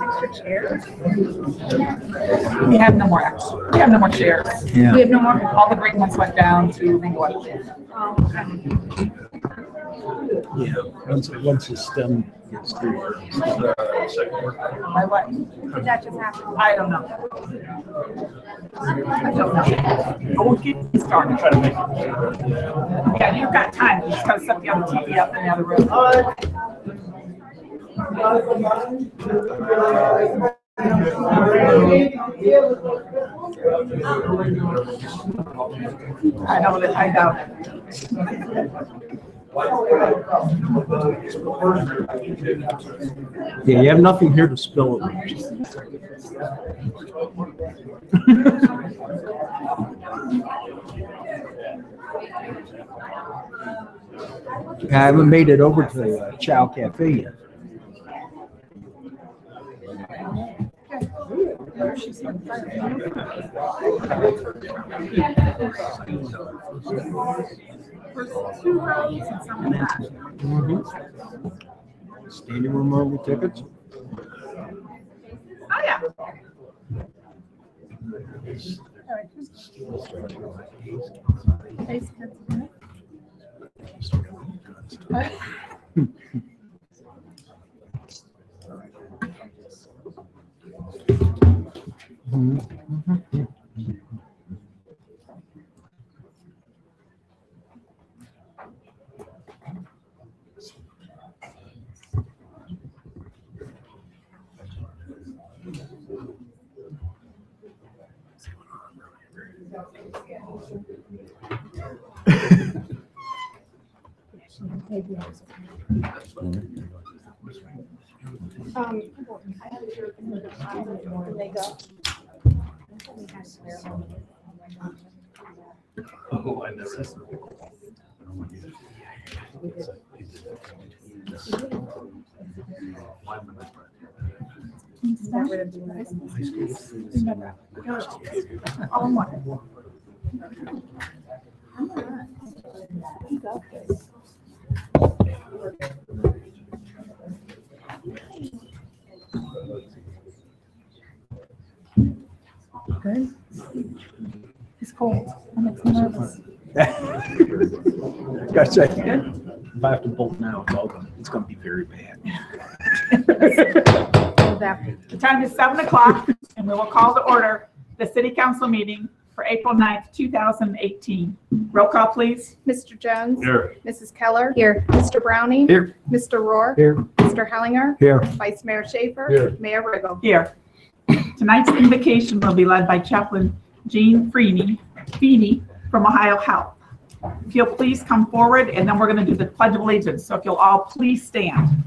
Extra chairs? We have no more extra. We have no more chairs. Yeah. We have no more? All the green ones went down to Ringwood. Yeah. Once the stem gets through. My what? Did that just happen? I don't know. I don't know. We'll get started. Yeah, you've got time. You just gotta set the other TV up in the other room. I know that I doubt it. Yeah, you have nothing here to spill it. I haven't made it over to Chow Cafe yet. There's 2 rows and some in the back. Standing room only tickets. Oh, yeah. They go. Oh, I never. All in one. Good. It's cold. That makes me nervous. Gotta say, if I have to bolt now, it's gonna be very bad. The time is 7 o'clock, and we will call to order the City Council meeting for April 9th, 2018. Roll call, please. Mr. Jones? Here. Mrs. Keller? Here. Mr. Browning? Here. Mr. Rohr? Here. Mr. Hellinger? Here. Vice Mayor Schaefer? Here. Mayor Riggle? Here. Tonight's invocation will be led by Chaplain Jean Feeney from Ohio Health. If you'll please come forward, and then we're going to do the Pledge of Allegiance. So if you'll all please stand.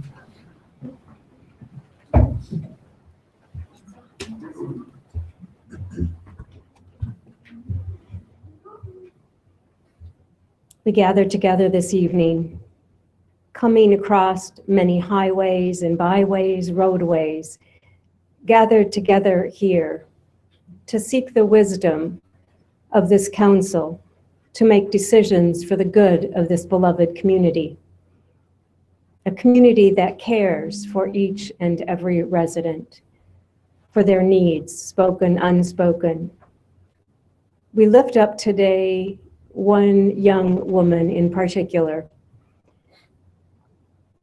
We gather together this evening, coming across many highways and byways, roadways, gathered together here to seek the wisdom of this council to make decisions for the good of this beloved community. A community that cares for each and every resident, for their needs, spoken, unspoken. We lift up today one young woman in particular,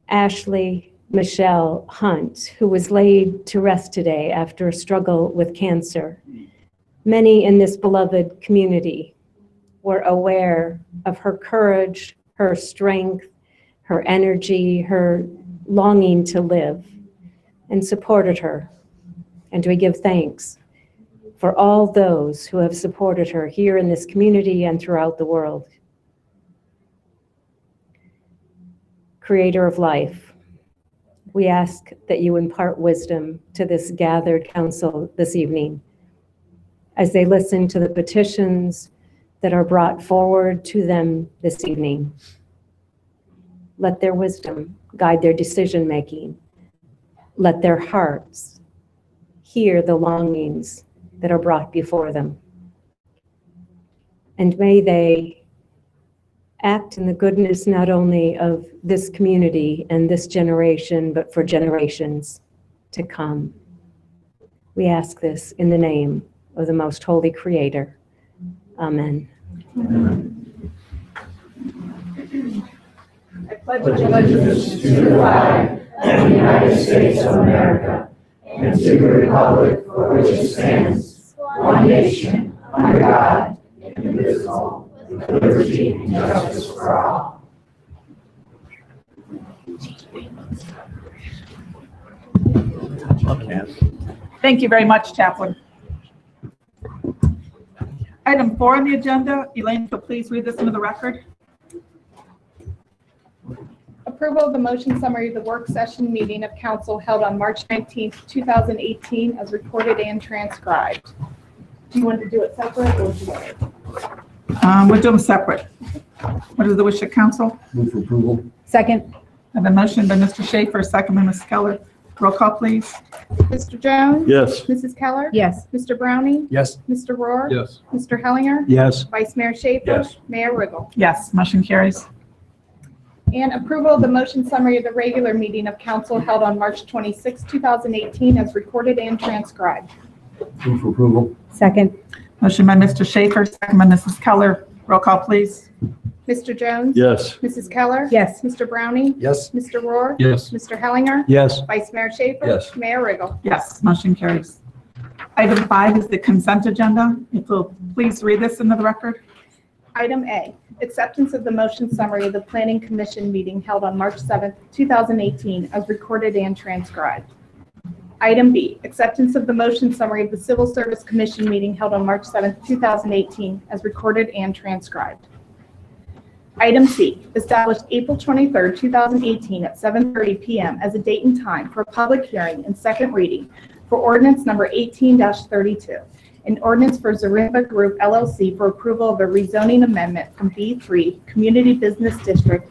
Ashley Michelle Hunt, who was laid to rest today after a struggle with cancer. Many in this beloved community were aware of her courage, her strength, her energy, her longing to live, and supported her. And we give thanks for all those who have supported her here in this community and throughout the world. Creator of life, we ask that you impart wisdom to this gathered council this evening as they listen to the petitions that are brought forward to them this evening. Let their wisdom guide their decision-making. Let their hearts hear the longings that are brought before them. And may they act in the goodness not only of this community and this generation, but for generations to come. We ask this in the name of the most holy Creator. Amen. I pledge allegiance to the flag of the United States of America and to the republic for which it stands, one nation, under God, indivisible, with liberty and justice for all. Thank you very much, Chaplain. Item 4 on the agenda, Elaine, so please read this into the record. Approval of the motion summary of the work session meeting of council held on March 19th, 2018, as recorded and transcribed. Do you want to do it separate or together? We'll do them separate. What is the wish of council? Move for approval. Second. I have a motion by Mr. Schaefer, second by Ms. Keller. Roll call, please. Mr. Jones? Yes. Mrs. Keller? Yes. Mr. Browning? Yes. Mr. Rohr? Yes. Mr. Hellinger? Yes. Vice Mayor Schaefer? Yes. Mayor Riggle? Yes, motion carries. And approval of the motion summary of the regular meeting of council held on March 26, 2018, as recorded and transcribed. Move for approval. Second. Motion by Mr. Schaefer, second by Mrs. Keller. Roll call, please. Mr. Jones? Yes. Mrs. Keller? Yes. Mr. Browning? Yes. Mr. Rohr? Yes. Mr. Hellinger? Yes. Vice Mayor Schaefer? Yes. Mayor Riggle? Yes, motion carries. Item 5 is the consent agenda. If you'll please read this into the record. Item A, acceptance of the motion summary of the Planning Commission meeting held on March 7, 2018, as recorded and transcribed. Item B, acceptance of the motion summary of the Civil Service Commission meeting held on March 7, 2018, as recorded and transcribed. Item C, established April 23, 2018 at 7:30 p.m. as a date and time for a public hearing and second reading for ordinance number 18-32, an ordinance for Zarimba Group LLC for approval of a rezoning amendment from B3 Community Business District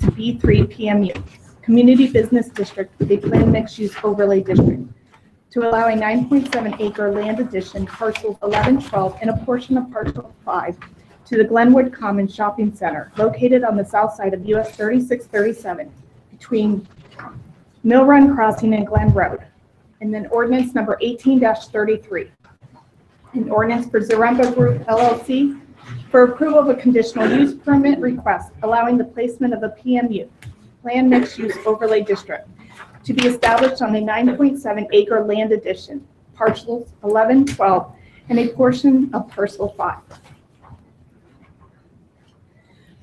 to B3 PMU, Community Business District with a planned mixed-use overlay district, to allow a 9.7 acre land addition, parcels 11, 12, and a portion of parcel 5 to the Glenwood Commons Shopping Center located on the south side of US 3637 between Mill Run Crossing and Glen Road. And then ordinance number 18-33, an ordinance for Zaremba Group LLC for approval of a conditional use permit request allowing the placement of a PMU, Planned Mixed Use Overlay District, to be established on a 9.7 acre land addition, parcels 11, 12, and a portion of parcel 5,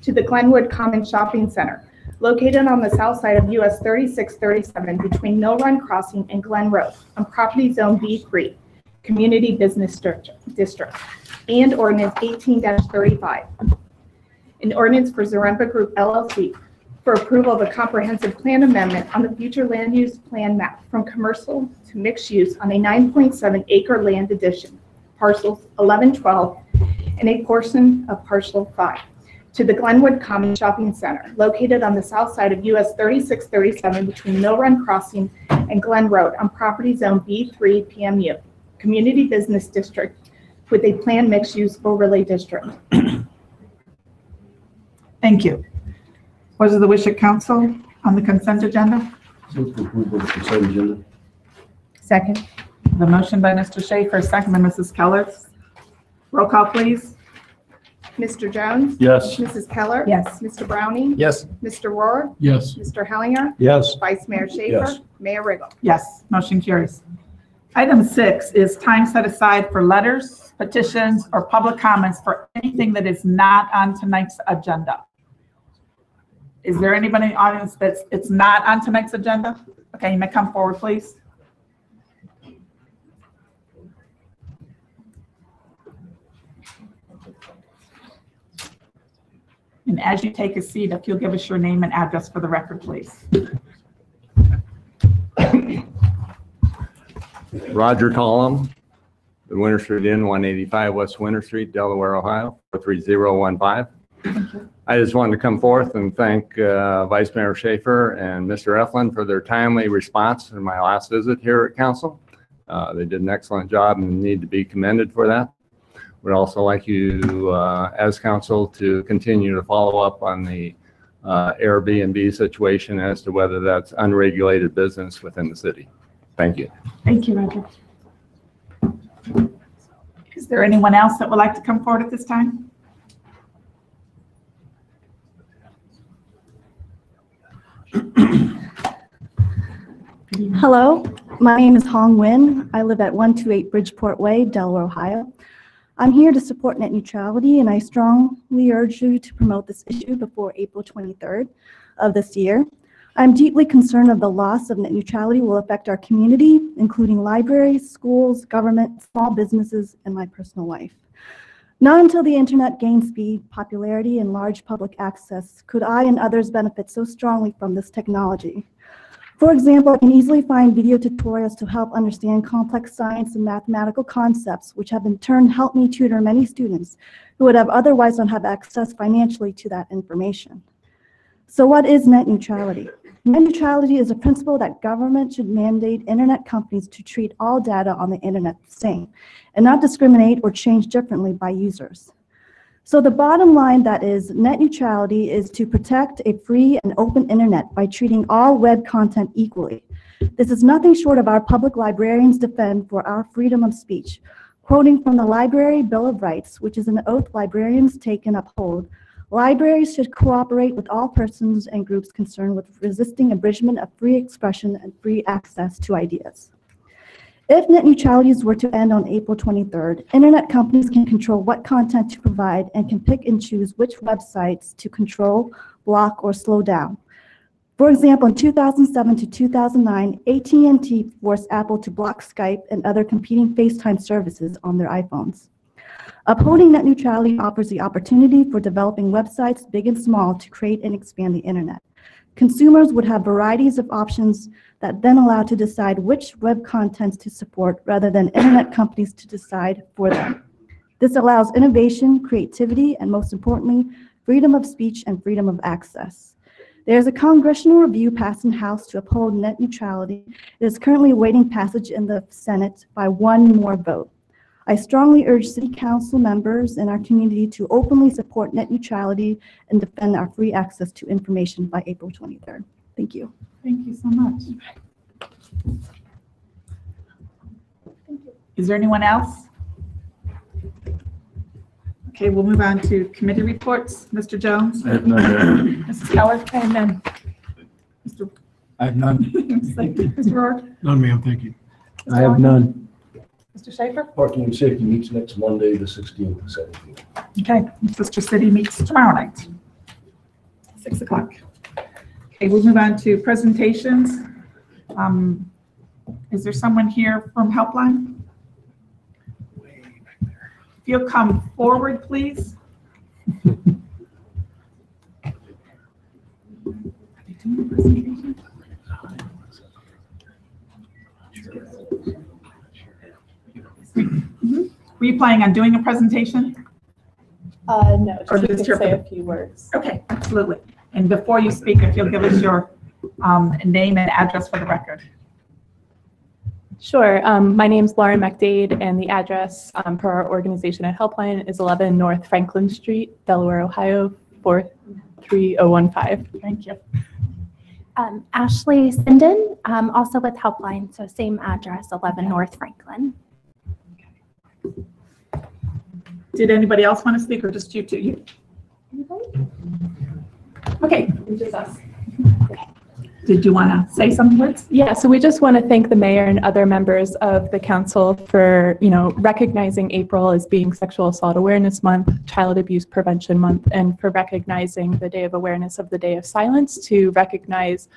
to the Glenwood Commons Shopping Center, located on the south side of US 3637 between Mill Run Crossing and Glen Road on property zone B3, Community Business District, and ordinance 18-35, an ordinance for Zaremba Group LLC for approval of a comprehensive plan amendment on the future land use plan map from commercial to mixed use on a 9.7 acre land addition, parcels 11, 12, and a portion of parcel 5, to the Glenwood Commons Shopping Center, located on the south side of US 3637 between Mill Run Crossing and Glen Road on property zone B3 PMU, Community Business District, with a planned mixed-use overlay district. Thank you. What is the wish of council on the consent agenda? Move for approval of the consent agenda. Second. The motion by Mr. Schaefer, second by Mrs. Keller. Roll call, please. Mr. Jones? Yes. Mrs. Keller? Yes. Mr. Browning? Yes. Mr. Rohr? Yes. Mr. Hellinger? Yes. Vice Mayor Schaefer? Yes. Mayor Riggle? Yes, motion carries. Item 6 is time set aside for letters, petitions, or public comments for anything that is not on tonight's agenda. Is there anybody in the audience it's not on tonight's agenda? Okay, you may come forward, please. And as you take a seat, if you'll give us your name and address for the record, please. Roger Collum, the Winter Street Inn, 185 West Winter Street, Delaware, Ohio, 43015. I just wanted to come forth and thank Vice Mayor Schaefer and Mr. Eflin for their timely response in my last visit here at council. They did an excellent job and need to be commended for that. We'd also like you, as council, to continue to follow up on the Airbnb situation as to whether that's unregulated business within the city. Thank you. Thank you, Roger. Is there anyone else that would like to come forward at this time? Hello, my name is Hong Nguyen. I live at 128 Bridgeport Way, Delaware, Ohio. I'm here to support net neutrality, and I strongly urge you to promote this issue before April 23rd of this year. I'm deeply concerned of the loss of net neutrality will affect our community, including libraries, schools, government, small businesses, and my personal life. Not until the internet gained speed, popularity, and large public access could I and others benefit so strongly from this technology. For example, I can easily find video tutorials to help understand complex science and mathematical concepts, which have in turn helped me tutor many students who would have otherwise not have access financially to that information. So what is net neutrality? Net neutrality is a principle that government should mandate internet companies to treat all data on the internet the same and not discriminate or change differently by users. So the bottom line, that is, net neutrality is to protect a free and open internet by treating all web content equally. This is nothing short of our public librarians defend for our freedom of speech. Quoting from the Library Bill of Rights, which is an oath librarians take and uphold, libraries should cooperate with all persons and groups concerned with resisting abridgment of free expression and free access to ideas. If net neutralities were to end on April 23rd, internet companies can control what content to provide and can pick and choose which websites to control, block, or slow down. For example, in 2007 to 2009, AT&T forced Apple to block Skype and other competing FaceTime services on their iPhones. Upholding net neutrality offers the opportunity for developing websites, big and small, to create and expand the internet. Consumers would have varieties of options that then allow to decide which web contents to support rather than internet companies to decide for them. This allows innovation, creativity, and most importantly, freedom of speech and freedom of access. There is a congressional review passed in House to uphold net neutrality. It is currently awaiting passage in the Senate by one more vote. I strongly urge City Council members in our community to openly support net neutrality and defend our free access to information by April 23rd. Thank you. Thank you so much. Is there anyone else? Okay, we'll move on to committee reports. Mr. Jones? I have none. Mrs. Keller? I have none. Mr. I have none. Mr. Rourke? None, ma'am, thank you. Mr. I have Long? none. Mr. Schaefer? Parking and safety meets next Monday, the 16th and 17th. Okay, Sister City meets tomorrow night, 6 o'clock. Okay, we'll move on to presentations. Is there someone here from Helpline? If you'll come forward, please. Are they doing a presentation? Were you planning on doing a presentation? No, Or she just could your- say a few words. Okay, absolutely. And before you speak, if you'll give us your name and address for the record. Sure. My name's Lauren McDade, and the address for our organization at Helpline is 11 North Franklin Street, Delaware, Ohio, 43015. Thank you. Ashley Sinden, also with Helpline, so same address, 11 North Franklin. Did anybody else want to speak, or just you two? Okay. Just us. Did you want to say some words? Yeah, so we just want to thank the mayor and other members of the council for, recognizing April as being Sexual Assault Awareness Month, Child Abuse Prevention Month, and for recognizing the Day of Awareness of the Day of Silence to recognize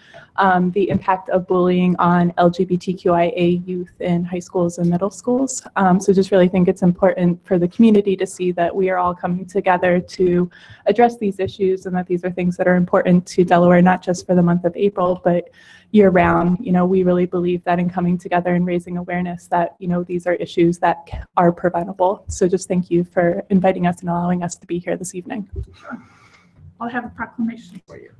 the impact of bullying on LGBTQIA youth in high schools and middle schools. So just really think it's important for the community to see that we are all coming together to address these issues and that these are things that are important to Delaware, not just for the month of April, but year round. We really believe that in coming together and raising awareness that, these are issues that are preventable. So just thank you for inviting us and allowing us to be here this evening. Sure. I'll have a proclamation for you.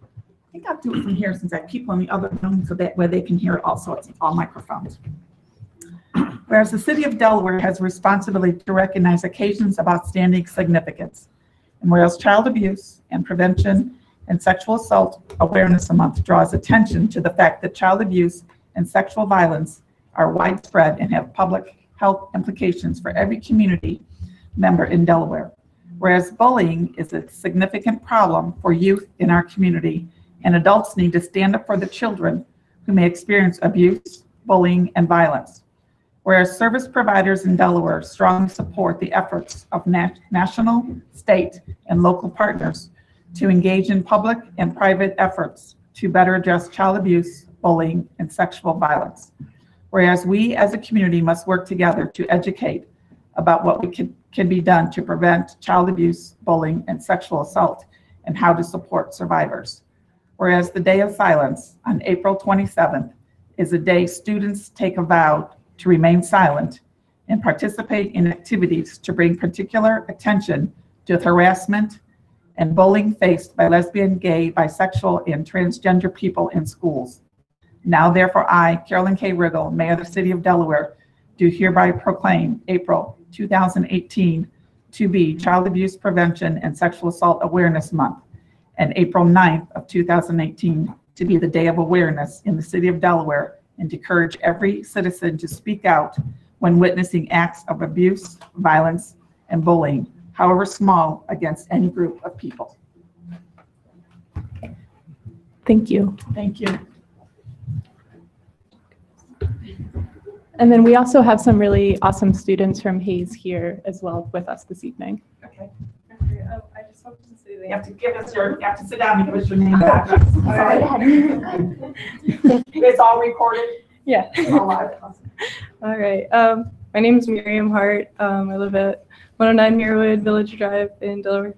I think I'll do it from here since I have people in the other room so that way they can hear it also. It's all microphones. All Whereas the City of Delaware has a responsibility to recognize occasions of outstanding significance. And whereas Child Abuse and Prevention and Sexual Assault Awareness Month draws attention to the fact that child abuse and sexual violence are widespread and have public health implications for every community member in Delaware. Whereas bullying is a significant problem for youth in our community, and adults need to stand up for the children who may experience abuse, bullying, and violence. Whereas service providers in Delaware strongly support the efforts of national, state, and local partners to engage in public and private efforts to better address child abuse, bullying, and sexual violence. Whereas we as a community must work together to educate about what can be done to prevent child abuse, bullying, and sexual assault, and how to support survivors. Whereas the Day of Silence on April 27th is a day students take a vow to remain silent and participate in activities to bring particular attention to harassment and bullying faced by lesbian, gay, bisexual, and transgender people in schools. Now therefore I, Carolyn K. Riggle, Mayor of the City of Delaware, do hereby proclaim April 2018 to be Child Abuse Prevention and Sexual Assault Awareness Month, and April 9th of 2018 to be the Day of Awareness in the City of Delaware, and to encourage every citizen to speak out when witnessing acts of abuse, violence, and bullying, however small, against any group of people. Thank you. Thank you. And then we also have some really awesome students from Hayes here as well with us this evening. Okay. I just wanted to say You have to give us your, you have to sit down and give us your name and address. It's all recorded? Yeah. All live. All right. My name is Miriam Hart. I live at 109 Muirwood Village Drive in Delaware.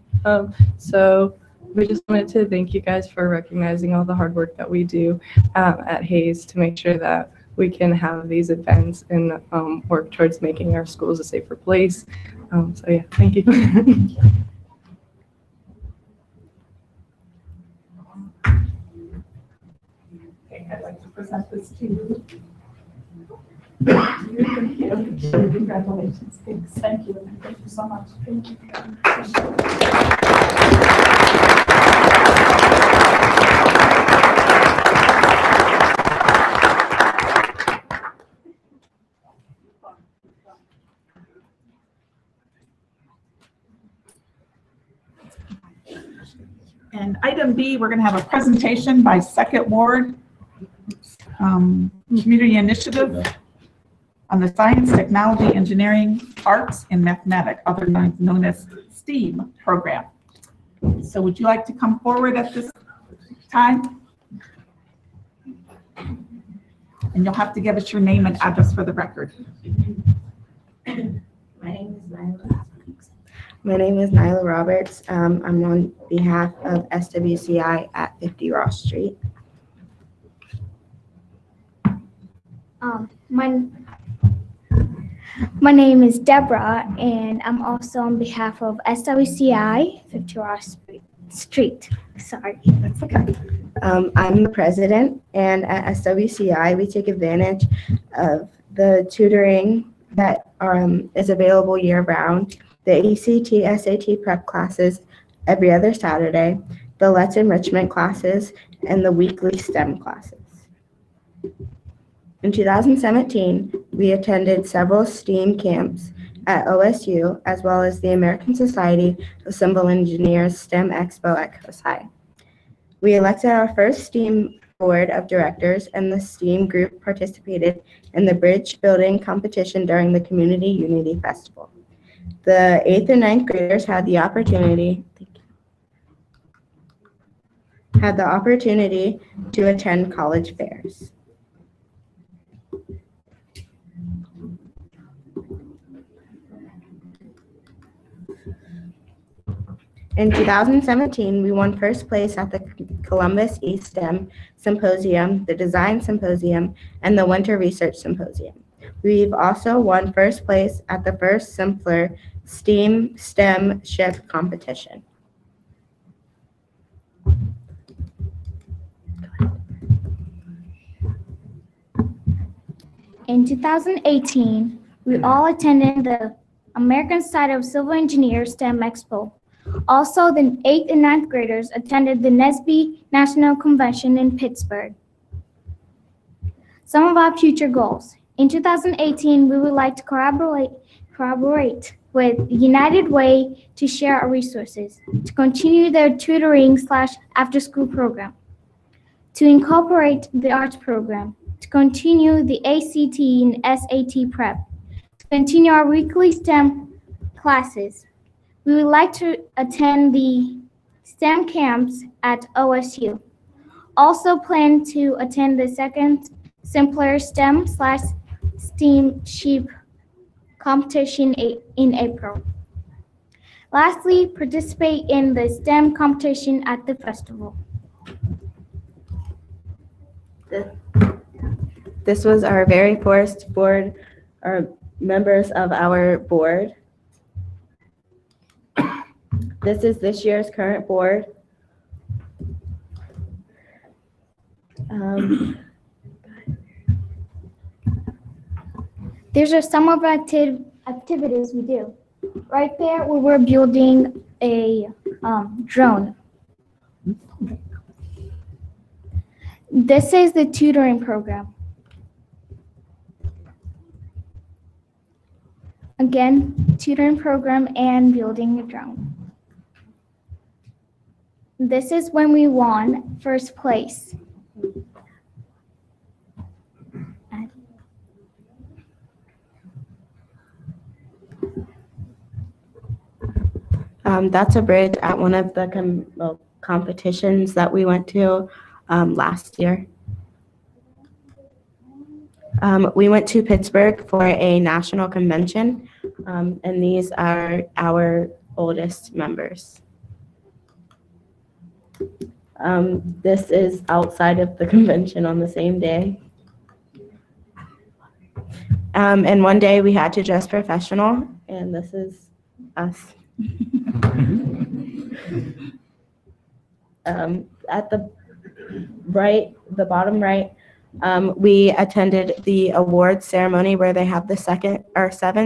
So we just wanted to thank you guys for recognizing all the hard work that we do at Hayes to make sure that we can have these events and work towards making our schools a safer place. So yeah, thank you. Okay, I'd like to present this to you. Congratulations. Thanks. Thank you. Thank you so much. Thank you. And item B, we're going to have a presentation by Second Ward Community Initiative on the Science, Technology, Engineering, Arts, and Mathematics, otherwise known as STEAM program. So would you like to come forward at this time? And you'll have to give us your name and address for the record. My name is Nyla Roberts. I'm on behalf of SWCI at 50 Ross Street. My name is Deborah, and I'm also on behalf of SWCI 50 Ross Street. Sorry. That's okay. I'm the president, and at SWCI, we take advantage of the tutoring that is available year-round, the ACT, SAT prep classes every other Saturday, the Let's Enrichment classes, and the weekly STEM classes. In 2017, we attended several STEAM camps at OSU, as well as the American Society of Civil Engineers STEM Expo at Coast High. We elected our first STEAM board of directors, and the STEAM group participated in the bridge building competition during the Community Unity Festival. The 8th and 9th graders had the opportunity to attend college fairs. In 2017, we won first place at the Columbus East STEM Symposium, the Design Symposium, and the Winter Research Symposium. We've also won first place at the first Simpler STEM ship competition. In 2018, We all attended the American Society of Civil Engineers STEM Expo. Also, the 8th and 9th graders attended the NSBE National Convention in Pittsburgh. Some of our future goals. In 2018, we would like to collaborate with United Way to share our resources, to continue their tutoring/after-school program, to incorporate the arts program, to continue the ACT and SAT prep, to continue our weekly STEM classes. We would like to attend the STEM camps at OSU. Also plan to attend the second Simpler STEM/STEAMship competition in April. Lastly, participate in the STEM competition at the festival. This was our very first board, or members of our board. This is this year's current board. These are some of the activities we do. Right there, we were building a drone. This is the tutoring program. Again, tutoring program and building a drone. This is when we won first place. That's a bridge at one of the competitions that we went to last year. We went to Pittsburgh for a national convention, and these are our oldest members. This is outside of the convention on the same day. And one day we had to dress professional, and this is us. At the bottom right, we attended the awards ceremony where they have the 7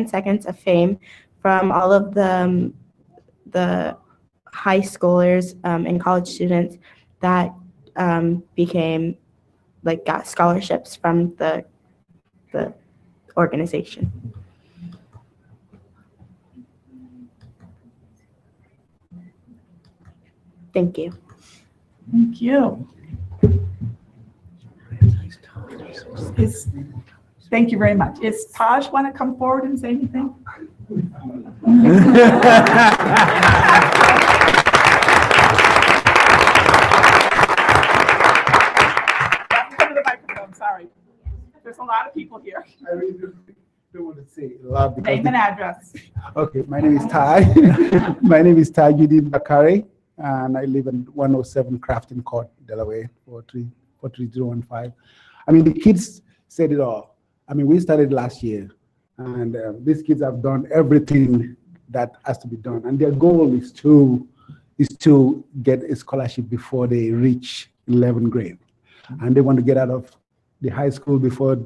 seconds of fame from all of the high schoolers and college students that got scholarships from the organization. Thank you. Thank you. Thank you very much. Is Taj want to come forward and say anything? Come to the microphone, sorry. There's a lot of people here. I really don't want to say a lot. Name and address. Okay, my name is Ty. My name is Tajuddin Bakari, and I live in 107 Crafton Court, Delaware, 43015. I mean, the kids said it all. I mean, we started last year, and these kids have done everything that has to be done, and their goal is to get a scholarship before they reach 11th grade, and they want to get out of the high school before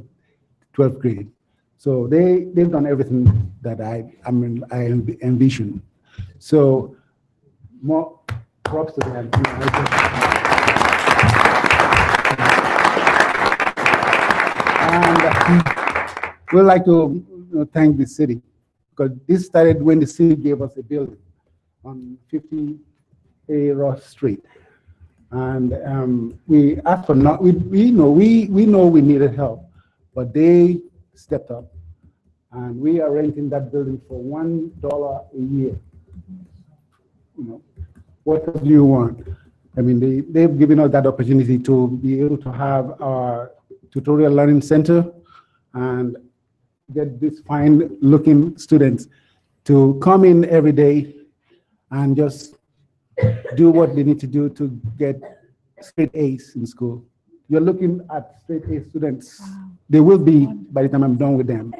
12th grade. So they've done everything that I envision. So more props to them. And we'd like to thank the city, because this started when the city gave us a building on 50A Ross Street. And we asked for we know we needed help, but they stepped up, and we are renting that building for $1 a year. What do you want? I mean, they've given us that opportunity to be able to have our tutorial learning center and get these fine-looking students to come in every day and just do what they need to do to get straight A's in school. You're looking at straight A students. Wow. They will be by the time I'm done with them.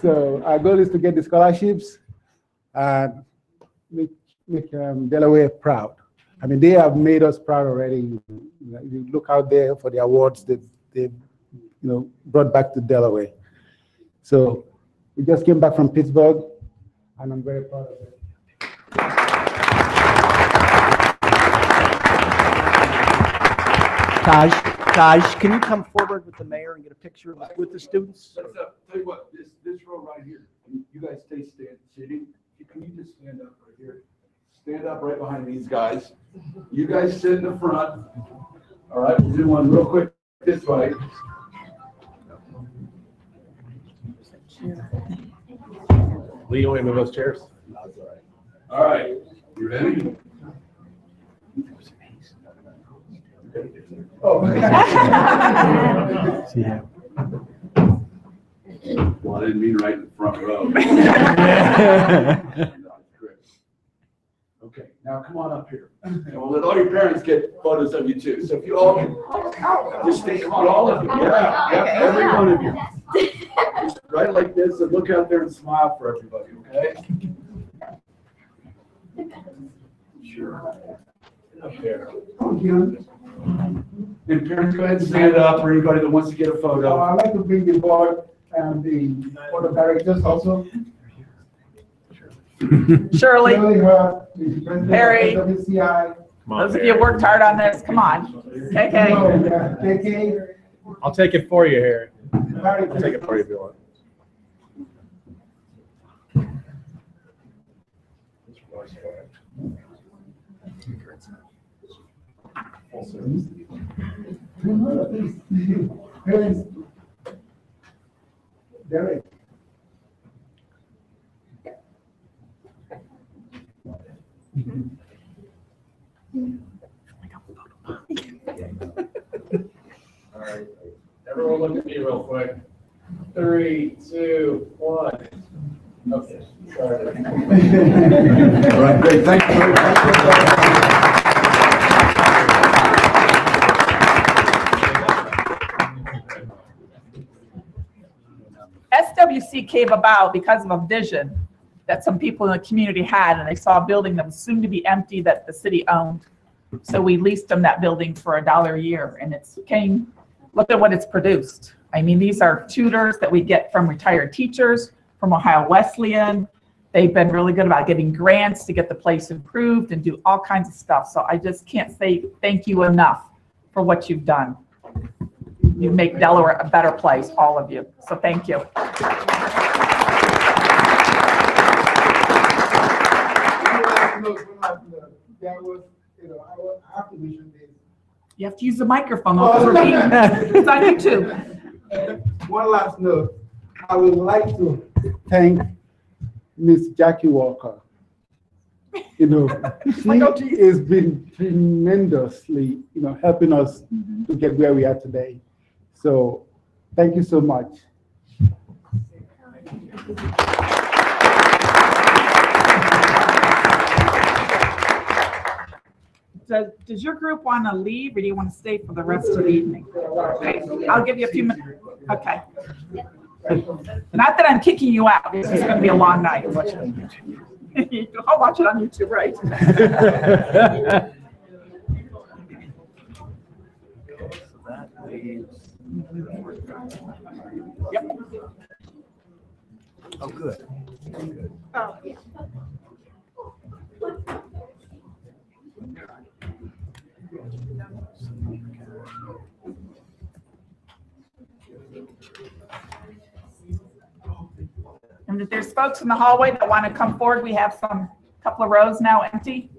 So our goal is to get the scholarships and make Delaware proud. I mean, they have made us proud already. You look out there for the awards that they've brought back to Delaware. So we just came back from Pittsburgh, and I'm very proud of it. Taj, can you come forward with the mayor and get a picture with the students? Tell you what, this row right here, you guys stay sitting. Can you just stand up right here? Stand up right behind these guys. You guys sit in the front. All right, we'll do one real quick this way. Lee, you want to move those chairs? All right, you ready? Oh. Yeah. Well, I didn't mean right in the front row. Okay, now come on up here. And we'll let all your parents get photos of you too. So if you all can, just stay, come on, all of you. Yeah, every one of you. Just right like this and look out there and smile for everybody, okay? Sure. Up there. And parents, go ahead and stand up for anybody that wants to get a photo. I'd like to bring the board and the board of directors also. Shirley, Hart, the president Harry. of WCI. Those of you who worked hard on this, come on. KK. KK. I'll take it for you, Harry. Harry. I'll take it for you if you want. Parents. Derek. All right. Everyone look at me real quick. 3, 2, 1. Okay. Sorry. All right, great. Thank you very much. SWC came about because of a vision that some people in the community had, and they saw a building that was soon to be empty that the city owned. So we leased them that building for $1 a year, and look at what it's produced. I mean, these are tutors that we get from retired teachers, from Ohio Wesleyan. They've been really good about getting grants to get the place improved and do all kinds of stuff. So I just can't say thank you enough for what you've done. You make Delaware a better place, all of you. So thank you. That was, our vision is. You have to use the microphone because we're being, it's on YouTube. One last note. I would like to thank Miss Jackie Walker. She has been tremendously, helping us to get where we are today. So thank you so much. Does your group want to leave, or do you want to stay for the rest of the evening? Okay, I'll give you a few minutes. Okay. Not that I'm kicking you out. This is going to be a long night. I'll watch it on YouTube, right? Yep. Oh, good. Oh, yeah. And if there's folks in the hallway that want to come forward, we have couple of rows now empty.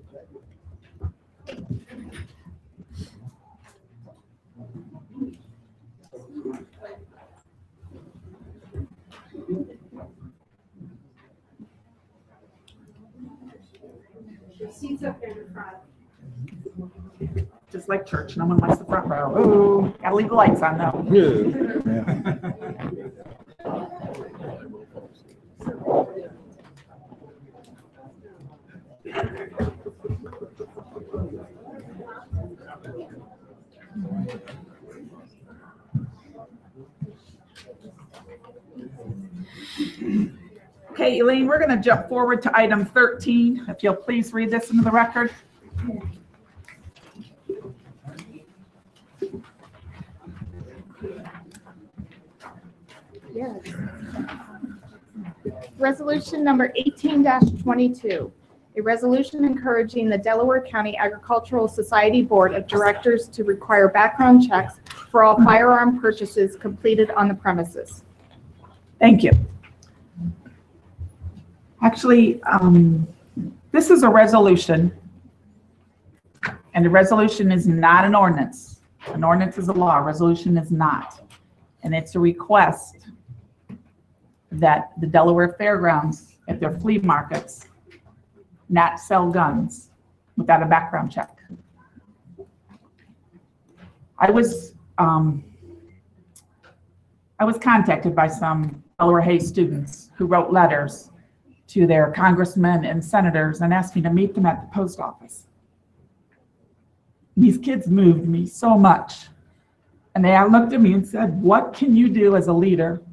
Seats up in the front. Just like church, no one wants the front row. Ooh, gotta leave the lights on though. Okay, Elaine, we're going to jump forward to item 13. If you'll please read this into the record. Yes. Resolution number 18-22, a resolution encouraging the Delaware County Agricultural Society Board of Directors to require background checks for all firearm purchases completed on the premises. Thank you. Actually, this is a resolution, and a resolution is not an ordinance. An ordinance is a law, a resolution is not. And it's a request that the Delaware Fairgrounds at their flea markets not sell guns without a background check. I was contacted by some Delaware Hayes students who wrote letters to their congressmen and senators and asked me to meet them at the post office. These kids moved me so much. And they looked at me and said, what can you do as a leader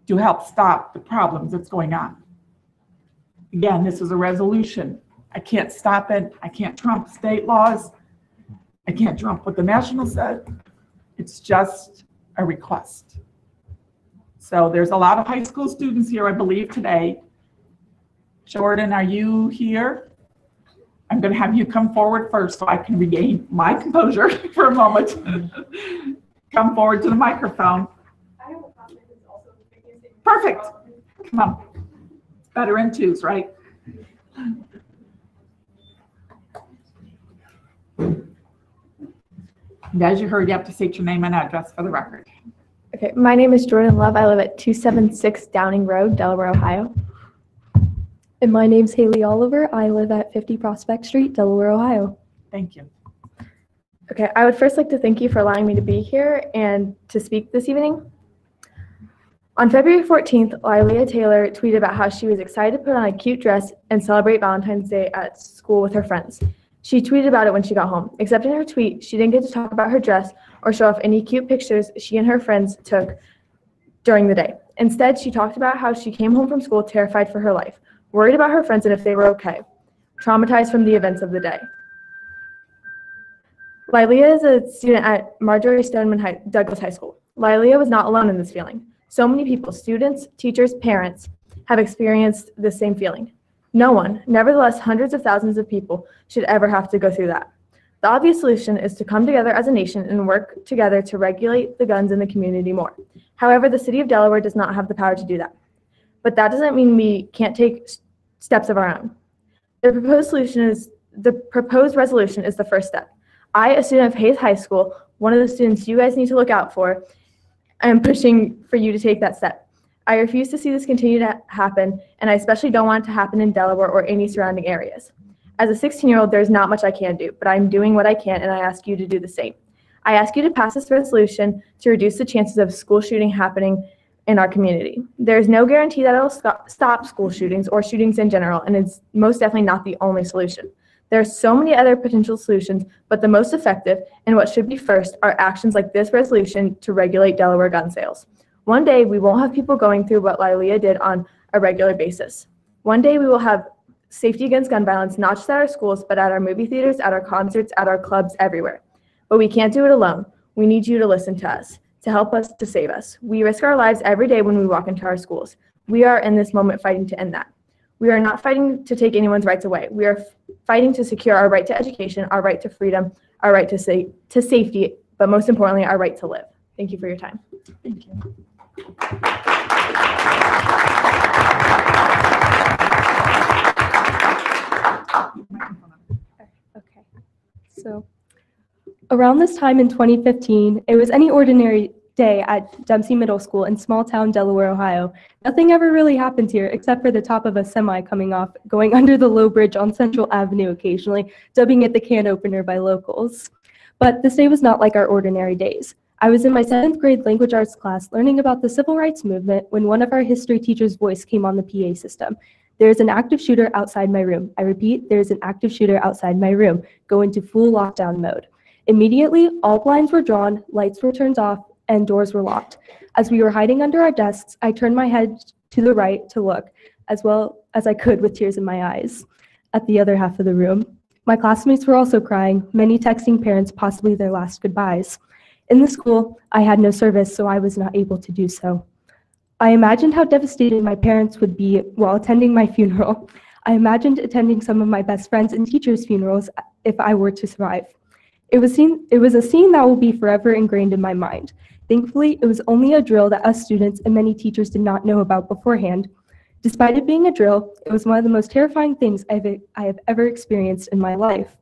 to help stop the problems that's going on? Again, this is a resolution. I can't stop it. I can't trump state laws. I can't trump what the national said. It's just a request. So there's a lot of high school students here, I believe, today. Jordan, are you here? I'm going to have you come forward first so I can regain my composure for a moment. Come forward to the microphone. Perfect. Come on. Better in twos, right? And as you heard, you have to state your name and address for the record. Okay, my name is Jordan Love. I live at 276 Downing Road, Delaware, Ohio. And my name's Haley Oliver. I live at 50 Prospect Street, Delaware, Ohio. Thank you. Okay, I would first like to thank you for allowing me to be here and to speak this evening. On February 14th, Lilia Taylor tweeted about how she was excited to put on a cute dress and celebrate Valentine's Day at school with her friends. She tweeted about it when she got home. Except in her tweet, she didn't get to talk about her dress or show off any cute pictures she and her friends took during the day. Instead, she talked about how she came home from school terrified for her life, worried about her friends and if they were okay, traumatized from the events of the day. Lilia is a student at Marjorie Stoneman Douglas High School. Lilia was not alone in this feeling. So many people, students, teachers, parents, have experienced the same feeling. No one, nevertheless hundreds of thousands of people, should ever have to go through that. The obvious solution is to come together as a nation and work together to regulate the guns in the community more. However, the city of Delaware does not have the power to do that. But that doesn't mean we can't take steps of our own. The proposed resolution is the first step. I, a student of Hayes High School, one of the students you guys need to look out for, I am pushing for you to take that step. I refuse to see this continue to happen, and I especially don't want it to happen in Delaware or any surrounding areas. As a 16-year-old, there's not much I can do, but I'm doing what I can, and I ask you to do the same. I ask you to pass this resolution to reduce the chances of school shooting happening in our community. There is no guarantee that it will stop school shootings or shootings in general, and it's most definitely not the only solution. There are so many other potential solutions, but the most effective and what should be first are actions like this resolution to regulate Delaware gun sales. One day, we won't have people going through what Lilia did on a regular basis. One day, we will have safety against gun violence, not just at our schools, but at our movie theaters, at our concerts, at our clubs, everywhere. But we can't do it alone. We need you to listen to us, to help us, to save us. We risk our lives every day when we walk into our schools. We are in this moment fighting to end that. We are not fighting to take anyone's rights away. We are fighting to secure our right to education, our right to freedom, our right to safety, but most importantly, our right to live. Thank you for your time. Thank you. Okay. So around this time in 2015, it was any ordinary day at Dempsey Middle School in small town Delaware, Ohio. Nothing ever really happens here except for the top of a semi coming off, going under the low bridge on Central Avenue occasionally, dubbing it the can opener by locals. But this day was not like our ordinary days. I was in my 7th grade language arts class learning about the civil rights movement when one of our history teacher's voice came on the PA system. There is an active shooter outside my room. I repeat, there is an active shooter outside my room. Go into full lockdown mode. Immediately, all blinds were drawn, lights were turned off, and doors were locked. As we were hiding under our desks, I turned my head to the right to look, as well as I could with tears in my eyes, at the other half of the room. My classmates were also crying, many texting parents possibly their last goodbyes. In the school, I had no service, so I was not able to do so. I imagined how devastated my parents would be while attending my funeral. I imagined attending some of my best friends and teachers' funerals if I were to survive. It was a scene that will be forever ingrained in my mind. Thankfully, it was only a drill that us students and many teachers did not know about beforehand. Despite it being a drill, it was one of the most terrifying things I have ever experienced in my life.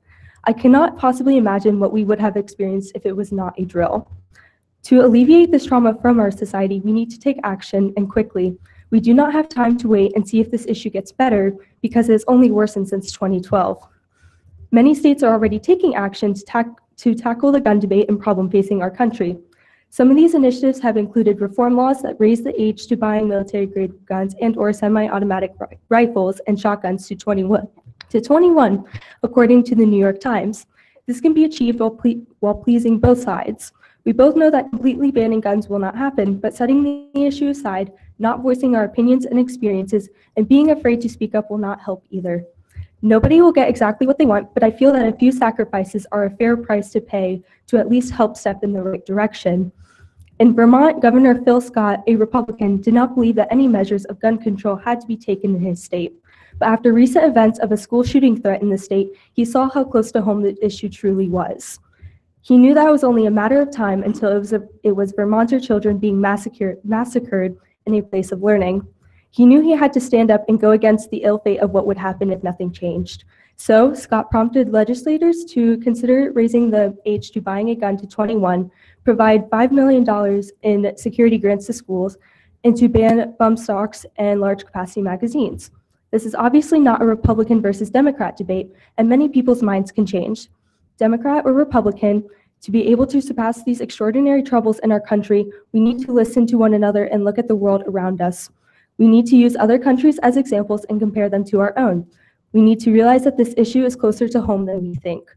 I cannot possibly imagine what we would have experienced if it was not a drill. To alleviate this trauma from our society, we need to take action, and quickly. We do not have time to wait and see if this issue gets better because it has only worsened since 2012. Many states are already taking action to tackle the gun debate and problem facing our country. Some of these initiatives have included reform laws that raise the age to buying military-grade guns and/or semi-automatic rifles and shotguns to 21, according to the New York Times. This can be achieved while pleasing both sides. We both know that completely banning guns will not happen, but setting the issue aside, not voicing our opinions and experiences, and being afraid to speak up will not help either. Nobody will get exactly what they want, but I feel that a few sacrifices are a fair price to pay to at least help step in the right direction. In Vermont, Governor Phil Scott, a Republican, did not believe that any measures of gun control had to be taken in his state. But after recent events of a school shooting threat in the state, he saw how close to home the issue truly was. He knew that it was only a matter of time until it was Vermonter children being massacred in a place of learning. He knew he had to stand up and go against the ill fate of what would happen if nothing changed. So Scott prompted legislators to consider raising the age to buying a gun to 21, provide $5 million in security grants to schools, and to ban bump stocks and large capacity magazines. This is obviously not a Republican versus Democrat debate, and many people's minds can change. Democrat or Republican, to be able to surpass these extraordinary troubles in our country, we need to listen to one another and look at the world around us. We need to use other countries as examples and compare them to our own. We need to realize that this issue is closer to home than we think.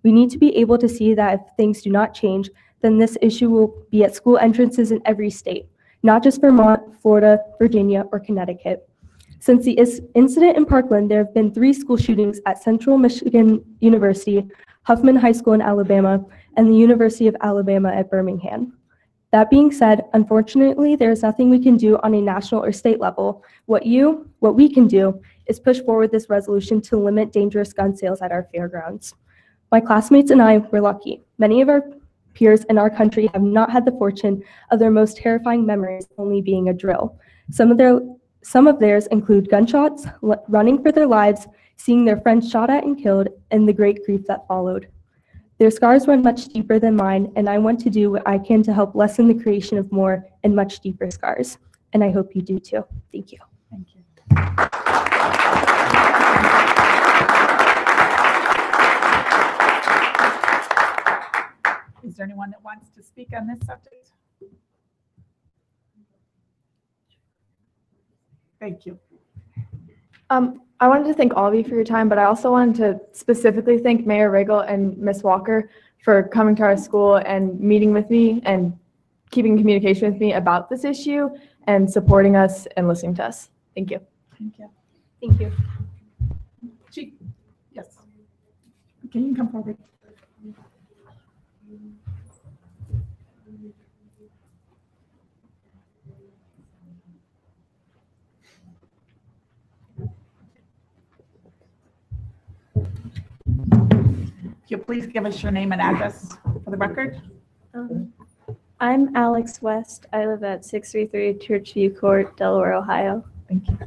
We need to be able to see that if things do not change, then this issue will be at school entrances in every state, not just Vermont, Florida, Virginia, or Connecticut. Since the incident in Parkland, there have been 3 school shootings at Central Michigan University, Huffman High School in Alabama, and the University of Alabama at Birmingham. That being said, unfortunately, there is nothing we can do on a national or state level. What we can do is push forward this resolution to limit dangerous gun sales at our fairgrounds. My classmates and I were lucky. Many of our peers in our country have not had the fortune of their most terrifying memories only being a drill. Some of theirs include gunshots, running for their lives, seeing their friends shot at and killed, and the great grief that followed. Their scars run much deeper than mine, and I want to do what I can to help lessen the creation of more and much deeper scars. And I hope you do too. Thank you. Thank you. Is there anyone that wants to speak on this subject? Thank you. I wanted to thank all of you for your time, but I also wanted to specifically thank Mayor Riggle and Ms. Walker for coming to our school and meeting with me and keeping communication with me about this issue and supporting us and listening to us. Thank you. Thank you. Thank you. Chief, yes. Can you come forward? Could you please give us your name and address for the record? I'm Alex West. I live at 633 Churchview Court, Delaware, Ohio. Thank you.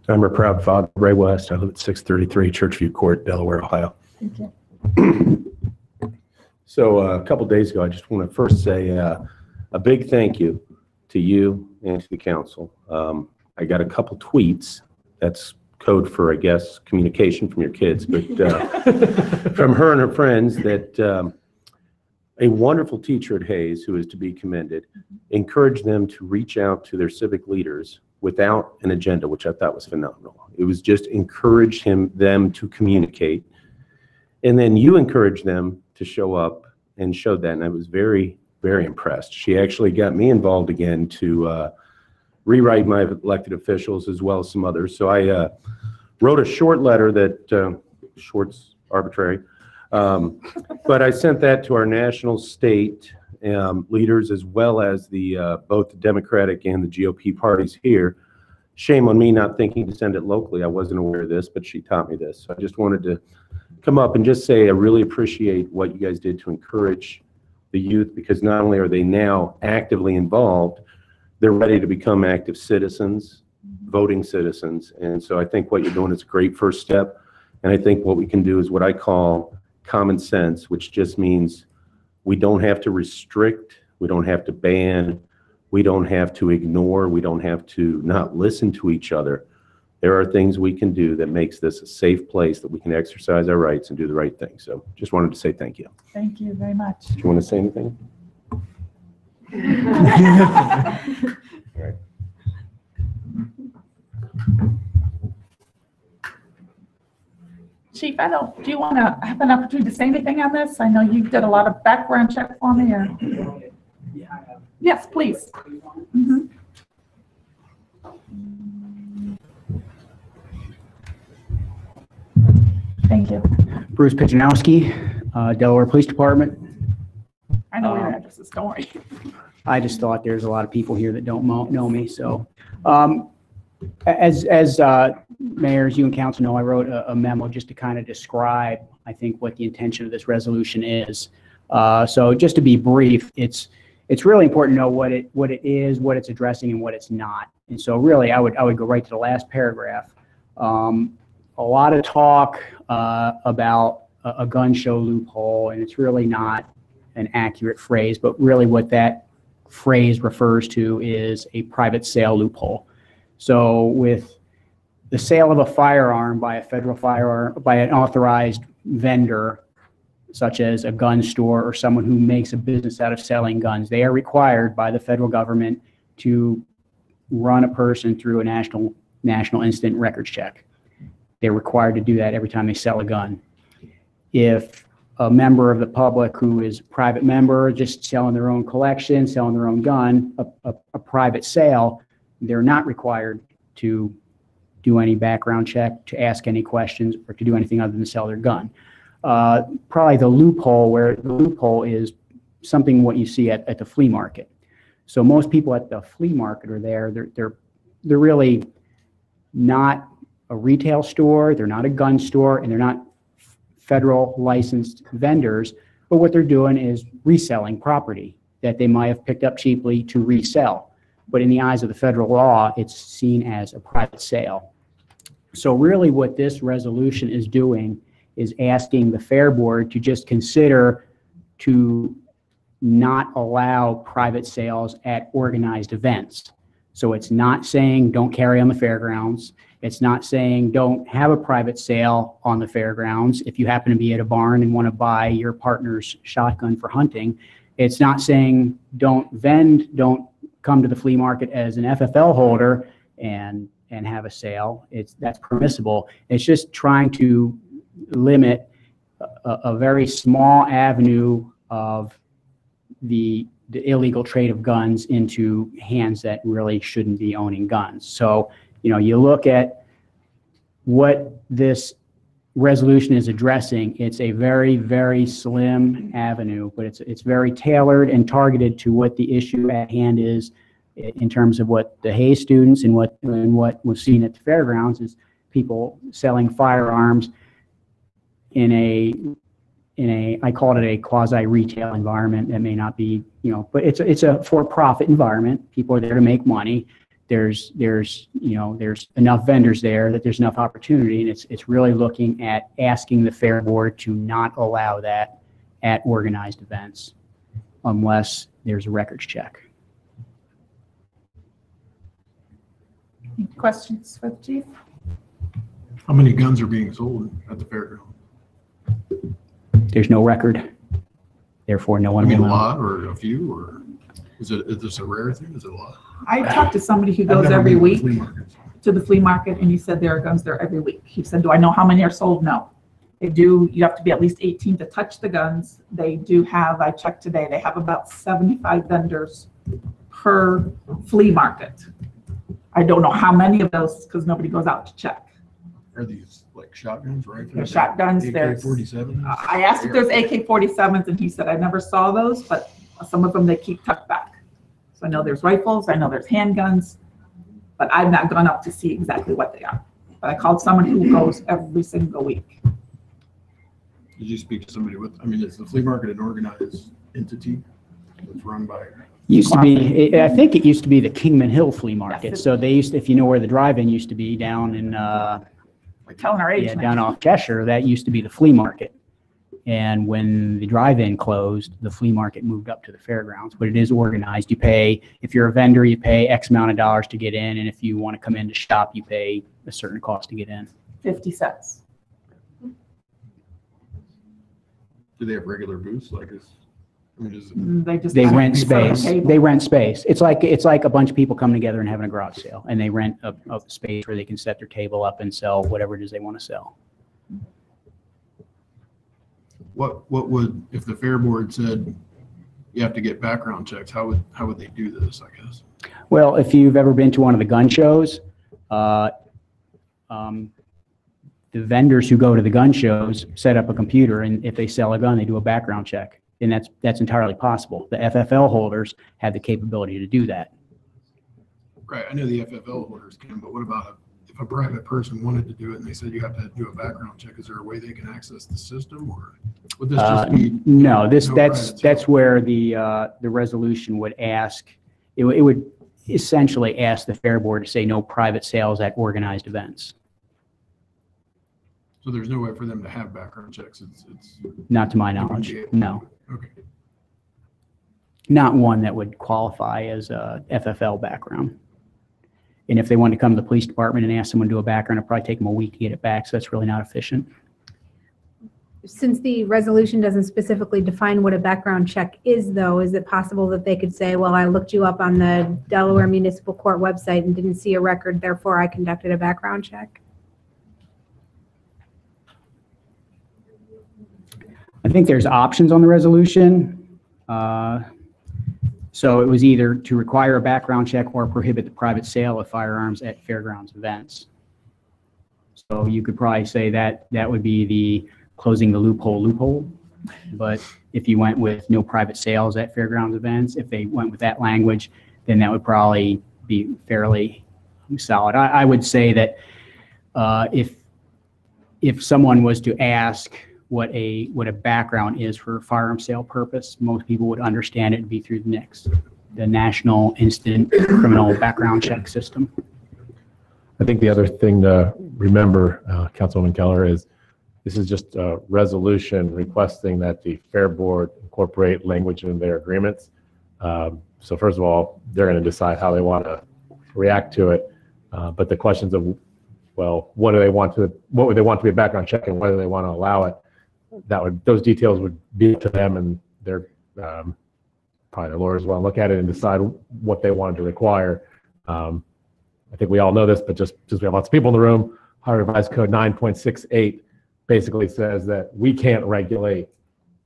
I'm a proud father, Ray West. I live at 633 Churchview Court, Delaware, Ohio. Thank you. So a couple days ago, I just want to first say a big thank you to you and to the council. I got a couple tweets. That's code for, I guess, communication from your kids, but from her and her friends that a wonderful teacher at Hayes, who is to be commended, encouraged them to reach out to their civic leaders without an agenda, which I thought was phenomenal. It was just encourage them to communicate. And then you encouraged them to show up and showed that. And I was very, very impressed. She actually got me involved again to rewrite my elected officials as well as some others. So I wrote a short letter that, short's arbitrary, but I sent that to our national, state, leaders as well as the both the Democratic and the GOP parties here. Shame on me not thinking to send it locally. I wasn't aware of this, but she taught me this. So I just wanted to come up and just say I really appreciate what you guys did to encourage the youth, because not only are they now actively involved, they're ready to become active citizens, voting citizens. And so I think what you're doing is a great first step. And I think what we can do is what I call common sense, which just means we don't have to restrict, we don't have to ban, we don't have to ignore, we don't have to not listen to each other. There are things we can do that makes this a safe place that we can exercise our rights and do the right thing. So just wanted to say thank you. Thank you very much. Do you want to say anything? All right. Chief, do you want to have an opportunity to say anything on this? I know you did a lot of background check for me. Or... Yes, please. Mm-hmm. Thank you. Bruce Pijanowski, Delaware Police Department. I know your address is, don't worry. I just thought there's a lot of people here that don't know me. So as mayors, you and council know, I wrote a memo just to kind of describe, I think, what the intention of this resolution is. So just to be brief, it's really important to know what it is, what it's addressing, and what it's not. And so really, I would go right to the last paragraph. A lot of talk about a gun show loophole, and it's really not an accurate phrase, but really what that phrase refers to is a private sale loophole. So with the sale of a firearm by a federal firearm, by an authorized vendor, such as a gun store or someone who makes a business out of selling guns, they are required by the federal government to run a person through a national incident records check. They're required to do that every time they sell a gun. If a member of the public who is a private member, just selling their own collection, selling their own gun, a private sale, they're not required to do any background check, to ask any questions, or to do anything other than sell their gun. Probably the loophole is something what you see at the flea market. So most people at the flea market are there. They're really not a retail store. They're not a gun store, and they're not federal licensed vendors. But what they're doing is reselling property that they might have picked up cheaply to resell. But in the eyes of the federal law, it's seen as a private sale. So really what this resolution is doing is asking the Fair Board to just consider to not allow private sales at organized events. So it's not saying don't carry on the fairgrounds. It's not saying don't have a private sale on the fairgrounds if you happen to be at a barn and want to buy your partner's shotgun for hunting. It's not saying don't come to the flea market as an FFL holder and have a sale. That's permissible. It's just trying to limit a very small avenue of the illegal trade of guns into hands that really shouldn't be owning guns. So, you look at what this resolution is addressing, it's a very, very slim avenue, but it's very tailored and targeted to what the issue at hand is in terms of what the Hayes students and what was seen at the fairgrounds is people selling firearms in a I called it a quasi-retail environment that may not be, but it's a for-profit environment. People are there to make money. There's enough vendors there that there's enough opportunity, and it's really looking at asking the Fair Board to not allow that at organized events unless there's a records check. Any questions for the chief? How many guns are being sold at the fairground? There's no record, therefore no one I mean, will a know. lot or a few, or is this a rare thing? Is it a lot? I talked to somebody who goes every week to the flea market, and he said there are guns there every week. He said, do I know how many are sold? No. They do. You have to be at least 18 to touch the guns. They do have, I checked today, they have about 75 vendors per flea market. I don't know how many of those because nobody goes out to check. Are these like shotguns, right? There's shotguns. AK-47s? I asked if there's AK-47s, and he said I never saw those, but Some of them they keep tucked back. So I know there's rifles, I know there's handguns, but I've not gone up to see exactly what they are. But I called someone who goes every single week. Did you speak to somebody with, I mean, is the flea market an organized entity that's run by? Used to be, I think it used to be the Kingman Hill Flea Market. So they used, if you know where the drive-in used to be down in, We're telling our age. yeah, down off Cheshire, that used to be the flea market. And when the drive-in closed, the flea market moved up to the fairgrounds. But it is organized. You pay, if you're a vendor, you pay X amount of dollars to get in. And if you want to come in to shop, you pay a certain cost to get in. 50 cents. Do they have regular booths like this? I mean, is it? They just. They kind of rent set up a space. table. They rent space. It's like a bunch of people coming together and having a garage sale, and they rent a space where they can set their table up and sell whatever it is they want to sell. What would, if the fair board said you have to get background checks, how would they do this, I guess? Well, if you've ever been to one of the gun shows, the vendors who go to the gun shows set up a computer, and if they sell a gun, they do a background check, and that's entirely possible. The FFL holders have the capability to do that. Right, I know the FFL holders can, but what about if a private person wanted to do it and they said you have to do a background check? Is there a way they can access the system, or would this just be? No, no private that's where the resolution would ask. It would essentially ask the fair board to say no private sales at organized events. So there's no way for them to have background checks. It's Not to my knowledge, no. Okay. Not one that would qualify as a FFL background. And if they wanted to come to the police department and ask someone to do a background, it'd probably take them a week to get it back, so that's really not efficient. Since the resolution doesn't specifically define what a background check is, though, is it possible that they could say, well, I looked you up on the Delaware Municipal Court website and didn't see a record, therefore I conducted a background check? I think there's options on the resolution. So it was either to require a background check or prohibit the private sale of firearms at fairgrounds events. So you could probably say that that would be the closing the loophole. But if you went with no private sales at fairgrounds events, if they went with that language, then that would probably be fairly solid. I would say that if someone was to ask what a background is for a firearm sale purpose, most people would understand it to be through the NICS, the National Instant Criminal Background Check System. I think the other thing to remember, Councilwoman Keller, is this is just a resolution requesting that the Fair Board incorporate language in their agreements. So first of all, they're going to decide how they want to react to it. But the questions of, well, what would they want to be a background check and whether they want to allow it, those details would be up to them, and their probably their lawyers want to look at it and decide what they wanted to require. I think we all know this, but just since we have lots of people in the room, Ohio Revised Code 9.68 basically says that we can't regulate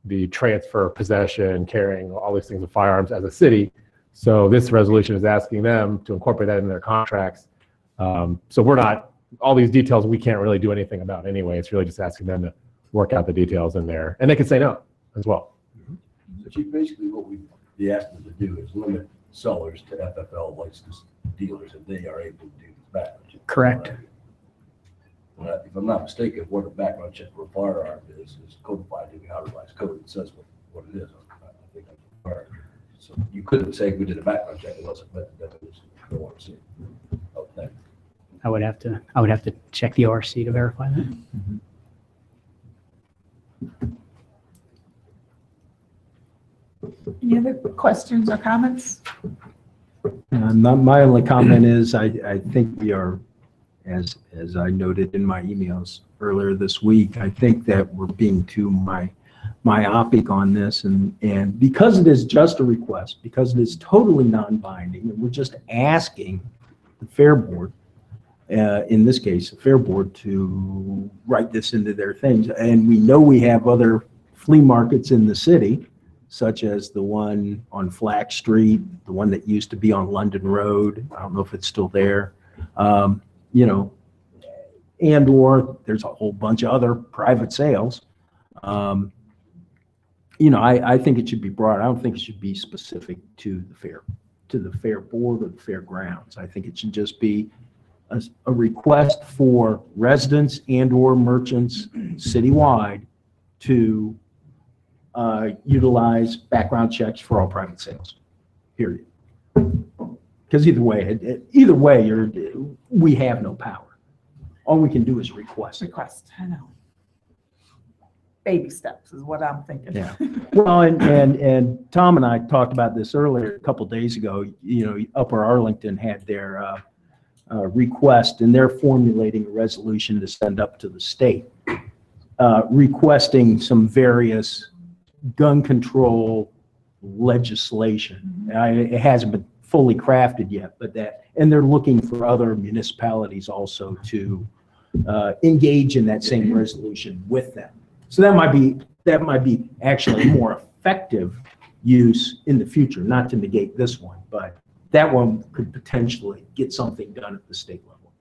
the transfer, possession, carrying, all these things of firearms as a city. So this resolution is asking them to incorporate that in their contracts. So we're not, all these details we can't really do anything about anyway. It's really just asking them to work out the details in there. And they can say no as well. So Chief, basically what we'd be asking them to do is limit sellers to FFL licensed dealers if they are able to do this background check. Correct. If I'm not mistaken, what a background check for a firearm is codified in the Ohio Revised Code. It says what it is. I think that's required. So you couldn't say we did a background check unless it met the definition of the ORC. Okay. I would have to check the ORC to verify that. Any other questions or comments? My only comment is I think we are, as I noted in my emails earlier this week, I think that we're being too myopic on this, and because it is just a request, because it is totally non-binding, and we're just asking the Fair Board, in this case, the Fair Board, to write this into their things. And we know we have other flea markets in the city, such as the one on Flack Street, the one that used to be on London Road. I don't know if it's still there. You know, and or there's a whole bunch of other private sales. I think it should be broad. I don't think it should be specific to the fair board or the fairgrounds. I think it should just be a request for residents and or merchants citywide to utilize background checks for all private sales, period. Because either way, we have no power. All we can do is request. I know. Baby steps is what I'm thinking. Yeah. Well, and Tom and I talked about this earlier a couple days ago. Upper Arlington had their request, and they're formulating a resolution to send up to the state, requesting some various gun control legislation. It hasn't been fully crafted yet, and they're looking for other municipalities also to engage in that same resolution with them. So that might be actually more effective use in the future, not to negate this one, but that one could potentially get something done at the state level.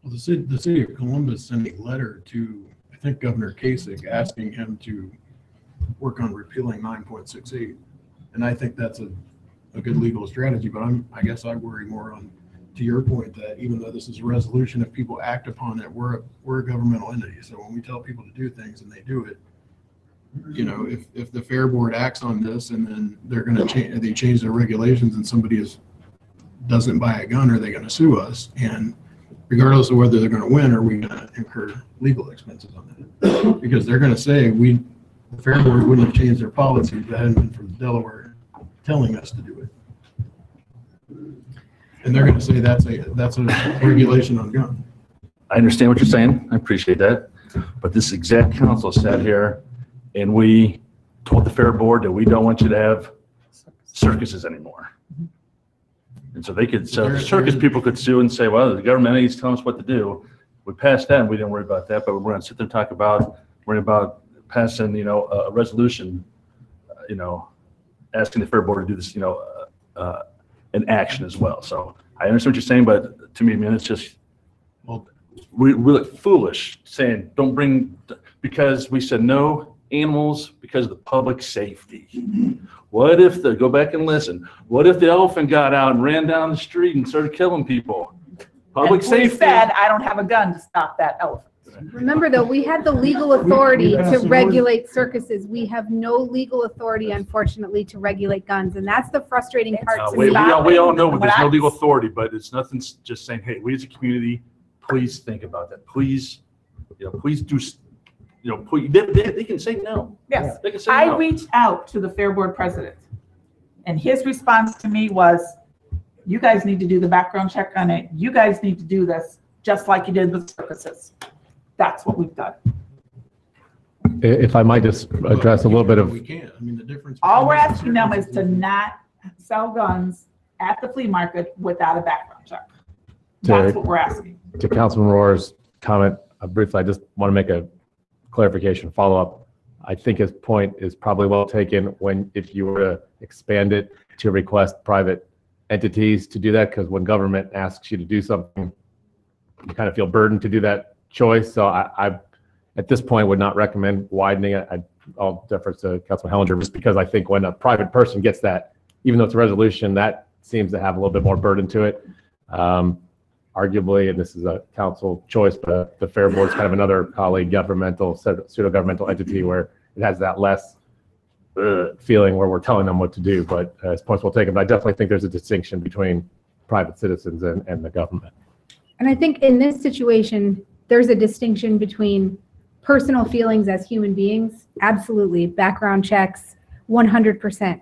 Well, the city of Columbus sent a letter to, I think, Governor Kasich asking him to work on repealing 9.68. And I think that's a good legal strategy, but I guess I worry more on, to your point, that even though this is a resolution, if people act upon it, we're a governmental entity. So when we tell people to do things and they do it, if the fair board acts on this and then they're going to they change their regulations and somebody doesn't buy a gun, are they going to sue us? And regardless of whether they're going to win, are we going to incur legal expenses on that? Because they're going to say the fair board wouldn't have changed their policy if it hadn't been from Delaware telling us to do it. And they're going to say that's a regulation on gun. I understand what you're saying. I appreciate that. But this exact council sat here and we told the fair board that we don't want you to have circuses anymore. And so circus people could sue and say, well, the government entities tell us what to do. We passed that and we didn't worry about that, but we're going to sit there and worry about passing, a resolution, asking the fair board to do this, an action as well. So I understand what you're saying, but to me, it's just, we look foolish saying don't bring, because we said no animals because of the public safety. What if go back and listen, what if the elephant got out and ran down the street and started killing people? Public safety. Said, I don't have a gun to stop that elephant. Remember, though, we had the legal authority to regulate circuses. We have no legal authority, unfortunately, to regulate guns, and that's the frustrating part to me. We all know there's no legal authority, but it's nothing just saying, hey, we as a community, please think about that. Please, please do, they can say no. Yes, they can say I no. reached out to the fair board president, and his response to me was, you guys need to do the background check on it. You guys need to do this just like you did with circuses. That's what we've done. If I might just address a little bit of. We can't. I mean, the difference. All we're asking them is to not sell guns at the flea market without a background check. That's what we're asking. To Councilman Rohr's comment, briefly, I just want to make a clarification follow-up. I think his point is probably well taken if you were to expand it to request private entities to do that, because when government asks you to do something, you kind of feel burdened to do that choice. So I at this point would not recommend widening it. I'll defer to Councilman Hellinger, just because I think when a private person gets that, even though it's a resolution, that seems to have a little bit more burden to it. Arguably, and this is a council choice, but the fair board is kind of another colleague governmental, pseudo-governmental entity where it has that less feeling where we're telling them what to do. But as points well taken, but I definitely think there's a distinction between private citizens and the government. And I think in this situation, there's a distinction between personal feelings as human beings, absolutely, background checks, 100%,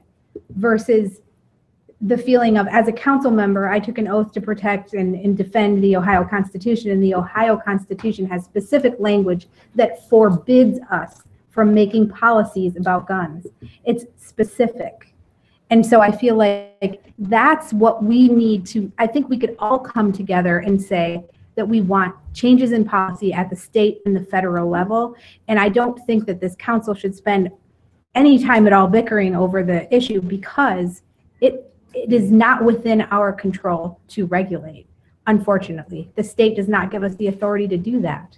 versus the feeling of, as a council member, I took an oath to protect and defend the Ohio Constitution, and the Ohio Constitution has specific language that forbids us from making policies about guns. It's specific. And so I feel like that's what we need to, I think we could all come together and say that we want changes in policy at the state and the federal level. And I don't think that this council should spend any time at all bickering over the issue, because it is not within our control to regulate. Unfortunately, the state does not give us the authority to do that.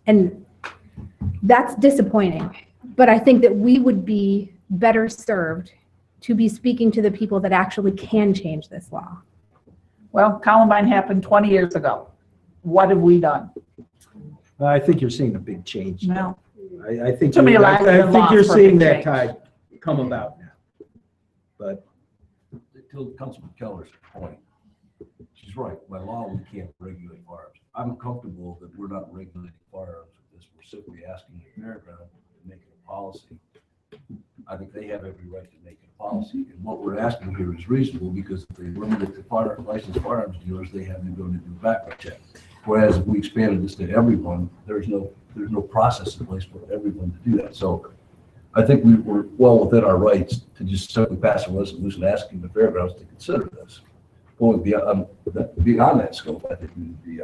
And that's disappointing. But I think that we would be better served to be speaking to the people that actually can change this law? Well, Columbine happened 20 years ago. What have we done? I think you're seeing a big change. No. I think, Too many you're- lives I have been think you're lost for a seeing big that change. tide come about now. But To Councilman Keller's point, she's right. By law, we can't regulate firearms. I'm comfortable that we're not regulating firearms with this. We're simply asking the fairground to make it a policy. I think they have every right to make it a policy. And what we're asking here is reasonable because if they limit it to licensed firearms dealers, they have the ability to do a background check. Whereas if we expanded this to everyone, there's no process in place for everyone to do that. So I think we were well within our rights to just simply pass a resolution asking the fairgrounds to consider this. Going beyond that scope, I think we would be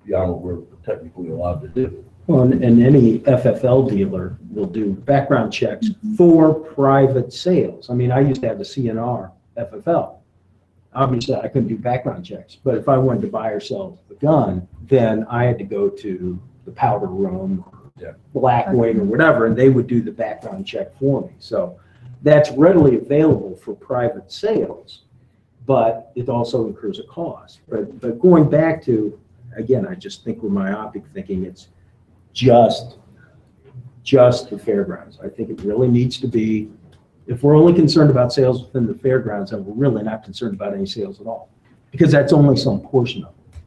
beyond what we're technically allowed to do. Well, and any FFL dealer will do background checks for private sales. I mean, I used to have the CNR FFL. Obviously, I couldn't do background checks, but if I wanted to buy or sell a gun, then I had to go to the powder room, Blackwing or whatever, and they would do the background check for me. So that's readily available for private sales, but it also incurs a cost. But going back to, again, I just think we're myopic thinking it's just the fairgrounds. I think it really needs to be, if we're only concerned about sales within the fairgrounds, then we're really not concerned about any sales at all, because that's only some portion of it.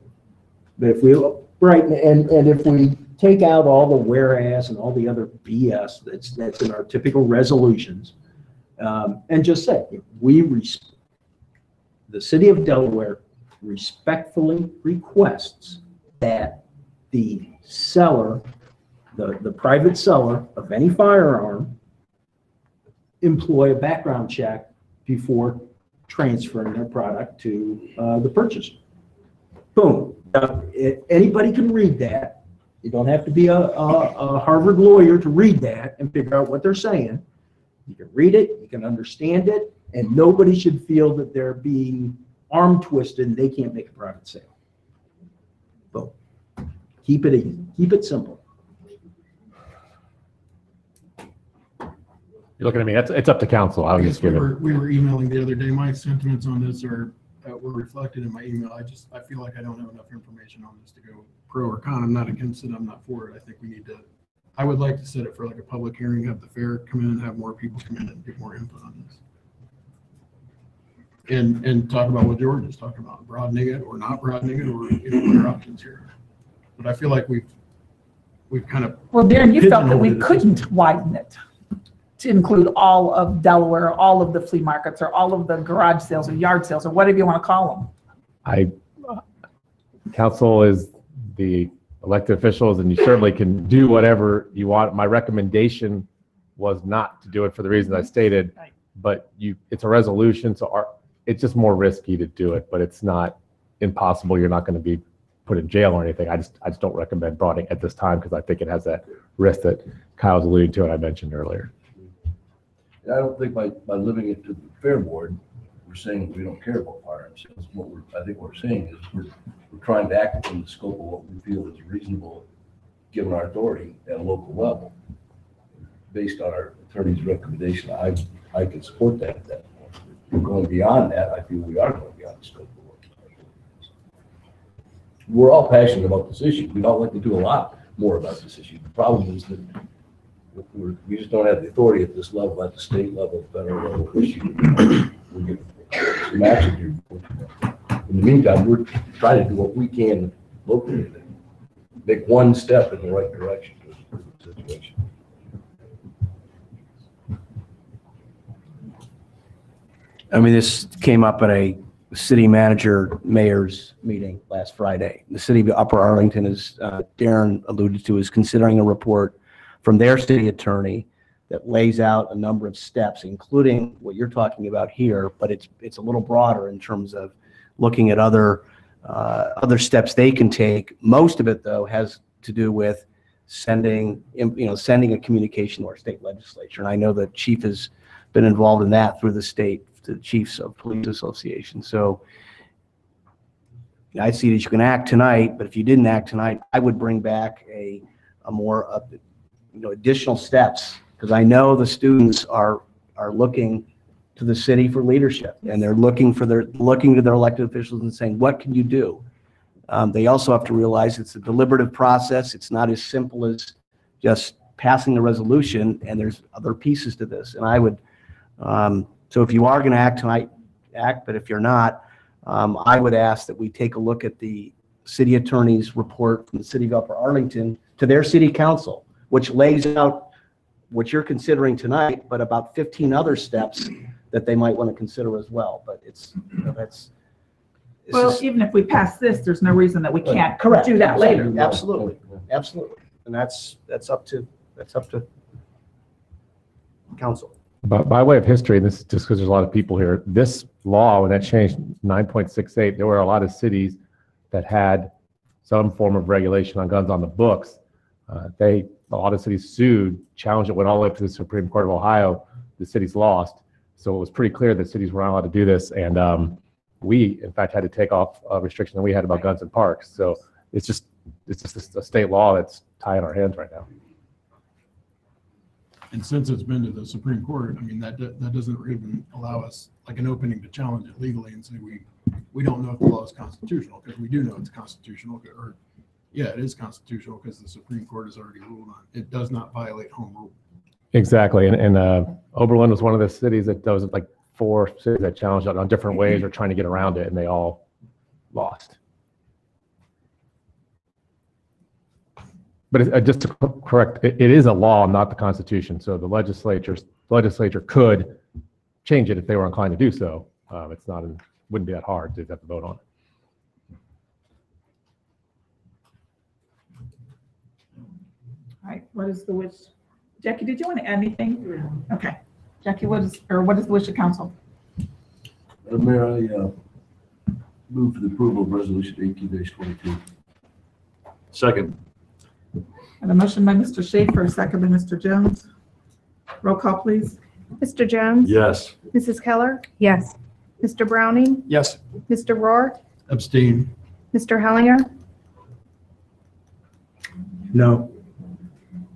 But if we, right, and if we take out all the whereas and all the other BS that's in our typical resolutions, and just say, the city of Delaware respectfully requests that the seller, the private seller of any firearm, employ a background check before transferring their product to the purchaser. Boom. Now, anybody can read that. You don't have to be a Harvard lawyer to read that and figure out what they're saying. You can read it, you can understand it, and nobody should feel that they're being arm twisted and they can't make a private sale. Boom. Keep it easy. Keep it simple. You're looking at me. It's up to council. I'll just give it. We were emailing the other day. My sentiments on this were reflected in my email. I feel like I don't have enough information on this to go pro or con. I'm not against it. I'm not for it. I think we need to. I would like to set it for like a public hearing, have the fair come in and have more people come in and get more input on this. And talk about what George is talking about, broadening it or not broadening it, or what are options here. But I feel like we've kind of. Well, Darren, you felt that we pigeonholed it. couldn't widen it to include all of Delaware, all of the flea markets, or all of the garage sales or yard sales, or whatever you want to call them. Council is the elected officials, and you certainly can do whatever you want. My recommendation was not to do it for the reasons I stated, but it's a resolution, so it's just more risky to do it, but it's not impossible. You're not going to be put in jail or anything. I just don't recommend broadening at this time because I think it has that risk that Kyle's alluding to and I mentioned earlier. I don't think by limiting it to the fair board, we're saying we don't care about firearms. I think what we're saying is we're trying to act within the scope of what we feel is reasonable, given our authority at a local level. Based on our attorney's recommendation, I can support that at that point. If we're going beyond that, I feel we are going beyond the scope of what we're all passionate about this issue. We'd all like to do a lot more about this issue. The problem is that we just don't have the authority at this level, at the state level, federal level issue. We get some action here. In the meantime, we're trying to do what we can locally to make one step in the right direction to the situation. I mean, this came up at a city manager mayor's meeting last Friday. The city of Upper Arlington, as Darren alluded to, is considering a report from their city attorney that lays out a number of steps, including what you're talking about here, but it's a little broader in terms of looking at other steps they can take. Most of it, though, has to do with sending a communication to our state legislature. And I know the chief has been involved in that through the state, the Chiefs of Police Association. So I see that you can act tonight, but if you didn't act tonight, I would bring back a more additional steps Because I know the students are looking to the city for leadership, and they're looking to their elected officials and saying, what can you do? They also have to realize it's a deliberative process. It's not as simple as just passing a resolution, and there's other pieces to this. And I would, so if you are going to act tonight, act, but if you're not, I would ask that we take a look at the city attorney's report from the city of Upper Arlington to their city council, which lays out what you're considering tonight, but about 15 other steps that they might want to consider as well. But it's, Well, even if we pass this, there's no reason that we can't correct. do that later. Absolutely, absolutely. And that's up to council. But by way of history, this is just because there's a lot of people here, this law, when that changed 9.68, there were a lot of cities that had some form of regulation on guns on the books. A lot of cities sued, challenged it, went all the way up to the Supreme Court of Ohio. The cities lost. So it was pretty clear that cities were not allowed to do this. And we, in fact, had to take off a restriction that we had about guns in parks. So it's just a state law that's tying our hands right now. And since it's been to the Supreme Court, I mean, that doesn't even allow us like an opening to challenge it legally and say we don't know if the law is constitutional, because we do know it's constitutional, or yeah, it is constitutional because the Supreme Court has already ruled on it. It does not violate home rule. Exactly. And Oberlin was one of the cities that there was like 4 cities that challenged it on different ways or trying to get around it, and they all lost. But just to correct, it is a law, not the Constitution. So the legislature could change it if they were inclined to do so. It's not, wouldn't be that hard to have to vote on it. All right, what is the wish? Jackie, did you want to add anything? Okay. Jackie, what is the wish of council? Madam Mayor, I move for the approval of resolution 18-22. Second. And a motion by Mr. Schaefer, a second by Mr. Jones. Roll call, please. Mr. Jones? Yes. Mrs. Keller? Yes. Mr. Browning? Yes. Mr. Rohr? Abstain. Mr. Hellinger? No.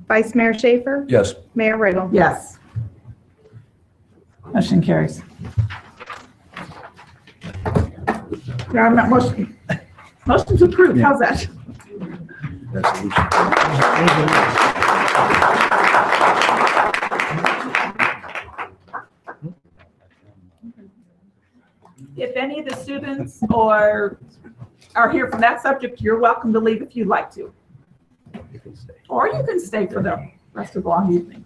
Vice Mayor Schaefer? Yes. Mayor Riggle? Yes. Motion carries. Yeah, I'm not motion. Motion's approved. How's that? If any of the students are here from that subject, you're welcome to leave if you'd like to. Or you can stay for the rest of the long evening.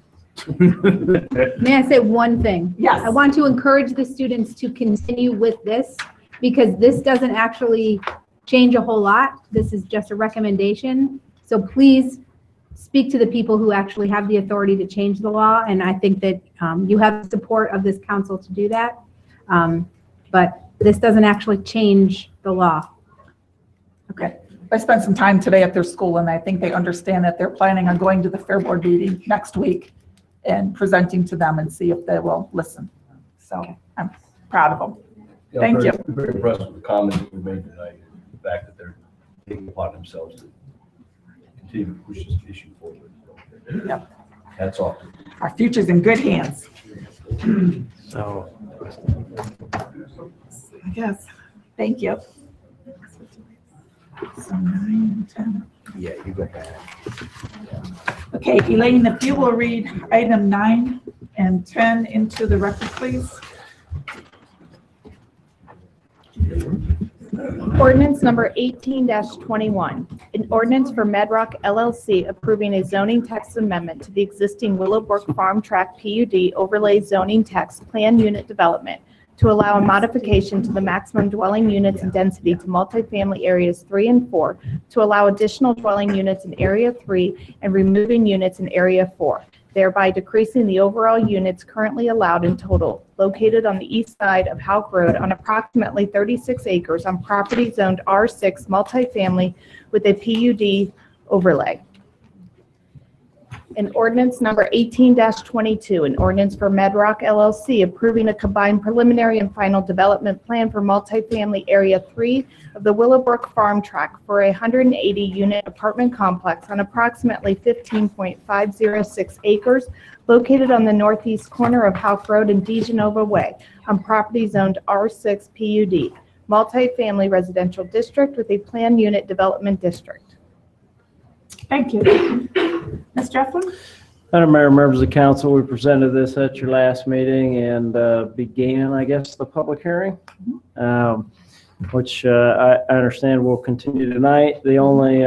May I say one thing? Yes. I want to encourage the students to continue with this, because this doesn't actually change a whole lot. This is just a recommendation. So please speak to the people who actually have the authority to change the law. And I think that you have the support of this council to do that. But this doesn't actually change the law. Okay. I spent some time today at their school, and I think they understand that they're planning on going to the Fair Board meeting next week and presenting to them and see if they will listen. So I'm proud of them. Yeah, Thank you. I'm very impressed with the comments that were made tonight, the fact that they're taking upon themselves to continue to push this issue forward. Yep. Hats off. Our future's in good hands. So, I guess. Thank you. So 9 and 10. yeah, you go back. Okay, Elaine, if you will read item 9 and 10 into the record, please. Ordinance number 18-21, an ordinance for Medrock LLC approving a zoning text amendment to the existing Willowbrook Farm Tract PUD overlay zoning text plan unit development to allow a modification to the maximum dwelling units and density to multifamily areas 3 and 4, to allow additional dwelling units in area 3 and removing units in area 4, thereby decreasing the overall units currently allowed in total, located on the east side of Houck Road on approximately 36 acres on property zoned R6 multifamily with a PUD overlay. An ordinance number 18-22, an ordinance for Medrock LLC approving a combined preliminary and final development plan for multifamily Area 3 of the Willowbrook Farm Tract for a 180-unit apartment complex on approximately 15.506 acres located on the northeast corner of Houck Road and DeGenova Way on property zoned R6 PUD, multifamily residential district with a planned unit development district. Thank you. Ms. Jefflin? Madam Mayor, members of the council, we presented this at your last meeting and began, I guess, the public hearing, which I understand will continue tonight. The only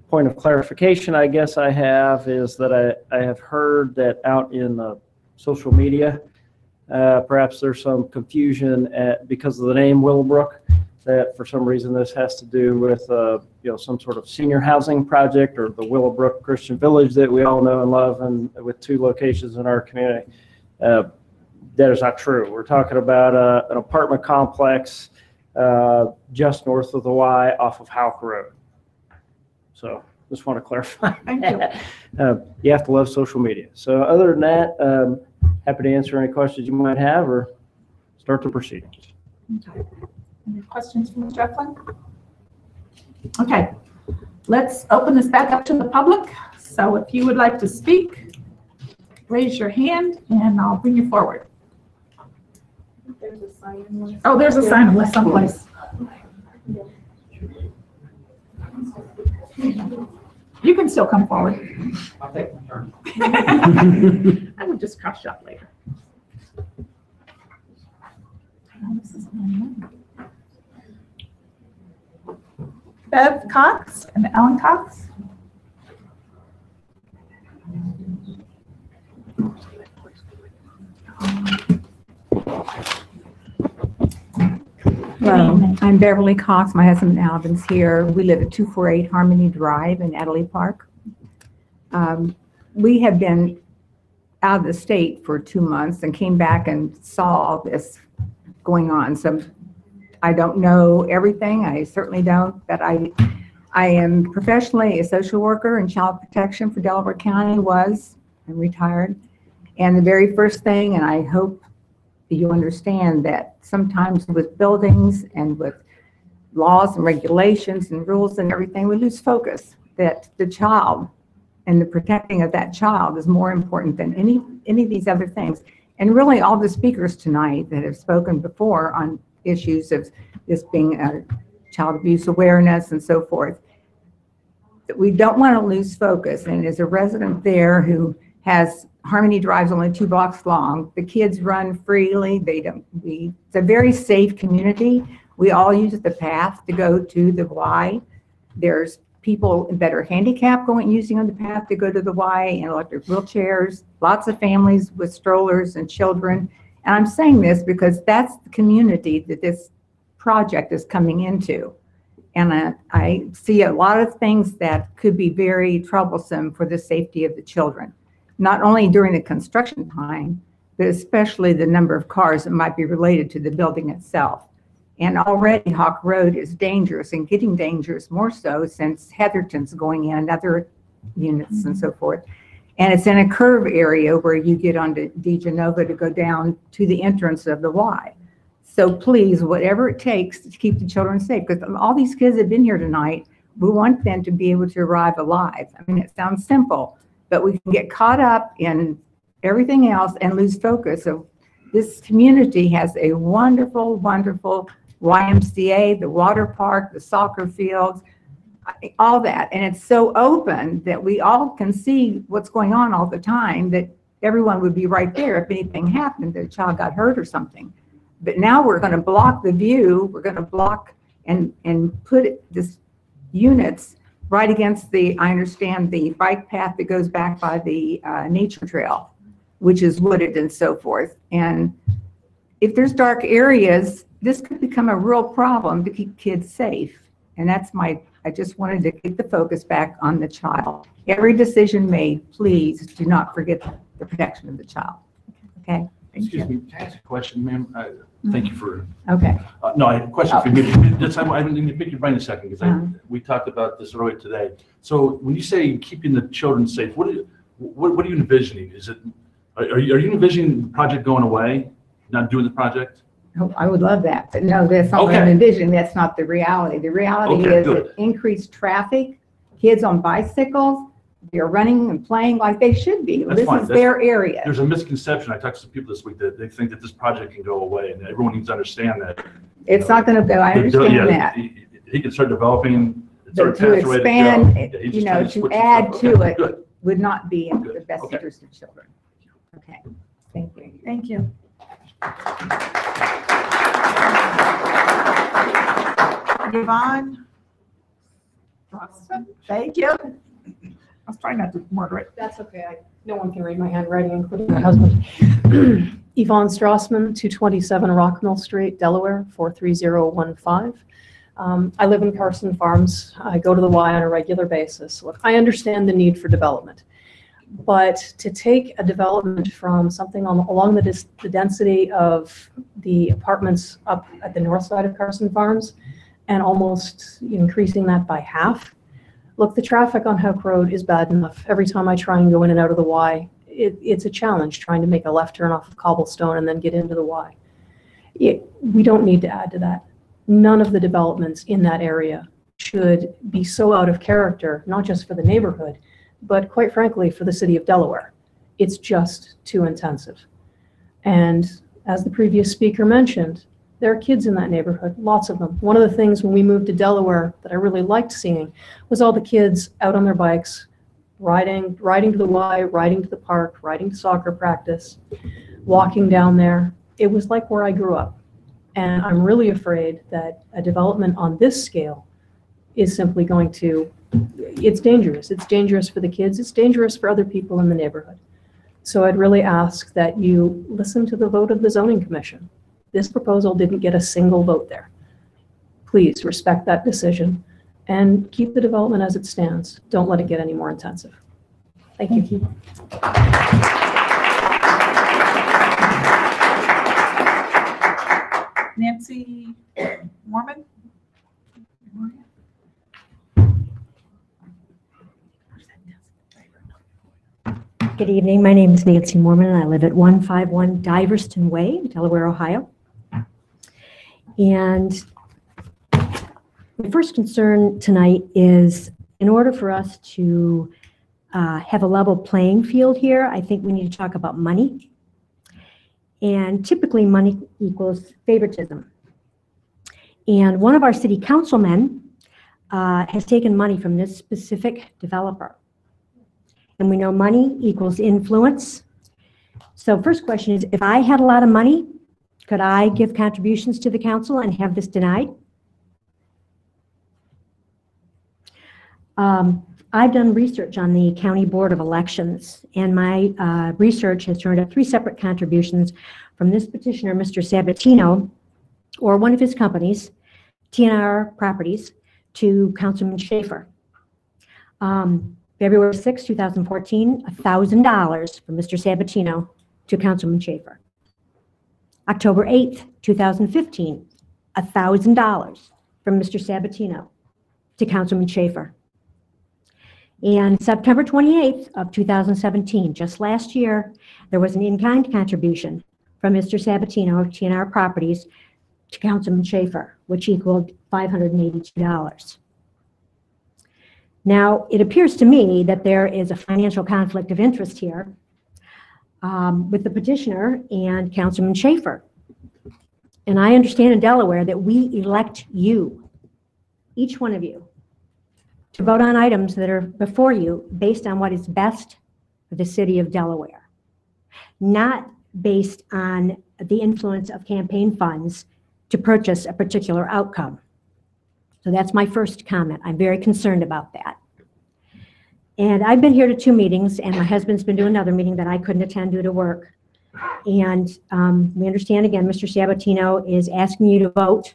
point of clarification I guess I have is that I have heard that out in social media, perhaps there's some confusion because of the name Willowbrook, that for some reason this has to do with some sort of senior housing project or the Willowbrook Christian Village that we all know and love, and with 2 locations in our community. That is not true. We're talking about an apartment complex just north of the Y off of Houck Road. So just want to clarify. Thank you. You have to love social media. So other than that, happy to answer any questions you might have or start the proceedings. Okay. Any questions from Ms. Jefflin? Okay, let's open this back up to the public. So if you would like to speak, raise your hand and I'll bring you forward. There's a sign-in list. Oh, there's a sign-in list someplace. You can still come forward. I'll take my turn. I would just cross you out later. Bev Cox and Alan Cox. Hello, I'm Beverly Cox. My husband Alvin's here. We live at 248 Harmony Drive in Adderley Park. We have been out of the state for 2 months and came back and saw all this going on. So I don't know everything. I certainly don't, but I am professionally a social worker in child protection for Delaware County. I'm retired. And the very first thing, and I hope you understand that sometimes with buildings and with laws and regulations and rules and everything, we lose focus that the child and the protecting of that child is more important than any of these other things. And really all the speakers tonight that have spoken before on issues of this being a child abuse awareness and so forth, we don't want to lose focus. And as a resident there who has Harmony Drive's only 2 blocks long. The kids run freely. It's a very safe community. We all use the path to go to the Y. There's people that are handicapped using on the path to go to the Y in electric wheelchairs, lots of families with strollers and children. And I'm saying this because that's the community that this project is coming into. And I see a lot of things that could be very troublesome for the safety of the children. Not only during the construction time, but especially the number of cars that might be related to the building itself. And already Houck Road is dangerous and getting dangerous more so since Heatherton's going in and other units and so forth. And it's in a curve area where you get onto DeGenova to go down to the entrance of the Y. So please, whatever it takes to keep the children safe, because all these kids have been here tonight, we want them to be able to arrive alive. I mean, it sounds simple, but we can get caught up in everything else and lose focus. So this community has a wonderful, wonderful YMCA, the water park, the soccer fields, all that. And it's so open that we all can see what's going on all the time, that everyone would be right there if anything happened, that a child got hurt or something. But now we're going to block the view. We're going to block and put this units right against I understand, the bike path that goes back by the nature trail, which is wooded and so forth. And if there's dark areas, this could become a real problem to keep kids safe. And that's I just wanted to get the focus back on the child. Every decision made, please do not forget the protection of the child. Okay? Excuse me, can I ask a question, ma'am? Thank you for. Okay. No, I have a question for you. I didn't pick your brain a second because we talked about this earlier today. So when you say keeping the children safe, what what are you envisioning? Is it, are you envisioning the project going away, not doing the project? Oh, I would love that, but no, that's not what I'm Okay. envisioning. That's not the reality. The reality Okay, is good. that increased traffic, kids on bicycles, they're running and playing like they should be. That's This fine. is That's- their area. There's a misconception. I talked to some people this week that they think that this project can go away, and everyone needs to understand that. It's not going to go. I understand Yeah, that. He can start developing, it's But sort of to saturated. expand, Yeah, he's you just know, trying to switch some add stuff. to Okay, it good. would not be in the best Okay. interest of children. Okay, thank you. Thank you. Yvonne? Thank you. I was trying not to murder it. That's okay. No one can read my handwriting, including my husband. Yvonne Strassman, 227 Rockmill Street, Delaware, 43015. I live in Carson Farms. I go to the Y on a regular basis. Look, I understand the need for development. But to take a development from something along the density of the apartments up at the north side of Carson Farms and almost increasing that by half. Look, the traffic on Hook Road is bad enough. Every time I try and go in and out of the Y, it's a challenge trying to make a left turn off of Cobblestone and then get into the Y. We don't need to add to that. None of the developments in that area should be so out of character, not just for the neighborhood, but quite frankly, for the city of Delaware. It's just too intensive. And as the previous speaker mentioned, there are kids in that neighborhood, lots of them. One of the things when we moved to Delaware that I really liked seeing was all the kids out on their bikes, riding to the Y, riding to the park, riding to soccer practice, walking down there. It was like where I grew up. And I'm really afraid that a development on this scale is simply going to, it's dangerous. It's dangerous for the kids. It's dangerous for other people in the neighborhood. So I'd really ask that you listen to the vote of the zoning commission. This proposal didn't get a single vote there. Please respect that decision and keep the development as it stands. Don't let it get any more intensive. Thank you. Nancy Mormon? Good evening. My name is Nancy Mormon, and I live at 151 Diverston Way, Delaware, Ohio. And my first concern tonight is in order for us to have a level playing field here, I think we need to talk about money. And typically money equals favoritism. And one of our city councilmen has taken money from this specific developer. And we know money equals influence. So first question is, if I had a lot of money, could I give contributions to the council and have this denied? I've done research on the County Board of Elections, and my research has turned up 3 separate contributions from this petitioner, Mr. Sabatino, or one of his companies, TNR Properties, to Councilman Schaefer. February 6, 2014, $1,000 from Mr. Sabatino to Councilman Schaefer. October 8th, 2015, $1,000 from Mr. Sabatino to Councilman Schaefer. And September 28th of 2017, just last year, there was an in-kind contribution from Mr. Sabatino of TNR Properties to Councilman Schaefer, which equaled $582. Now, it appears to me that there is a financial conflict of interest here with the petitioner and Councilman Schaefer. And I understand in Delaware that we elect you, each one of you, to vote on items that are before you based on what is best for the city of Delaware, not based on the influence of campaign funds to purchase a particular outcome. So that's my first comment. I'm very concerned about that. And I've been here to 2 meetings, and my husband's been to another meeting that I couldn't attend due to work. And we understand, again, Mr. Sabatino is asking you to vote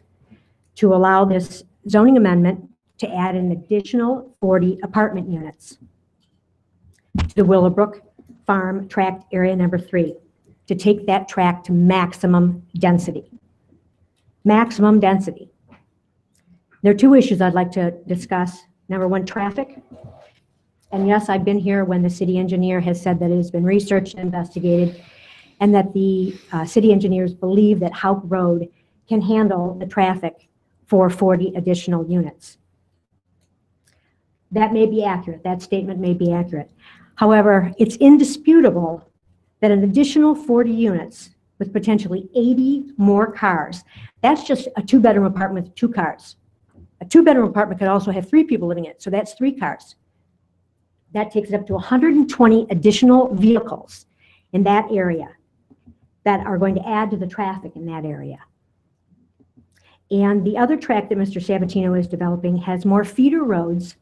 to allow this zoning amendment to add an additional 40 apartment units to the Willowbrook Farm Tract Area Number 3, to take that tract to maximum density. Maximum density. There are 2 issues I'd like to discuss. Number 1, traffic. And yes, I've been here when the city engineer has said that it has been researched and investigated, and that the city engineers believe that Houck Road can handle the traffic for 40 additional units. That may be accurate. That statement may be accurate. However, it's indisputable that an additional 40 units with potentially 80 more cars, that's just a two-bedroom apartment with 2 cars. A two-bedroom apartment could also have 3 people living in it, so that's 3 cars. That takes it up to 120 additional vehicles in that area that are going to add to the traffic in that area. And the other tract that Mr. Sabatino is developing has more feeder roads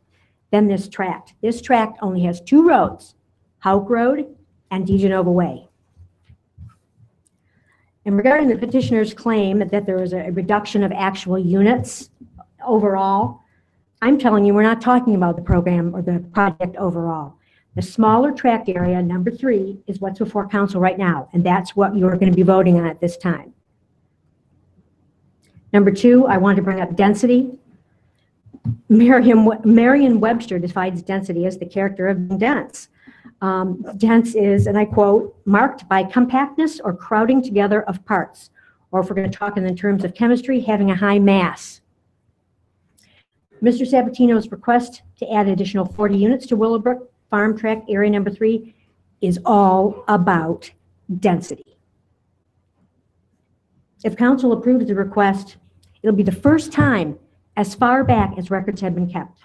than this tract. This tract only has 2 roads, Houck Road and DeGenova Way. And regarding the petitioner's claim that there is a reduction of actual units overall, I'm telling you, we're not talking about the program or the project overall. The smaller tract area, number 3, is what's before council right now, and that's what you're going to be voting on at this time. Number 2, I want to bring up density. Merriam-Webster defines density as the character of being dense. Dense is, and I quote, marked by compactness or crowding together of parts, or if we're going to talk in the terms of chemistry, having a high mass. Mr. Sabatino's request to add an additional 40 units to Willowbrook Farm Tract Area Number 3 is all about density. If council approves the request, it'll be the first time as far back as records have been kept,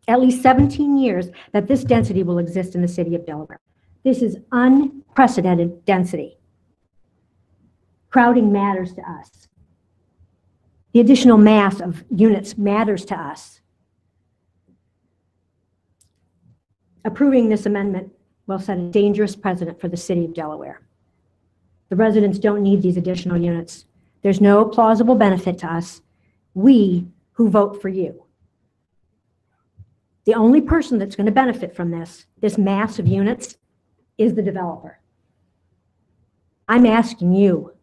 at least 17 years, that this density will exist in the city of Delaware. This is unprecedented density. Crowding matters to us. The additional mass of units matters to us. Approving this amendment will set a dangerous precedent for the city of Delaware. The residents don't need these additional units. There's no plausible benefit to us, we who vote for you. The only person that's going to benefit from this mass of units, is the developer. I'm asking you,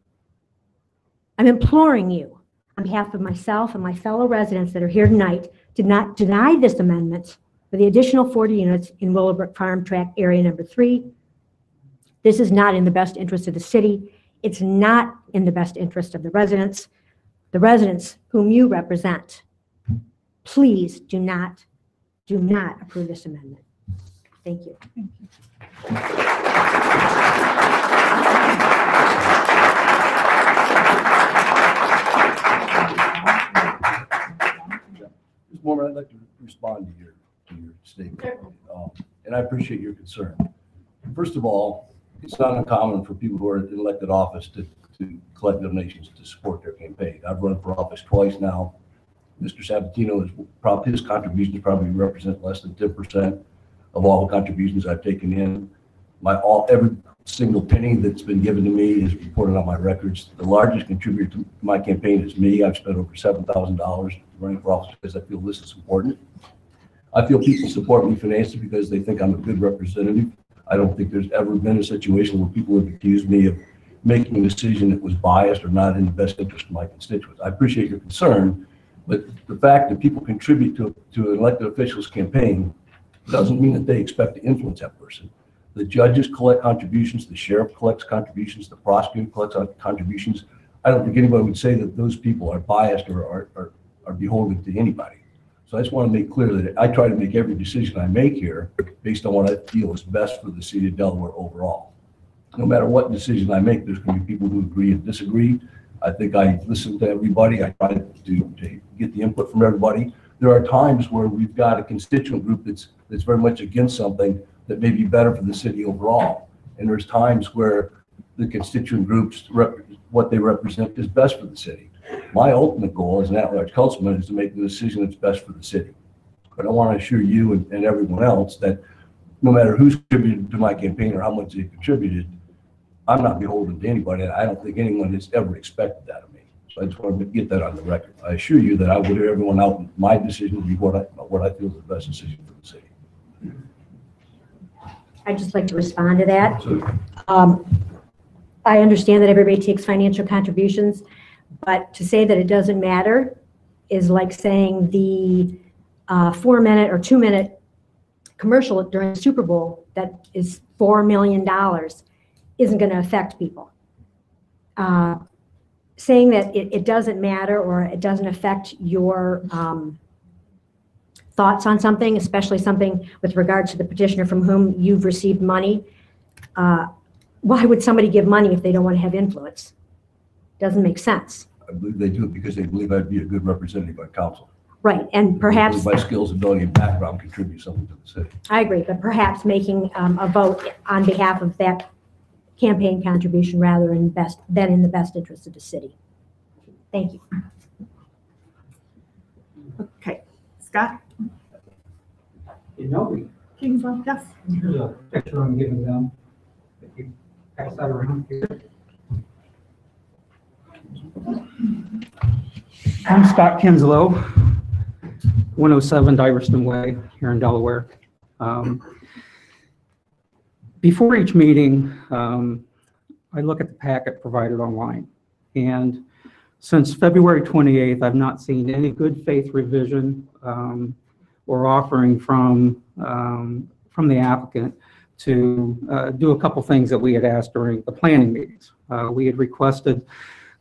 I'm imploring you, on behalf of myself and my fellow residents that are here tonight, to not deny this amendment for the additional 40 units in Willowbrook Farm Tract Area Number 3. This is not in the best interest of the city. It's not in the best interest of the residents whom you represent. Please do not approve this amendment. Thank you. Ms. Mormon, I'd like to respond to your statement. And I appreciate your concern. First of all, it's not uncommon for people who are in elected office to collect donations to support their campaign. I've run for office twice now. Mr. Sabatino, his contributions probably represent less than 10% of all the contributions I've taken in. Every single penny that's been given to me is reported on my records. The largest contributor to my campaign is me. I've spent over $7,000 running for office because I feel this is important. I feel people support me financially because they think I'm a good representative. I don't think there's ever been a situation where people have accused me of making a decision that was biased or not in the best interest of my constituents. I appreciate your concern, but the fact that people contribute to an elected official's campaign doesn't mean that they expect to influence that person. The judges collect contributions, the sheriff collects contributions, the prosecutor collects contributions. I don't think anybody would say that those people are biased or are beholden to anybody. So I just want to make clear that I try to make every decision I make here based on what I feel is best for the city of Delaware overall. No matter what decision I make, there's going to be people who agree and disagree. I think I listen to everybody. I try to get the input from everybody. There are times where we've got a constituent group that's very much against something that may be better for the city overall. And there's times where the constituent groups, what they represent is best for the city. My ultimate goal as an at-large councilman is to make the decision that's best for the city. But I want to assure you and everyone else that no matter who's contributed to my campaign or how much they contributed, I'm not beholden to anybody. And I don't think anyone has ever expected that of me. So I just want to get that on the record. I assure you that I would hear everyone out. My decision would be what I feel is the best decision for the city. I'd just like to respond to that. I understand that everybody takes financial contributions, but to say that it doesn't matter is like saying the 4-minute or 2-minute commercial during the Super Bowl that is $4 million isn't going to affect people. Saying that it doesn't matter or it doesn't affect your thoughts on something, especially something with regard to the petitioner from whom you've received money, why would somebody give money if they don't want to have influence? Doesn't make sense. I believe they do it because they believe I'd be a good representative on council. Right, and perhaps, My skills, ability, and background contribute something to the city. I agree, but perhaps making a vote on behalf of that campaign contribution rather than in the best interest of the city. Thank you. Okay, Scott? You know me. Kingsland, yes. Here's a picture I'm giving them. If you pass that around here. I'm Scott Kinslow, 107 Diverston Way here in Delaware. Before each meeting, I look at the packet provided online. And since February 28th, I've not seen any good faith revision or offering from the applicant to do a couple things that we had asked during the planning meetings. We had requested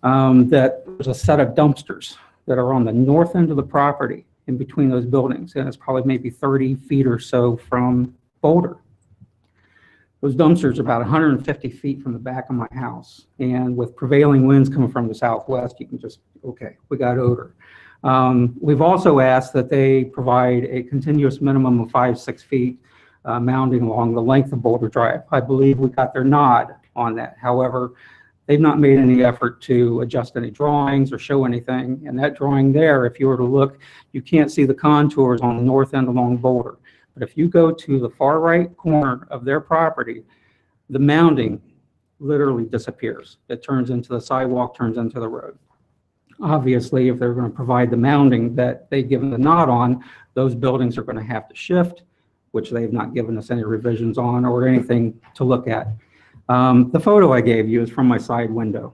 that there's a set of dumpsters that are on the north end of the property in between those buildings, and it's probably maybe 30 feet or so from Boulder. Those dumpsters are about 150 feet from the back of my house, and with prevailing winds coming from the southwest, you can just, okay, we got odor. We've also asked that they provide a continuous minimum of 5-6 feet mounding along the length of Boulder Drive. I believe we got their nod on that. However, they've not made any effort to adjust any drawings or show anything. And that drawing there, if you were to look, you can't see the contours on the north end along Boulder. But if you go to the far right corner of their property, the mounding literally disappears. It turns into the sidewalk, turns into the road. Obviously, if they're going to provide the mounding that they've given the nod on, those buildings are going to have to shift, which they've not given us any revisions on or anything to look at. The photo I gave you is from my side window.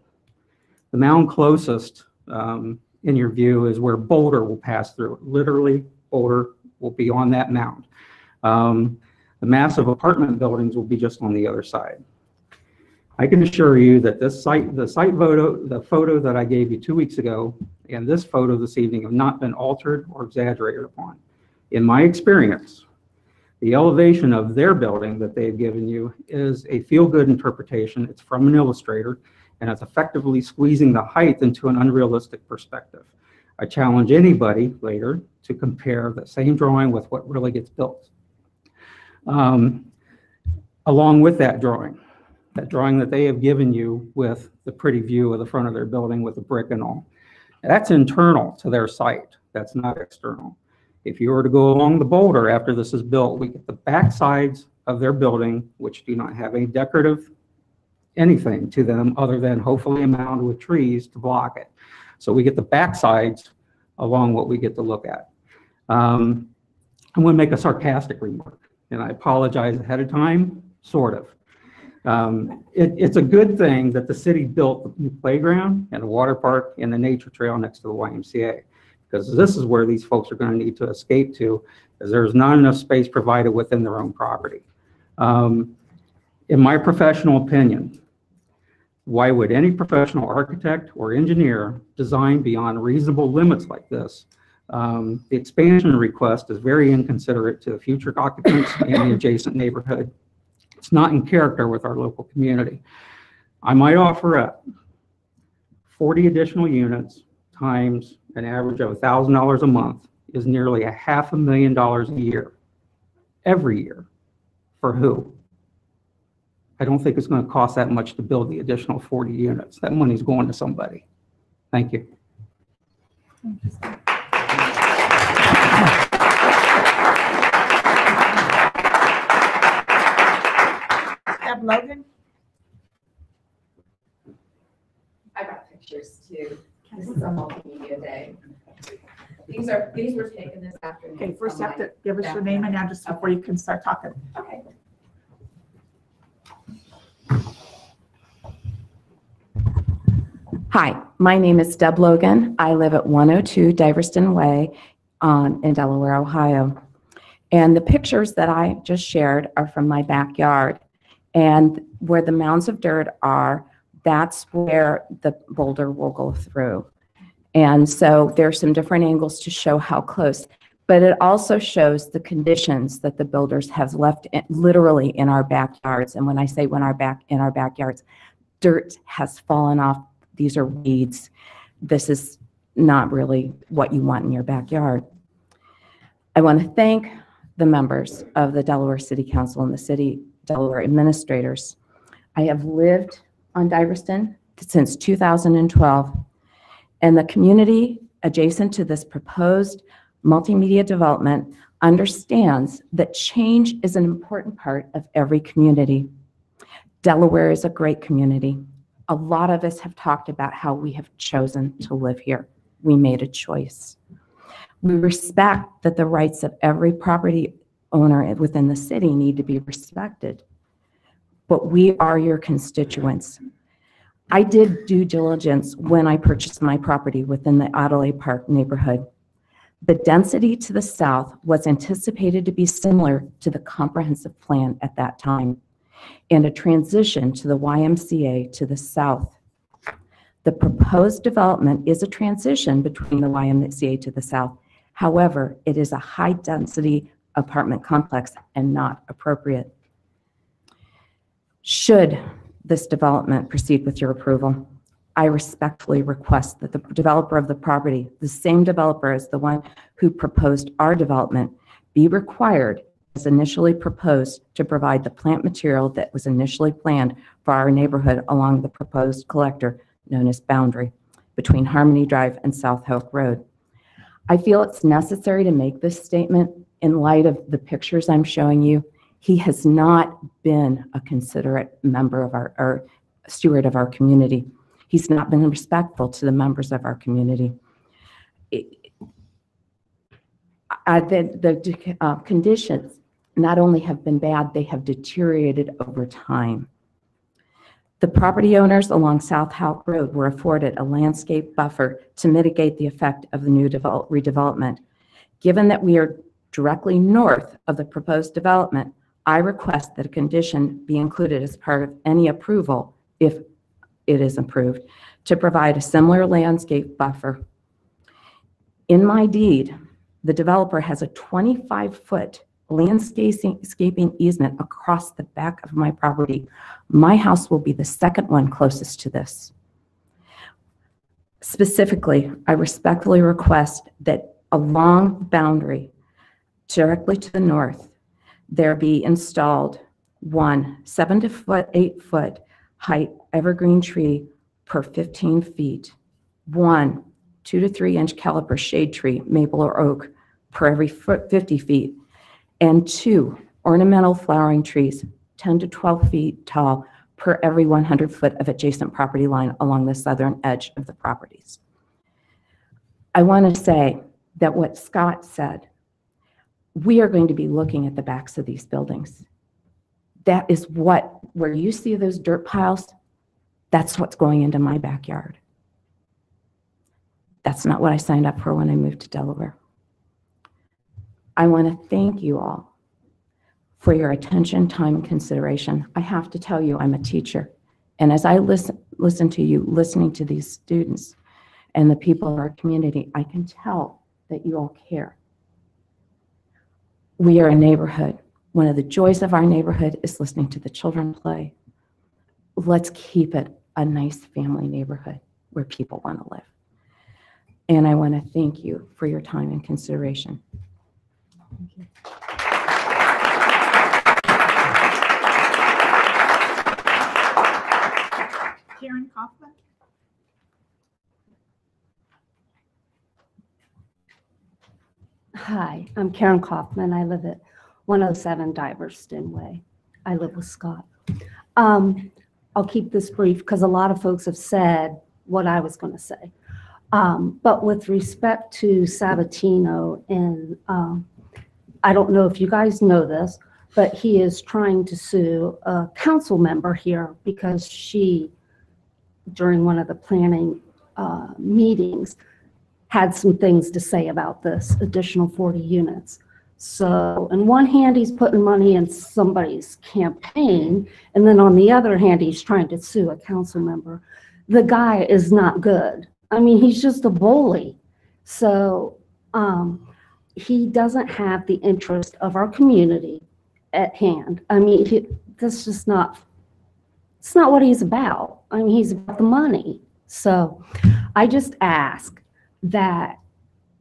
The mound closest in your view is where Boulder will pass through. Literally, Boulder will be on that mound. The massive apartment buildings will be just on the other side. I can assure you that the photo that I gave you 2 weeks ago and this photo this evening have not been altered or exaggerated upon. In my experience, the elevation of their building that they've given you is a feel-good interpretation. It's from an illustrator, and it's effectively squeezing the height into an unrealistic perspective. I challenge anybody later to compare the same drawing with what really gets built. Along with that drawing that they have given you with the pretty view of the front of their building with the brick and all, that's internal to their site. That's not external. If you were to go along the Boulder after this is built, we get the back sides of their building, which do not have any decorative anything to them other than hopefully a mound with trees to block it. So we get the back sides along what we get to look at. I'm going to make a sarcastic remark, and I apologize ahead of time, sort of. It's a good thing that the city built the new playground and a water park and the nature trail next to the YMCA. Because this is where these folks are going to need to escape to, because there's not enough space provided within their own property. In my professional opinion, why would any professional architect or engineer design beyond reasonable limits like this? The expansion request is very inconsiderate to the future occupants and the adjacent neighborhood. It's not in character with our local community. I might offer up 40 additional units times an average of $1,000 a month is nearly $500,000 a year, every year. For who? I don't think it's going to cost that much to build the additional 40 units. That money's going to somebody. Thank you. Deb Logan? I got pictures too. This is a multimedia day. These were taken this afternoon. Okay, first you have to give us your name and address before you can start talking. Okay. Hi, my name is Deb Logan. I live at 102 Diverston Way in Delaware, Ohio. And the pictures that I just shared are from my backyard. And where the mounds of dirt are, that's where the boulder will go through. And so there's some different angles to show how close, but it also shows the conditions that the builders have left literally in our backyards. And when I say in our backyards, dirt has fallen off. These are weeds. This is not really what you want in your backyard. I want to thank the members of the Delaware City Council and the City Delaware administrators. I have lived on Diverston since 2012, and the community adjacent to this proposed multimedia development understands that change is an important part of every community. Delaware is a great community. A lot of us have talked about how we have chosen to live here. We made a choice. We respect that the rights of every property owner within the city need to be respected, but we are your constituents. I did due diligence when I purchased my property within the Adelaide Park neighborhood. The density to the south was anticipated to be similar to the comprehensive plan at that time, and a transition to the YMCA to the south. The proposed development is a transition between the YMCA to the south. However, it is a high-density apartment complex and not appropriate. Should this development proceed with your approval, I respectfully request that the developer of the property, the same developer as the one who proposed our development, be required, as initially proposed, to provide the plant material that was initially planned for our neighborhood along the proposed collector known as Boundary between Harmony Drive and South Hope Road. I feel it's necessary to make this statement in light of the pictures I'm showing you. He has not been a considerate member of or steward of our community. He's not been respectful to the members of our community. The conditions not only have been bad, they have deteriorated over time. The property owners along South Hope Road were afforded a landscape buffer to mitigate the effect of the new redevelopment. Given that we are directly north of the proposed development, I request that a condition be included as part of any approval, if it is approved, to provide a similar landscape buffer. In my deed, the developer has a 25-foot landscaping easement across the back of my property. My house will be the second one closest to this. Specifically, I respectfully request that along Boundary, directly to the north, there be installed one 7 to 8 foot height evergreen tree per 15 feet, one 2 to 3 inch caliber shade tree, maple or oak, per every 50 feet, and 2 ornamental flowering trees 10 to 12 feet tall per every 100 foot of adjacent property line along the southern edge of the properties. I want to say that what Scott said, we are going to be looking at the backs of these buildings. That is where you see those dirt piles, that's what's going into my backyard. That's not what I signed up for when I moved to Delaware. I want to thank you all for your attention, time, and consideration. I have to tell you, I'm a teacher. And as I listen to you, listening to these students and the people of our community, I can tell that you all care. We are a neighborhood. One of the joys of our neighborhood is listening to the children play. Let's keep it a nice family neighborhood where people want to live. And I want to thank you for your time and consideration. Thank you. Karen Kaufman. Hi, I'm Karen Kaufman. I live at 107 Diverston Way. I live with Scott. I'll keep this brief because a lot of folks have said what I was going to say. But with respect to Sabatino, and I don't know if you guys know this, but he is trying to sue a council member here because she, during one of the planning meetings, had some things to say about this additional 40 units. So on one hand, he's putting money in somebody's campaign, and then on the other hand, he's trying to sue a council member. The guy is not good. I mean, he's just a bully. So he doesn't have the interest of our community at hand. I mean, that's just not, it's not what he's about. I mean, he's about the money. So I just ask that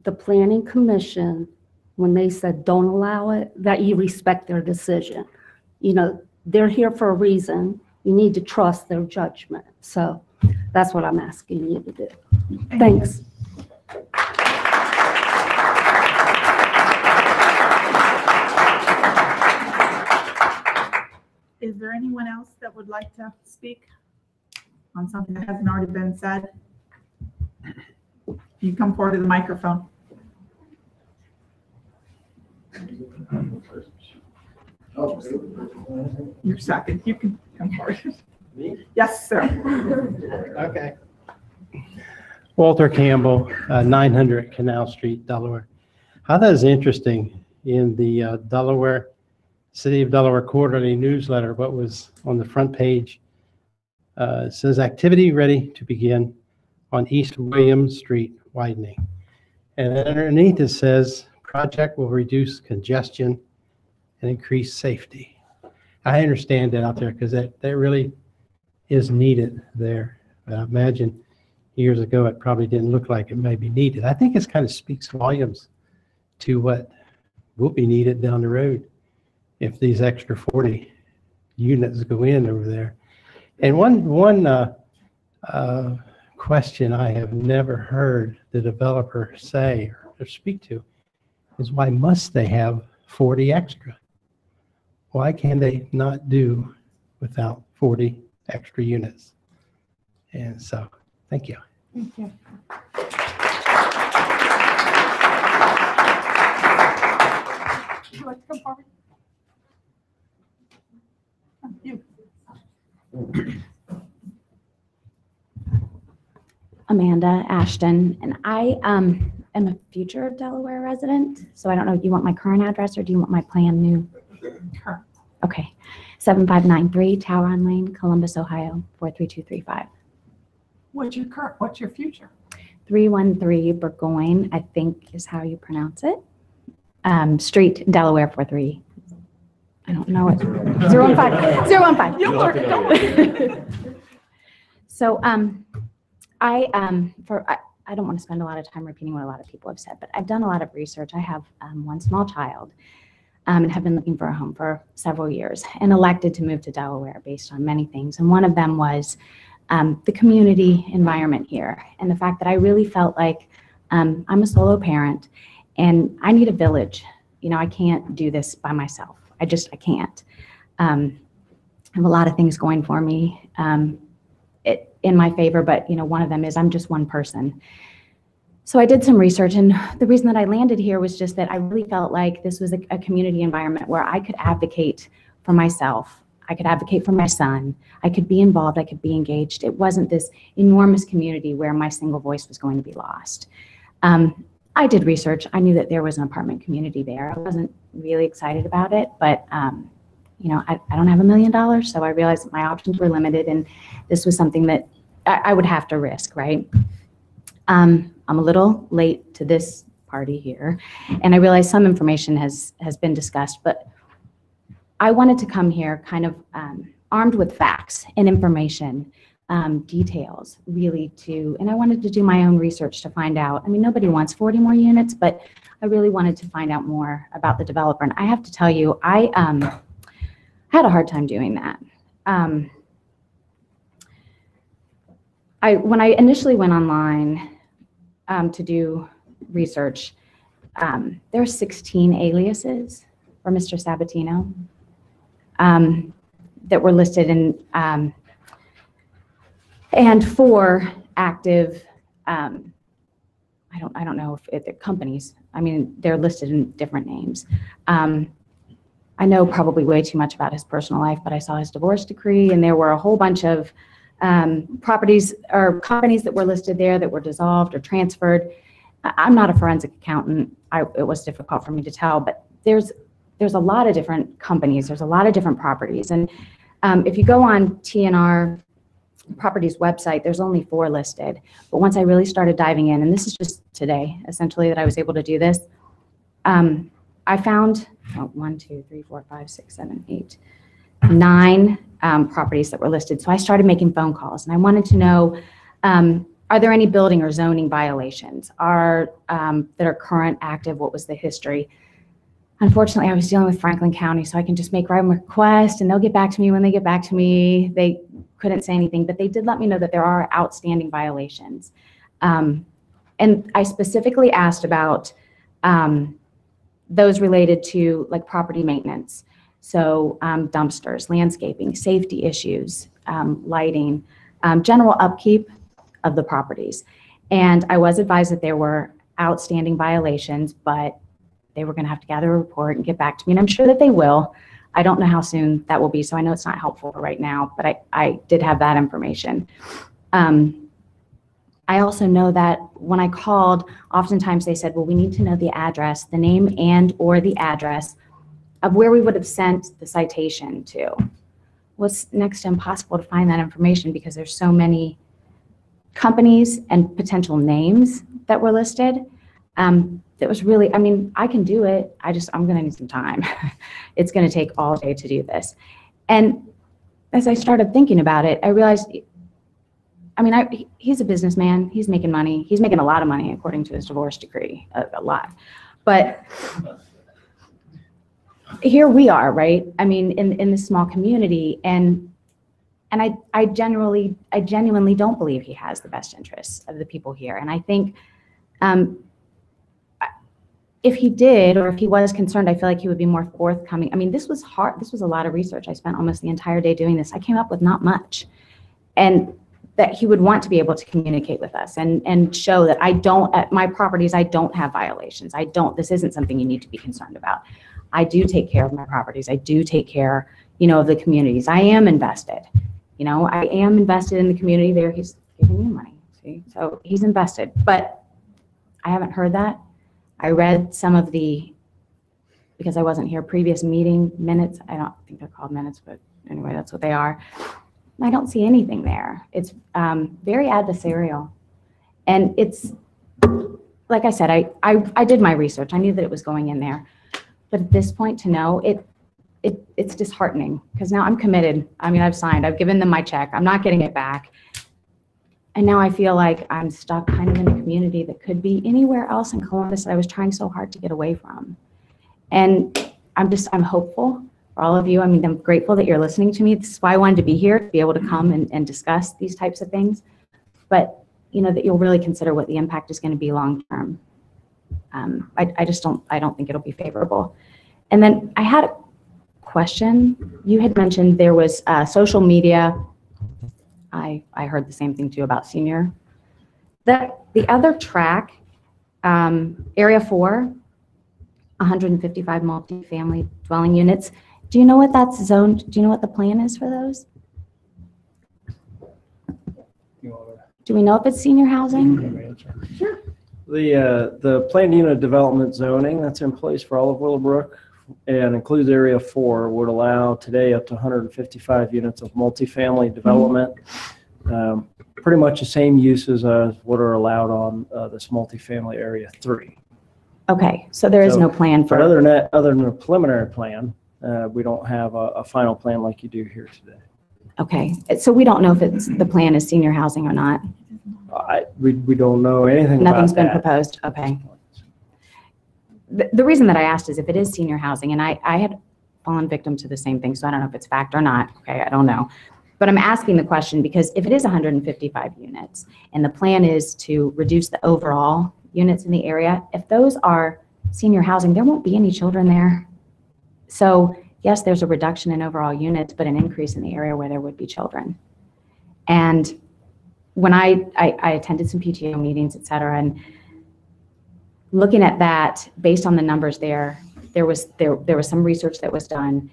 the Planning Commission, when they said don't allow it, that you respect their decision. You know, they're here for a reason. You need to trust their judgment. So that's what I'm asking you to do. Thanks. Is there anyone else that would like to speak on something that hasn't already been said? You come forward to the microphone. You're second. You can come forward. Yes, sir. Okay. Walter Campbell, 900 Canal Street, Delaware. I thought it was interesting in the Delaware, City of Delaware Quarterly newsletter, what was on the front page. It says activity ready to begin on East Williams Street widening. And then underneath it says project will reduce congestion and increase safety. I understand that out there because that really is needed there. I imagine years ago it probably didn't look like it may be needed. I think it kind of speaks volumes to what will be needed down the road if these extra 40 units go in over there. And one question I have never heard the developer say or speak to is why must they have 40 extra? Why can they not do without 40 extra units? And so, thank you. Thank you. Would you like to come forward? You. Amanda Ashton, and I am a future Delaware resident. So I don't know, do you want my current address or do you want my plan new? Current. Okay, 7593 Tauron Lane, Columbus, Ohio, 43235. What's your current, what's your future? 313 Burgoyne, I think is how you pronounce it. Street, Delaware, 43. I don't know it. 015. You'll work it. So I don't want to spend a lot of time repeating what a lot of people have said, but I've done a lot of research. I have one small child and have been looking for a home for several years and elected to move to Delaware based on many things. And one of them was the community environment here and the fact that I really felt like I'm a solo parent and I need a village. You know, I can't do this by myself. I can't. I have a lot of things going for me in my favor, but you know, one of them is I'm just one person. So I did some research, and the reason that I landed here was just that I really felt like this was a community environment where I could advocate for myself. I could advocate for my son. I could be involved. I could be engaged. It wasn't this enormous community where my single voice was going to be lost. I did research. I knew that there was an apartment community there. I wasn't really excited about it, but you know, I don't have $1 million, so I realized that my options were limited, and this was something that I would have to risk, right? I'm a little late to this party here, and I realize some information has been discussed, but I wanted to come here kind of armed with facts and information, details, really and I wanted to do my own research to find out. I mean, nobody wants 40 more units, but I really wanted to find out more about the developer, and I have to tell you, I had a hard time doing that. When I initially went online to do research, there are 16 aliases for Mr. Sabatino that were listed in, and 4 active, I don't know if they're companies. I mean, they're listed in different names. I know probably way too much about his personal life, but I saw his divorce decree, and there were a whole bunch of properties or companies that were listed there that were dissolved or transferred. I'm not a forensic accountant. It was difficult for me to tell, but there's a lot of different companies, there's a lot of different properties. And if you go on TNR Properties website, there's only 4 listed. But once I really started diving in, and this is just today, essentially, that I was able to do this, I found 1, 2, 3, 4, 5, 6, 7, 8, 9 properties that were listed. So I started making phone calls, and I wanted to know, are there any building or zoning violations that are current, active? What was the history? Unfortunately, I was dealing with Franklin County, so I can just make write request, and they'll get back to me when they get back to me. They couldn't say anything, but they did let me know that there are outstanding violations. And I specifically asked about those related to like property maintenance. So dumpsters, landscaping, safety issues, lighting, general upkeep of the properties. And I was advised that there were outstanding violations, but they were going to have to gather a report and get back to me. And I'm sure that they will. I don't know how soon that will be, so I know it's not helpful right now, but I did have that information. I also know that when I called, oftentimes they said, well, we need to know the address, the name and or the address of where we would have sent the citation to. Well, it's next to impossible to find that information because there's so many companies and potential names that were listed. That was really, I mean, I can do it. I'm going to need some time. It's going to take all day to do this. And as I started thinking about it, I realized, I mean, he's a businessman. He's making money. He's making a lot of money according to his divorce decree, a lot. But here we are, right? I mean, in this small community, and I genuinely don't believe he has the best interests of the people here. And I think if he did, or if he was concerned, I feel like he would be more forthcoming. I mean, this was hard. This was a lot of research. I spent almost the entire day doing this. I came up with not much. And that he would want to be able to communicate with us and show that at my properties, I don't have violations. This isn't something you need to be concerned about. I do take care of my properties. I do take care, of the communities. I am invested. I am invested in the community there. He's giving me money, see? So he's invested, but I haven't heard that. I read some of because I wasn't here, previous meeting minutes. I don't think they're called minutes, but anyway, that's what they are. I don't see anything there. It's very adversarial. And it's, like I said, I did my research. I knew that it was going in there. But at this point to know, it's disheartening because now I'm committed. I mean, I've signed. I've given them my check. I'm not getting it back. And now I feel like I'm stuck kind of in a community that could be anywhere else in Columbus that I was trying so hard to get away from. And I'm hopeful for all of you. I mean, I'm grateful that you're listening to me. This is why I wanted to be here, to be able to come and discuss these types of things. But, that you'll really consider what the impact is going to be long-term. I don't think it'll be favorable. And then I had a question. You had mentioned there was social media. I heard the same thing too about senior. The other track, Area 4, 155 multifamily dwelling units. Do you know what that's zoned? Do you know what the plan is for those? Do we know if it's senior housing? Sure. The planned unit development zoning that's in place for all of Willowbrook and includes Area 4 would allow today up to 155 units of multifamily development. Pretty much the same uses as what are allowed on this multifamily Area 3. Okay, so there is no plan for. But other than a preliminary plan, we don't have a final plan like you do here today. Okay, so we don't know if the plan is senior housing or not. We don't know anything about that. Nothing's been proposed. Okay. The reason that I asked is if it is senior housing, and I had fallen victim to the same thing, so I don't know if it's fact or not. Okay, I don't know. But I'm asking the question because if it is 155 units and the plan is to reduce the overall units in the area, if those are senior housing, there won't be any children there. So yes, there's a reduction in overall units, but an increase in the area where there would be children. And when I attended some PTO meetings, et cetera, and looking at that, based on the numbers there was some research that was done.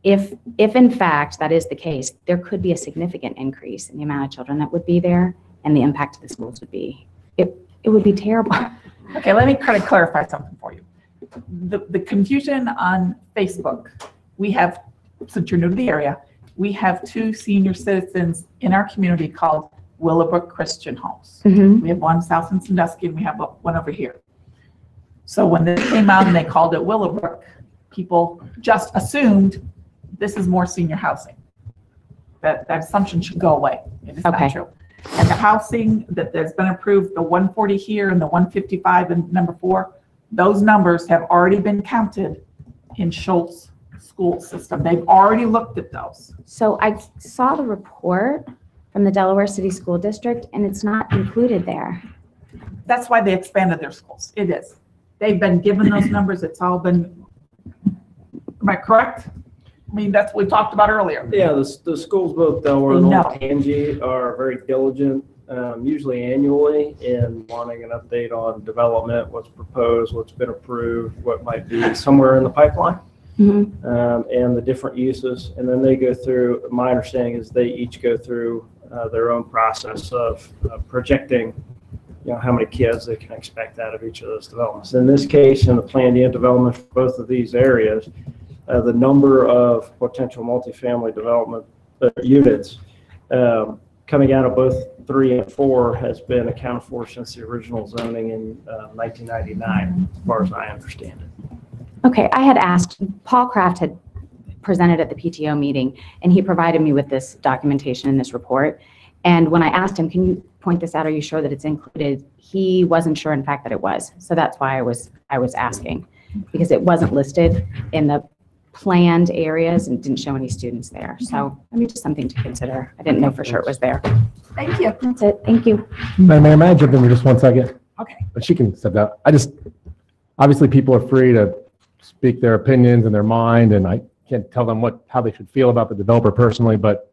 If in fact that is the case, there could be a significant increase in the amount of children that would be there, and the impact to the schools would be, it would be terrible. Okay, let me kind of clarify something for you. the confusion on Facebook, we have, since you're new to the area, we have 2 senior citizens in our community called Willowbrook Christian Homes. We have one south in Sandusky and we have one over here. So when they came out and they called it Willowbrook, people just assumed this is more senior housing. That assumption should go away. It is Okay. not true. And the housing that has been approved, the 140 here and the 155 in number 4, those numbers have already been counted in Schultz school system. They've already looked at those. So I saw the report from the Delaware City School District, and it's not included there. That's why they expanded their schools. It is. They've been given those numbers. It's all been, am I correct? I mean, that's what we talked about earlier. Yeah, the schools, both Delaware and No. Old Tangi, are very diligent, usually annually, in wanting an update on development, what's proposed, what's been approved, what might be somewhere in the pipeline, and the different uses. And then they go through, my understanding is they each go through their own process of projecting, how many kids they can expect out of each of those developments. In this case, in the planned unit development for both of these areas, the number of potential multifamily development units coming out of both 3 and 4 has been accounted for since the original zoning in 1999, as far as I understand it. Okay, I had asked, Paul Kraft had presented at the PTO meeting, and he provided me with this documentation in this report. And when I asked him, can you point this out, are you sure that it's included? He wasn't sure, in fact, that it was. So that's why I was asking, because it wasn't listed in the planned areas and didn't show any students there. So, I mean, just something to consider. I didn't know for sure it was there. Thank you. That's it. Thank you. Mayor, may I jump in for just 1 second? Okay. But she can step out. Obviously, people are free to speak their opinions and their mind, and I can't tell them how they should feel about the developer personally, but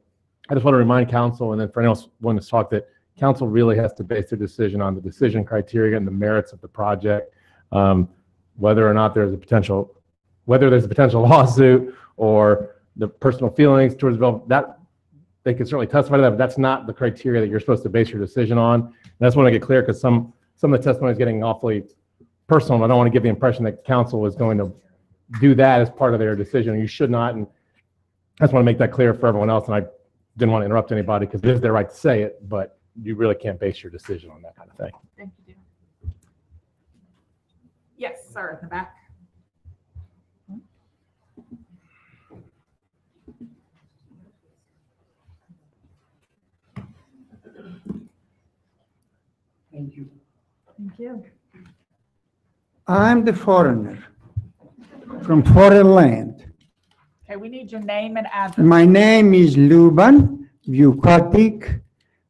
I just want to remind council, and then for anyone else wanting to talk, that council really has to base their decision on the decision criteria and the merits of the project, whether or not there's a potential lawsuit or the personal feelings towards development. That they can certainly testify to that, but that's not the criteria that you're supposed to base your decision on. And I just want to get clear, because some of the testimony is getting awfully personal, and I don't want to give the impression that council is going to do that as part of their decision. You should not, and I just want to make that clear for everyone else, and I didn't want to interrupt anybody because it is their right to say it, but you really can't base your decision on that kind of thing. Thank you, dear. Yes, sir, in the back. Thank you. Thank you. I'm the foreigner from foreign land. Okay, we need your name and address. My name is Luban Vukotic,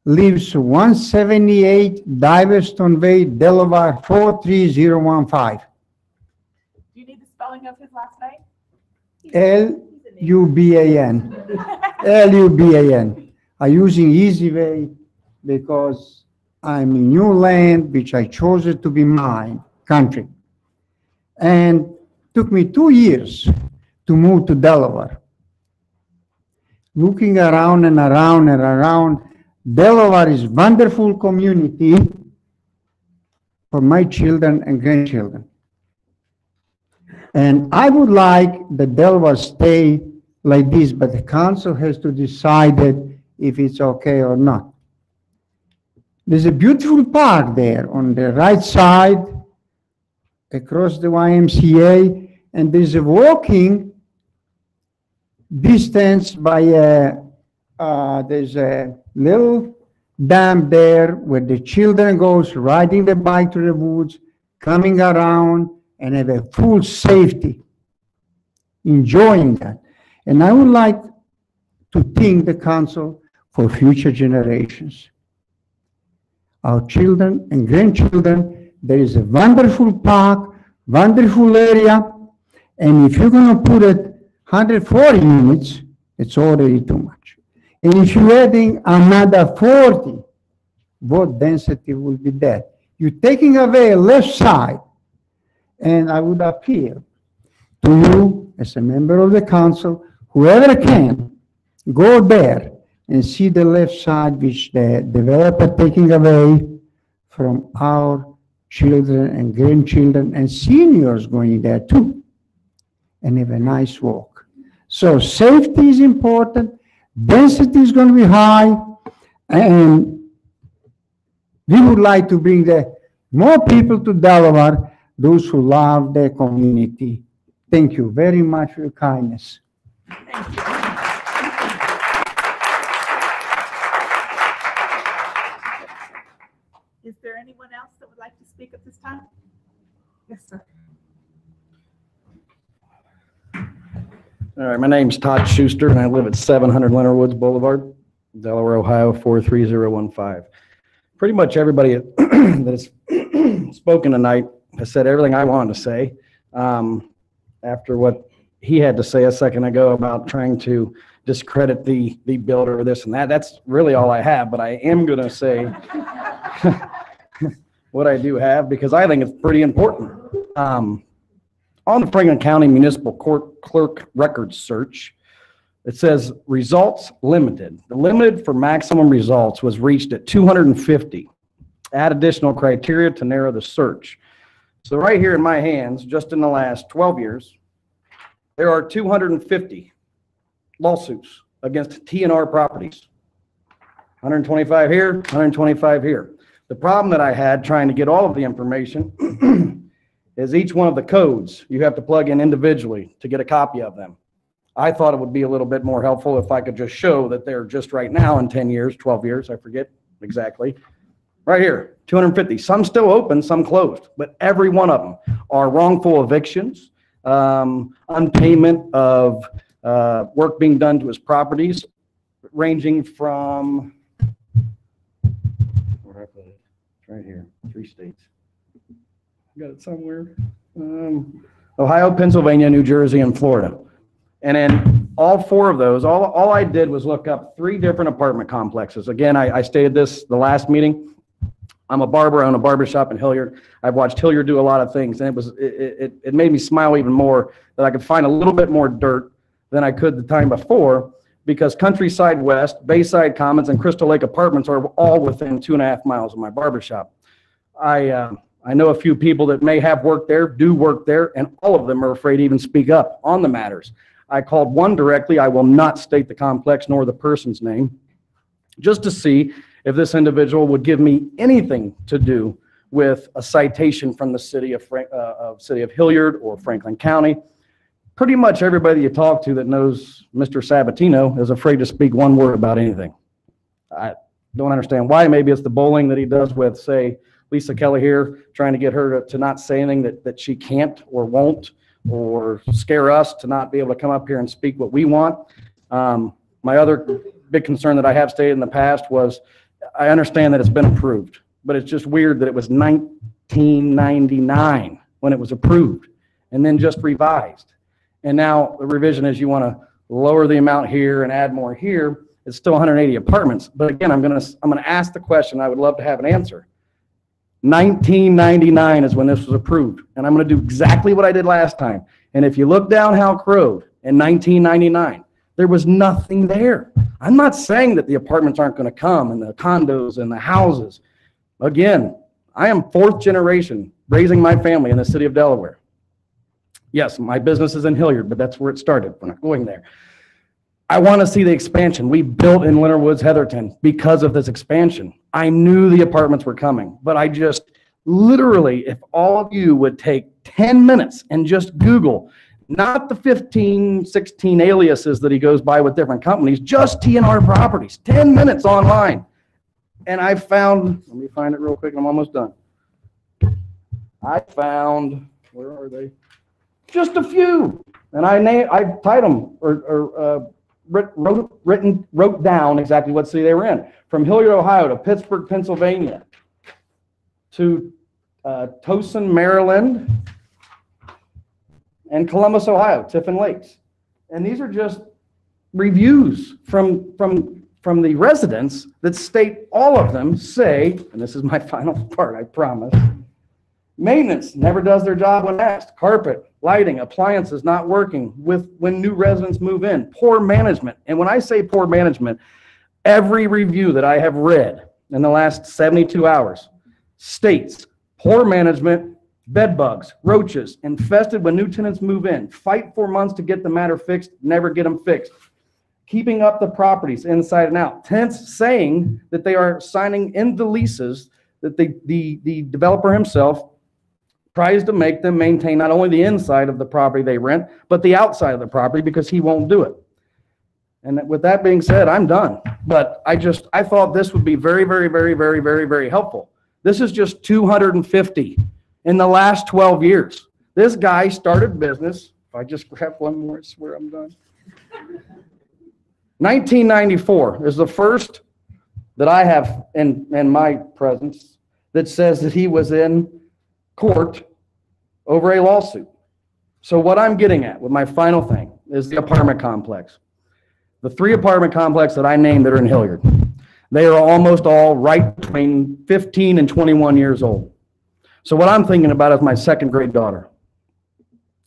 lives 178 Diverston Way, Delaware 43015. Do you need the spelling of his last name? Luban. Luban. I'm using easy way because I'm in new land which I chose it to be mine country. And took me 2 years to move to Delaware. Looking around and around and around, Delaware is wonderful community for my children and grandchildren. And I would like the Delaware stay like this, but the council has to decide if it's okay or not. There's a beautiful park there on the right side, across the YMCA, and there's a walking distance by there's a little dam there where the children goes riding the bike to the woods, coming around, and have a full safety, enjoying that. And I would like to thank the council for future generations. Our children and grandchildren, there is a wonderful park, wonderful area, and if you're going to put it 140 units, it's already too much. And if you're adding another 40, what density will be there? You're taking away a left side, and I would appeal to you as a member of the council, whoever can, go there and see the left side which the developer taking away from our children and grandchildren and seniors going there too, and have a nice walk. So safety is important, density is going to be high, and we would like to bring more people to Delaware, those who love their community. Thank you very much for your kindness. Is there anyone else that would like to speak at this time? Yes, sir. All right, my name's Todd Schuster, and I live at 700 Leonard Woods Boulevard, Delaware, Ohio, 43015. Pretty much everybody that has spoken tonight has said everything I wanted to say. After what he had to say a second ago about trying to discredit the builder or this and that, that's really all I have, but I am going to say what I do have because I think it's pretty important. On the Franklin County Municipal Court Clerk Records Search, it says results limited. The limit for maximum results was reached at 250. Add additional criteria to narrow the search. So right here in my hands, just in the last 12 years, there are 250 lawsuits against TNR properties. 125 here, 125 here. The problem that I had trying to get all of the information is each one of the codes you have to plug in individually to get a copy of them. I thought it would be a little bit more helpful if I could just show that they're just right now in 10 years, 12 years, I forget exactly. Right here, 250. Some still open, some closed, but every one of them are wrongful evictions, unpayment of work being done to his properties, ranging from, where I put it? Right here, 3 states. Got it somewhere. Ohio, Pennsylvania, New Jersey, and Florida. And in all 4 of those, all I did was look up 3 different apartment complexes. Again, I stated this the last meeting. I'm a barber. I own a barbershop in Hilliard. I've watched Hilliard do a lot of things, and it made me smile even more that I could find a little bit more dirt than I could the time before, because Countryside West, Bayside Commons, and Crystal Lake Apartments are all within 2.5 miles of my barbershop. I know a few people that may have worked there, do work there, and all of them are afraid to even speak up on the matters. I called one directly. I will not state the complex nor the person's name, just to see if this individual would give me anything to do with a citation from the city of Hilliard or Franklin County. Pretty much everybody you talk to that knows Mr. Sabatino is afraid to speak one word about anything. I don't understand why. Maybe it's the bowling that he does with, say, Lisa Kelly here, trying to get her to not say anything that she can't or won't, or scare us to not be able to come up here and speak what we want. My other big concern that I have stated in the past was, I understand that it's been approved, but it's just weird that it was 1999 when it was approved and then just revised. And now the revision is you want to lower the amount here and add more here. It's still 180 apartments. But again, I'm going to ask the question. I would love to have an answer. 1999 is when this was approved, and I'm going to do exactly what I did last time. And if you look down Halk Road in 1999, there was nothing there. I'm not saying that the apartments aren't going to come, and the condos and the houses. Again, I am 4th generation raising my family in the city of Delaware. Yes, my business is in Hilliard, but that's where it started. We're not going there. I want to see the expansion. We built in Leonard Woods, Heatherton because of this expansion. I knew the apartments were coming, but I just literally, if all of you would take 10 minutes and just Google, not the 15, 16 aliases that he goes by with different companies, just TNR properties, 10 minutes online. And I found, let me find it real quick, I'm almost done. I found, where are they? Just a few. And I tied them, wrote down exactly what city they were in. From Hilliard, Ohio to Pittsburgh, Pennsylvania, to Towson, Maryland, and Columbus, Ohio, Tiffin Lakes. And these are just reviews from the residents that state, all of them say, and this is my final part, I promise, maintenance never does their job when asked. Carpet, lighting, appliances not working when new residents move in. Poor management. And when I say poor management, every review that I have read in the last 72 hours states Poor management, bed bugs, roaches, infested when new tenants move in. Fight for months to get the matter fixed, never get them fixed. Keeping up the properties inside and out. Tenants saying that they are signing into leases that the developer himself tries to make them maintain not only the inside of the property they rent, but the outside of the property because he won't do it. And with that being said, I'm done. But I thought this would be very, very, very, very, very, very helpful. This is just 250 in the last 12 years. This guy started business. If I just grab one more, I swear I'm done. 1994 is the first that I have in my presence that says that he was in court over a lawsuit. So what I'm getting at with my final thing is the apartment complex. The 3 apartment complexes that I named that are in Hilliard, they are almost all right between 15 and 21 years old. So what I'm thinking about is my 2nd grade daughter.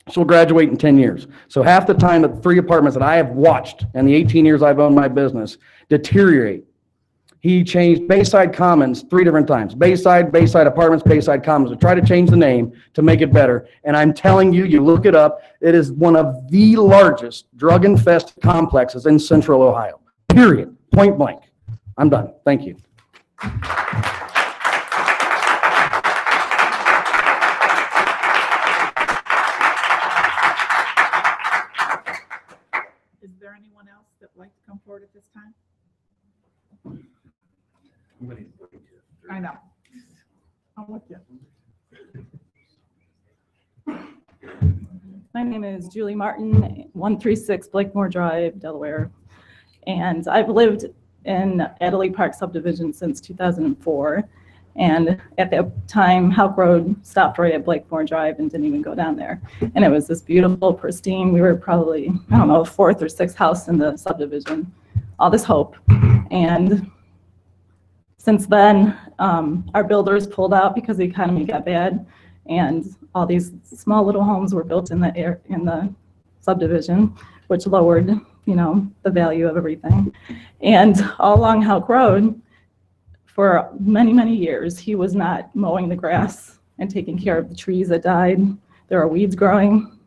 She'll graduate in 10 years. So half the time that the 3 apartments that I have watched in the 18 years I've owned my business deteriorate. He changed Bayside Commons 3 different times. Bayside Apartments, Bayside Commons. To try to change the name to make it better. And I'm telling you, you look it up, it is one of the largest drug-infested complexes in Central Ohio. Period. Point blank. I'm done. Thank you. Is there anyone else that would like to come forward at this time? I know. I'm with you. My name is Julie Martin, 136 Blakemore Drive, Delaware. And I've lived in Adelaide Park subdivision since 2004. And at that time, Houck Road stopped right at Blakemore Drive and didn't even go down there. And it was this beautiful, pristine, we were probably, I don't know, 4th or 6th house in the subdivision. All this hope. And since then, our builders pulled out because the economy got bad, and all these small little homes were built in the subdivision, which lowered, the value of everything. And all along Houck Road, for many, many years, he was not mowing the grass and taking care of the trees that died. There are weeds growing.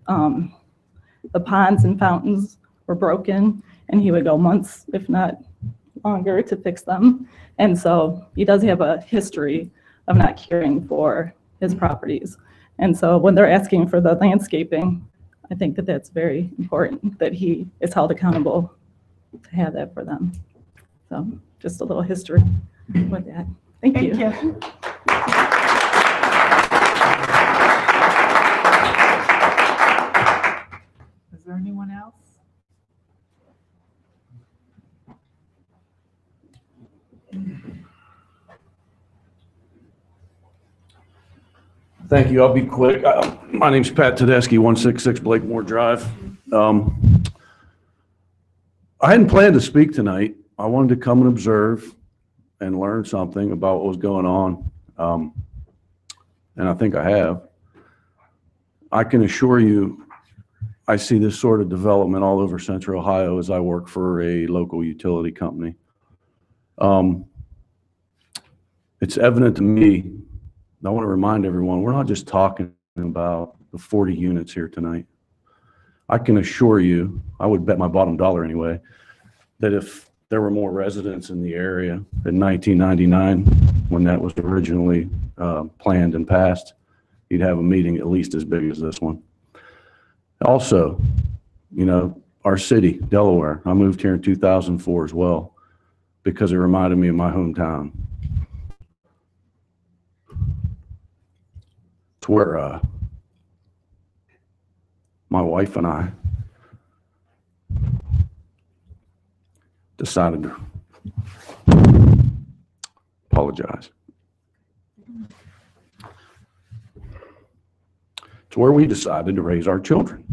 The ponds and fountains were broken, and he would go months, if not longer, to fix them. And so he does have a history of not caring for his properties. And so when they're asking for the landscaping, I think that that's very important, that he is held accountable to have that for them. So just a little history with that. Thank you. Is there anyone else? Thank you. I'll be quick. My name's Pat Tedeschi, 166 Blakemore Drive. I hadn't planned to speak tonight. I wanted to come and observe and learn something about what was going on. And I think I have. I can assure you, I see this sort of development all over Central Ohio as I work for a local utility company. It's evident to me, I want to remind everyone, we're not just talking about the 40 units here tonight. I can assure you, I would bet my bottom dollar anyway, that if there were more residents in the area in 1999, when that was originally planned and passed, you'd have a meeting at least as big as this one. Also, our city, Delaware, I moved here in 2004 as well, because it reminded me of my hometown. It's where my wife and I decided to apologize. It's where we decided to raise our children.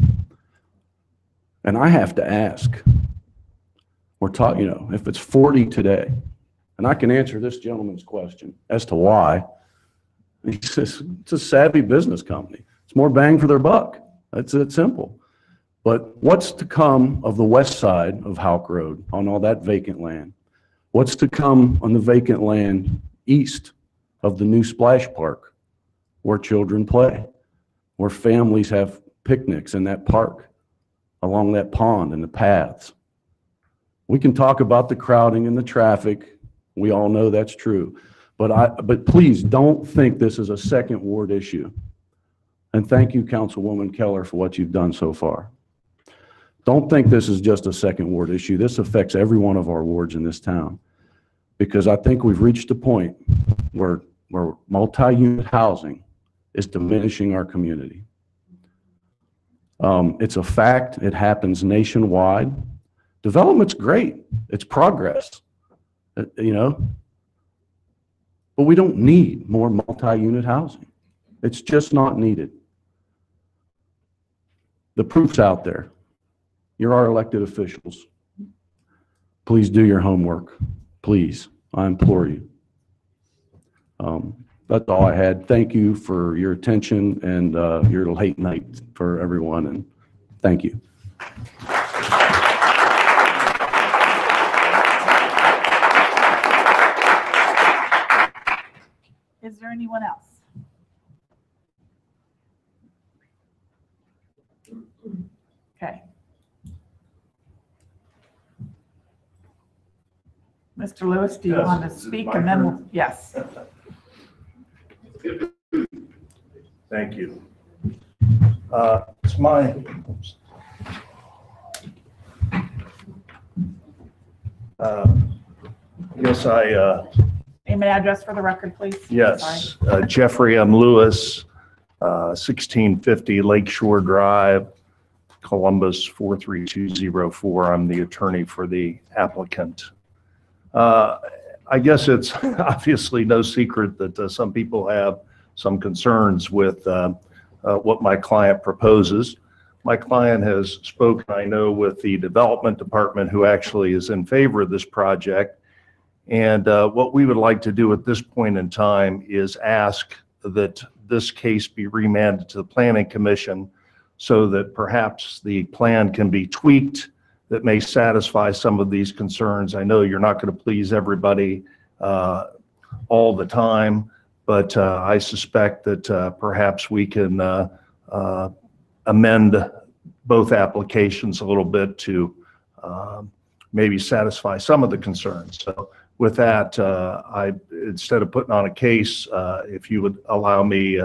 And I have to ask, we're talking, if it's 40 today, and I can answer this gentleman's question as to why. He says, it's a savvy business company. It's more bang for their buck. That's it simple. But what's to come of the west side of Houck Road on all that vacant land? What's to come on the vacant land east of the new splash park where children play, where families have picnics in that park, along that pond and the paths. We can talk about the crowding and the traffic. We all know that's true. But please don't think this is a second ward issue. And thank you, Councilwoman Keller, for what you've done so far. Don't think this is just a second ward issue. This affects every one of our wards in this town, because I think we've reached a point where multi-unit housing is diminishing our community. It's a fact. It happens nationwide. Development's great. It's progress, you know, but we don't need more multi-unit housing. It's just not needed. The proof's out there. You're our elected officials. Please do your homework. Please, I implore you. That's all I had. Thank you for your attention and your late night for everyone, and thank you. Is there anyone else? Okay. Mr. Lewis, do you Yes, want to this is speak? my And then, turn. yes. Thank you. It's my, yes, Name and address for the record, please. yes, Jeffrey M. Lewis, 1650 Lakeshore Drive, Columbus 43204. I'm the attorney for the applicant. I guess it's obviously no secret that some people have some concerns with what my client proposes. My client has spoken, I know, with the development department, who actually is in favor of this project. And what we would like to do at this point in time is ask that this case be remanded to the Planning Commission so that perhaps the plan can be tweaked that may satisfy some of these concerns. I know you're not going to please everybody all the time, but I suspect that perhaps we can amend both applications a little bit to maybe satisfy some of the concerns. So with that, instead of putting on a case, if you would allow me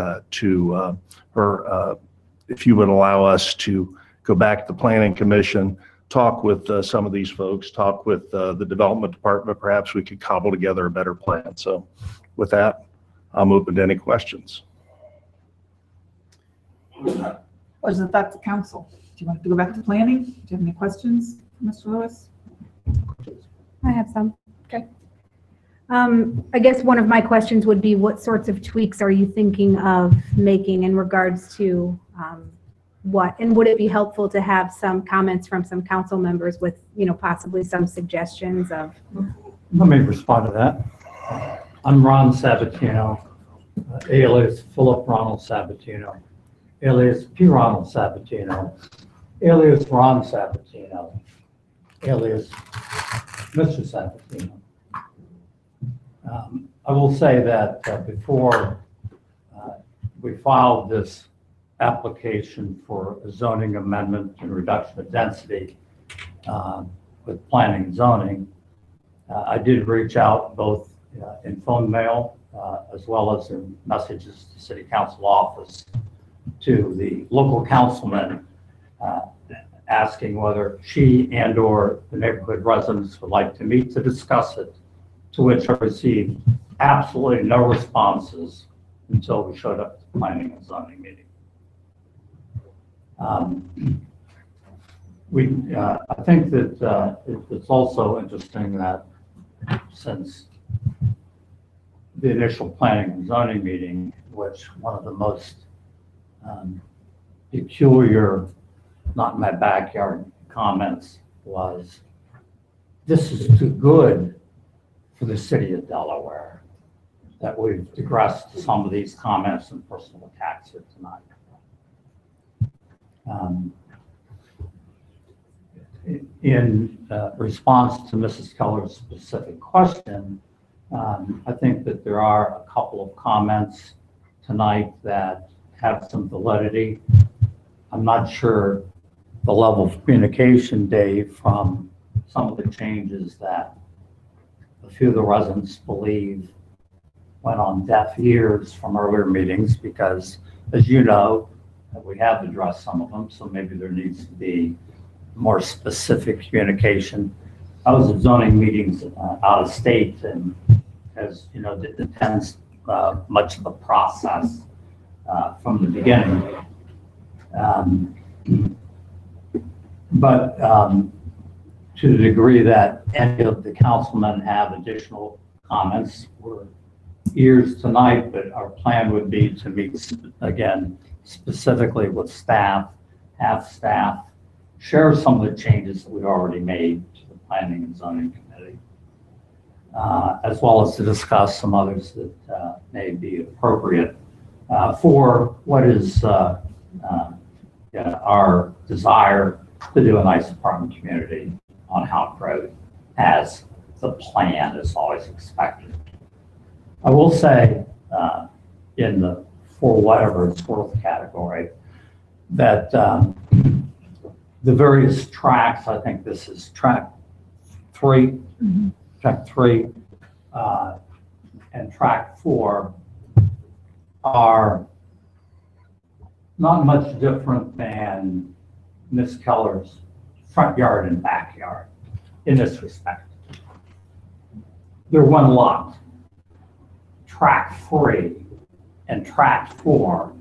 if you would allow us to go back to the Planning Commission, talk with some of these folks, talk with the development department, perhaps we could cobble together a better plan. So with that, I'm open to any questions. Was it that the council? Do you want to go back to planning? Do you have any questions, Mr. Lewis? I have some. Okay. I guess one of my questions would be, what sorts of tweaks are you thinking of making in regards to what? And would it be helpful to have some comments from some council members with, you know, possibly some suggestions of? Let me respond to that. I'm Ron Sabatino, alias Philip Ronald Sabatino, alias P. Ronald Sabatino, alias Ron Sabatino, alias Mr. Sabatino. I will say that before we filed this application for a zoning amendment and reduction of density with planning and zoning, I did reach out both in phone mail as well as in messages to City Council office to the local councilman asking whether she and or the neighborhood residents would like to meet to discuss it, to which I received absolutely no responses until we showed up at the planning and zoning meeting. I think that it's also interesting that since the initial planning and zoning meeting, which one of the most peculiar, not in my backyard comments was, this is too good for the city of Delaware, that we've digressed some of these comments and personal attacks here tonight. In response to Mrs. Keller's specific question, I think that there are a couple of comments tonight that have some validity. I'm not sure the level of communication, Dave, from some of the changes that a few of the residents believe went on deaf ears from earlier meetings, because as you know, we have addressed some of them, so maybe there needs to be more specific communication. I was at zoning meetings out of state, and as you know, it depends much of the process from the beginning. But to the degree that any of the councilmen have additional comments, we're ears tonight, but our plan would be to meet again specifically with staff, have staff share some of the changes that we already made to the Planning and Zoning Committee, as well as to discuss some others that may be appropriate for what is our desire to do a nice apartment community on Houck Road, as the plan is always expected. I will say, in the for whatever it's worth category, that the various tracks, I think this is track 3, track 3, and track 4 are not much different than Miss Keller's front yard and backyard in this respect. They're one lot. Track 3 and track 4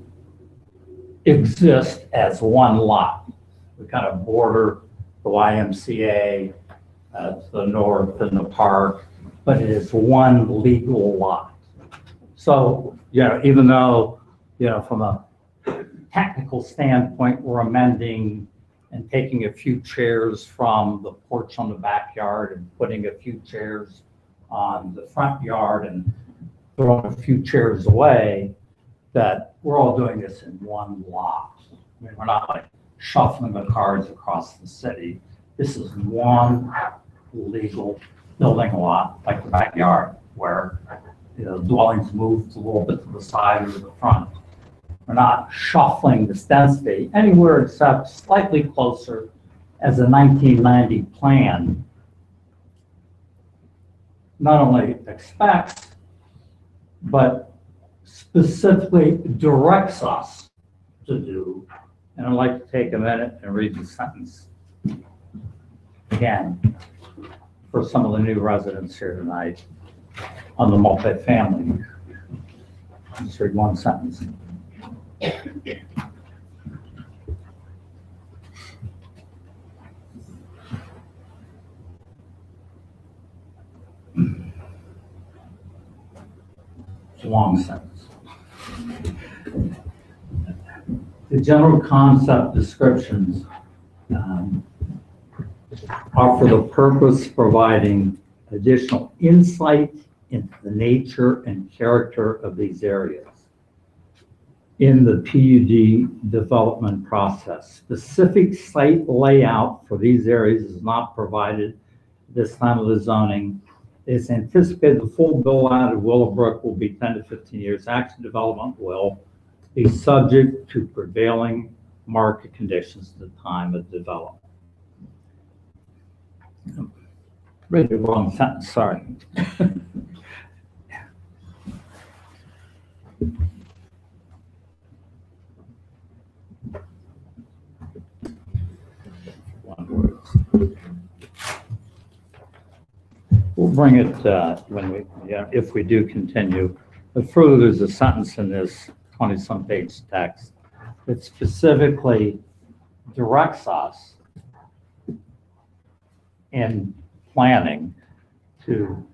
exist as one lot. We kind of border the YMCA to the north and the park, but it is one legal lot. So, even though, from a technical standpoint, we're amending and taking a few chairs from the porch on the backyard and putting a few chairs on the front yard and throwing a few chairs away, that we're all doing this in one lot. I mean, we're not like shuffling the cards across the city. This is one legal building lot, like the backyard, where the dwellings moved a little bit to the side or to the front. We're not shuffling this density anywhere except slightly closer, as a 1990 plan not only expects, but specifically directs us to do. And I'd like to take a minute and read the sentence again for some of the new residents here tonight on the multifamily. Just read one sentence. It's a long sentence. The general concept descriptions are for the purpose of providing additional insight into the nature and character of these areas in the PUD development process. Specific site layout for these areas is not provided at this time of the zoning. It's anticipated the full build out of Willowbrook will be 10 to 15 years. Actual development will be subject to prevailing market conditions at the time of development. Read the wrong sentence, sorry. We'll bring it when we, if we do continue. But further, there's a sentence in this 20-some page text that specifically directs us in planning to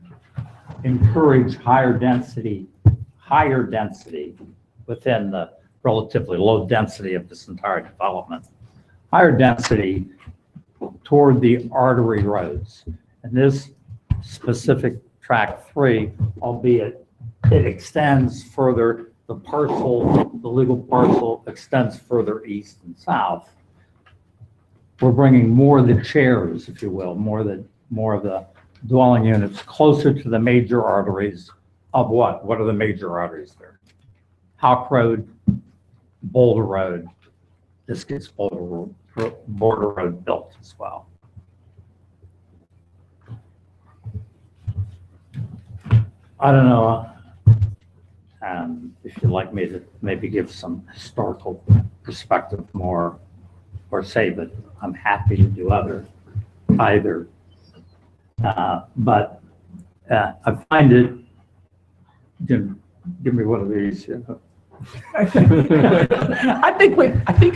encourage higher density within the relatively low density of this entire development, higher density toward the artery roads. And this specific track 3, albeit it extends further, the legal parcel extends further east and south. We're bringing more of the chairs, if you will, more of the dwelling units closer to the major arteries of what? What are the major arteries there? Hawk Road, Boulder Road, this gets Boulder Road built as well. I don't know if you'd like me to maybe give some historical perspective more or save it. I'm happy to do either. But I find it, give me one of these. I think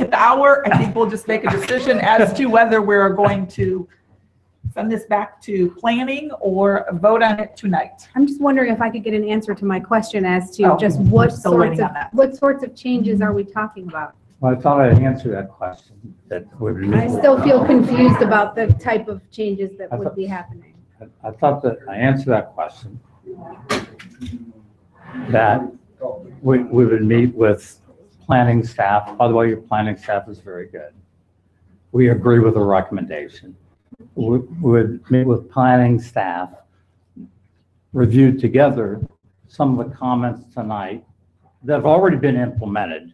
at the hour, I think we'll just make a decision as to whether we're going to send this back to planning or vote on it tonight. I'm just wondering if I could get an answer to my question as to Oh, just we're still waiting on that. what sorts of changes are we talking about? Well, I thought I'd answer that question. I still feel confused about the type of changes that would be happening. I thought that I answered that question. That we would meet with planning staff. By the way, your planning staff is very good. We agree with the recommendation. We would meet with planning staff, review together some of the comments tonight that have already been implemented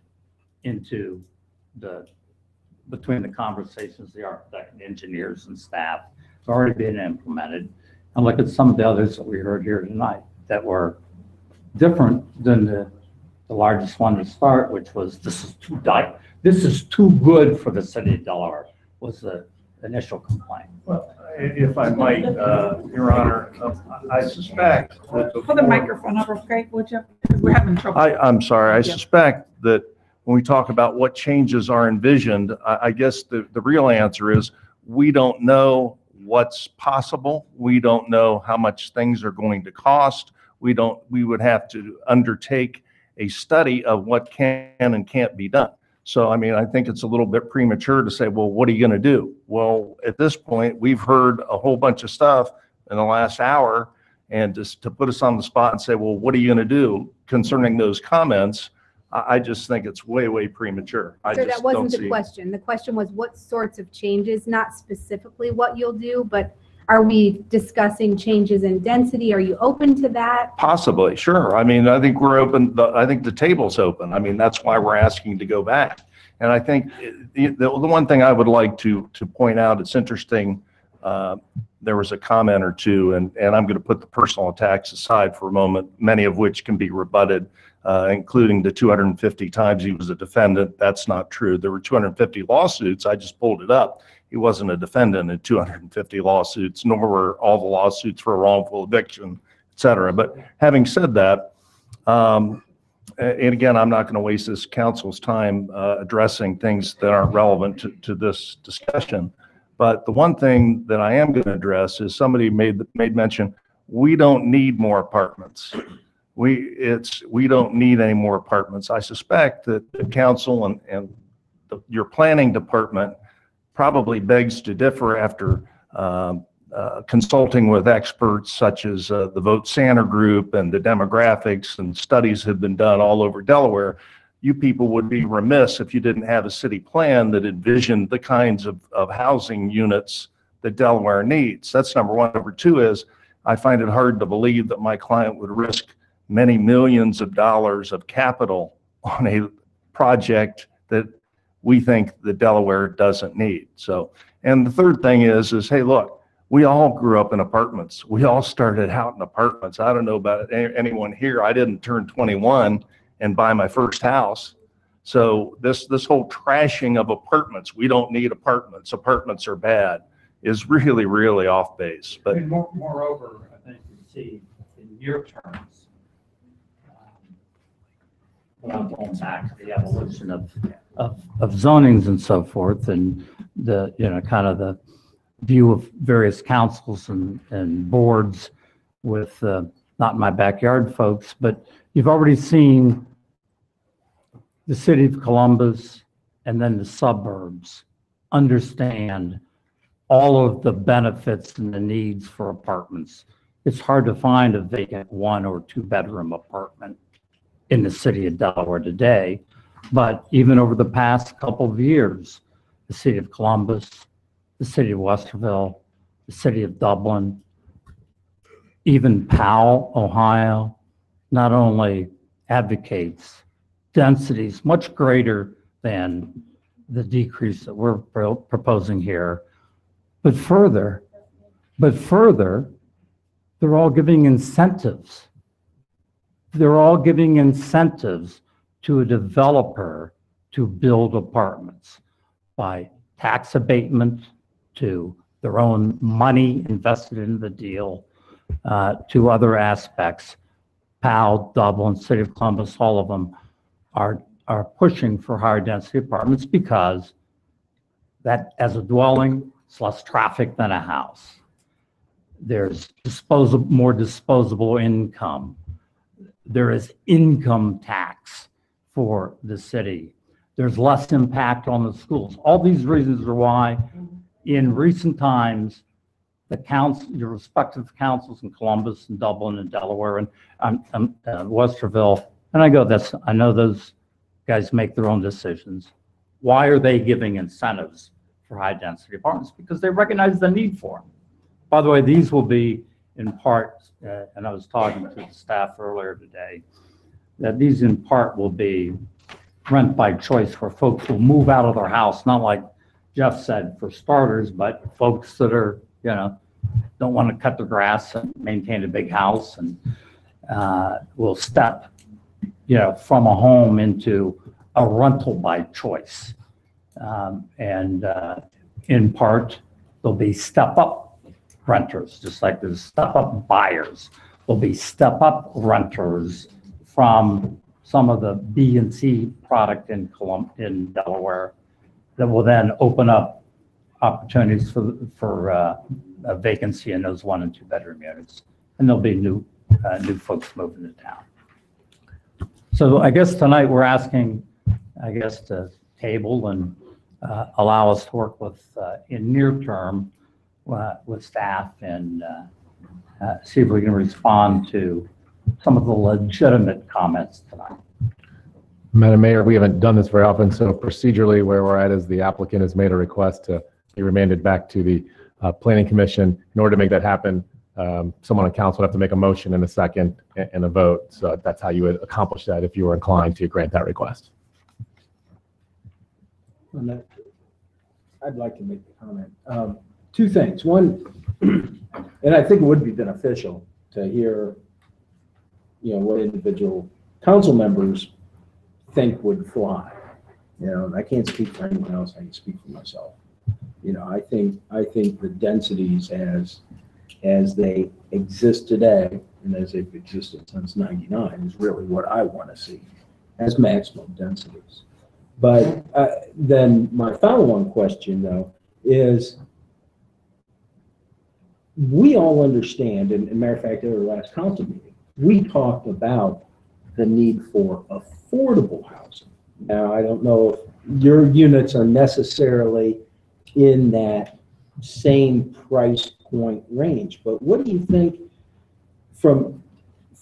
into between the conversations, the architect and engineers and staff have already been implemented, and look at some of the others that we heard here tonight that were different than the largest one to start, which was this is too good for the city of Delaware, was the initial complaint. Well, if I might, Your Honor, I suspect that Pull the microphone over, Craig, would you? Because we're having trouble. I'm sorry. I Yeah. suspect that when we talk about what changes are envisioned, I guess the real answer is we don't know what's possible. We don't know how much things are going to cost. We would have to undertake a study of what can and can't be done. So, I mean, I think it's a little bit premature to say, well, what are you going to do? Well, at this point, we've heard a whole bunch of stuff in the last hour, and just to put us on the spot and say, well, what are you going to do concerning those comments? I just think it's way, way premature. So that wasn't the question. The question was what sorts of changes, not specifically what you'll do, but are we discussing changes in density? Are you open to that? Possibly, sure. I mean, I think we're open. I think the table's open. I mean, that's why we're asking to go back. And I think the one thing I would like to point out, it's interesting. There was a comment or two, and I'm going to put the personal attacks aside for a moment, many of which can be rebutted, including the 250 times he was a defendant. That's not true. There were 250 lawsuits. I just pulled it up. He wasn't a defendant in 250 lawsuits, nor were all the lawsuits for wrongful eviction, et cetera. But having said that, and again, I'm not going to waste this council's time addressing things that aren't relevant to this discussion. But the one thing that I am going to address is somebody made mention, we don't need more apartments. We don't need any more apartments. I suspect that the council and your planning department probably begs to differ after consulting with experts such as the Vote Center Group and the demographics, and studies have been done all over Delaware. You people would be remiss if you didn't have a city plan that envisioned the kinds of housing units that Delaware needs. That's number one. Number two is I find it hard to believe that my client would risk many millions of dollars of capital on a project that we think that Delaware doesn't need. So, and the third thing is hey, look, we all grew up in apartments. We all started out in apartments. I don't know about anyone here. I didn't turn 21 and buy my first house. So this whole trashing of apartments, we don't need apartments, apartments are bad, is really, really off base. But And moreover, I think you see in your terms, without going back to the evolution of zonings and so forth, and the, kind of the view of various councils and boards with not in my backyard folks, but you've already seen the city of Columbus and then the suburbs understand all of the benefits and the needs for apartments. It's hard to find a vacant 1 or 2 bedroom apartment in the city of Delaware today. But even over the past couple of years, the city of Columbus, the city of Westerville, the city of Dublin, even Powell, Ohio, not only advocates densities much greater than the decrease that we're proposing here. But further, they're all giving incentives. They're all giving incentives to a developer to build apartments by tax abatement, to their own money invested in the deal, to other aspects. Powell, Dublin, City of Columbus, all of them are pushing for higher density apartments because that as a dwelling, it's less traffic than a house. There's more disposable income. There is income tax for the city. There's less impact on the schools. All these reasons are why in recent times, your respective councils in Columbus and Dublin and Delaware and Westerville, and I know those guys make their own decisions. Why are they giving incentives for high density apartments? Because they recognize the need for them. By the way, these will be in part, and I was talking to the staff earlier today, that these in part will be rent by choice where folks will move out of their house, not like Jeff said, for starters, but folks that are, don't want to cut the grass and maintain a big house and will step, from a home into a rental by choice. And in part, there'll be step-up renters, just like there's step-up buyers. There'll be step-up renters from some of the B and C product in Delaware that will then open up opportunities for a vacancy in those 1 and 2 bedroom units, and there'll be new folks moving to town. So I guess tonight we're asking, to table and allow us to work with in near term with staff and see if we can respond to some of the legitimate comments tonight. Madam Mayor, we haven't done this very often, so procedurally where we're at is the applicant has made a request to be remanded back to the Planning Commission. In order to make that happen, someone on council would have to make a motion in a second and a vote. So that's how you would accomplish that if you were inclined to grant that request. I'd like to make a comment. 2 things. One, and I think it would be beneficial to hear, what individual council members think would fly. I can't speak for anyone else. I can speak for myself. I think the densities as they exist today and as they've existed since '99 is really what I want to see as maximum densities. But then my follow-on question, though, is we all understand, and matter of fact, at our last council meeting, we talked about the need for affordable housing. Now, I don't know if your units are necessarily in that same price point range, but what do you think from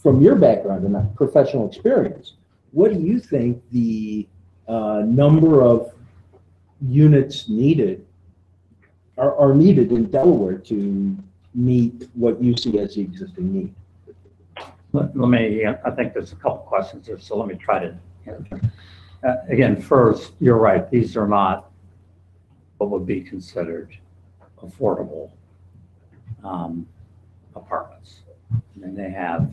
your background and that professional experience, what do you think the number of units needed are needed in Delaware to meet what you see as the existing need? I think there's a couple questions there, so let me try to answer. Again, first, you're right. These are not what would be considered affordable apartments. And they have,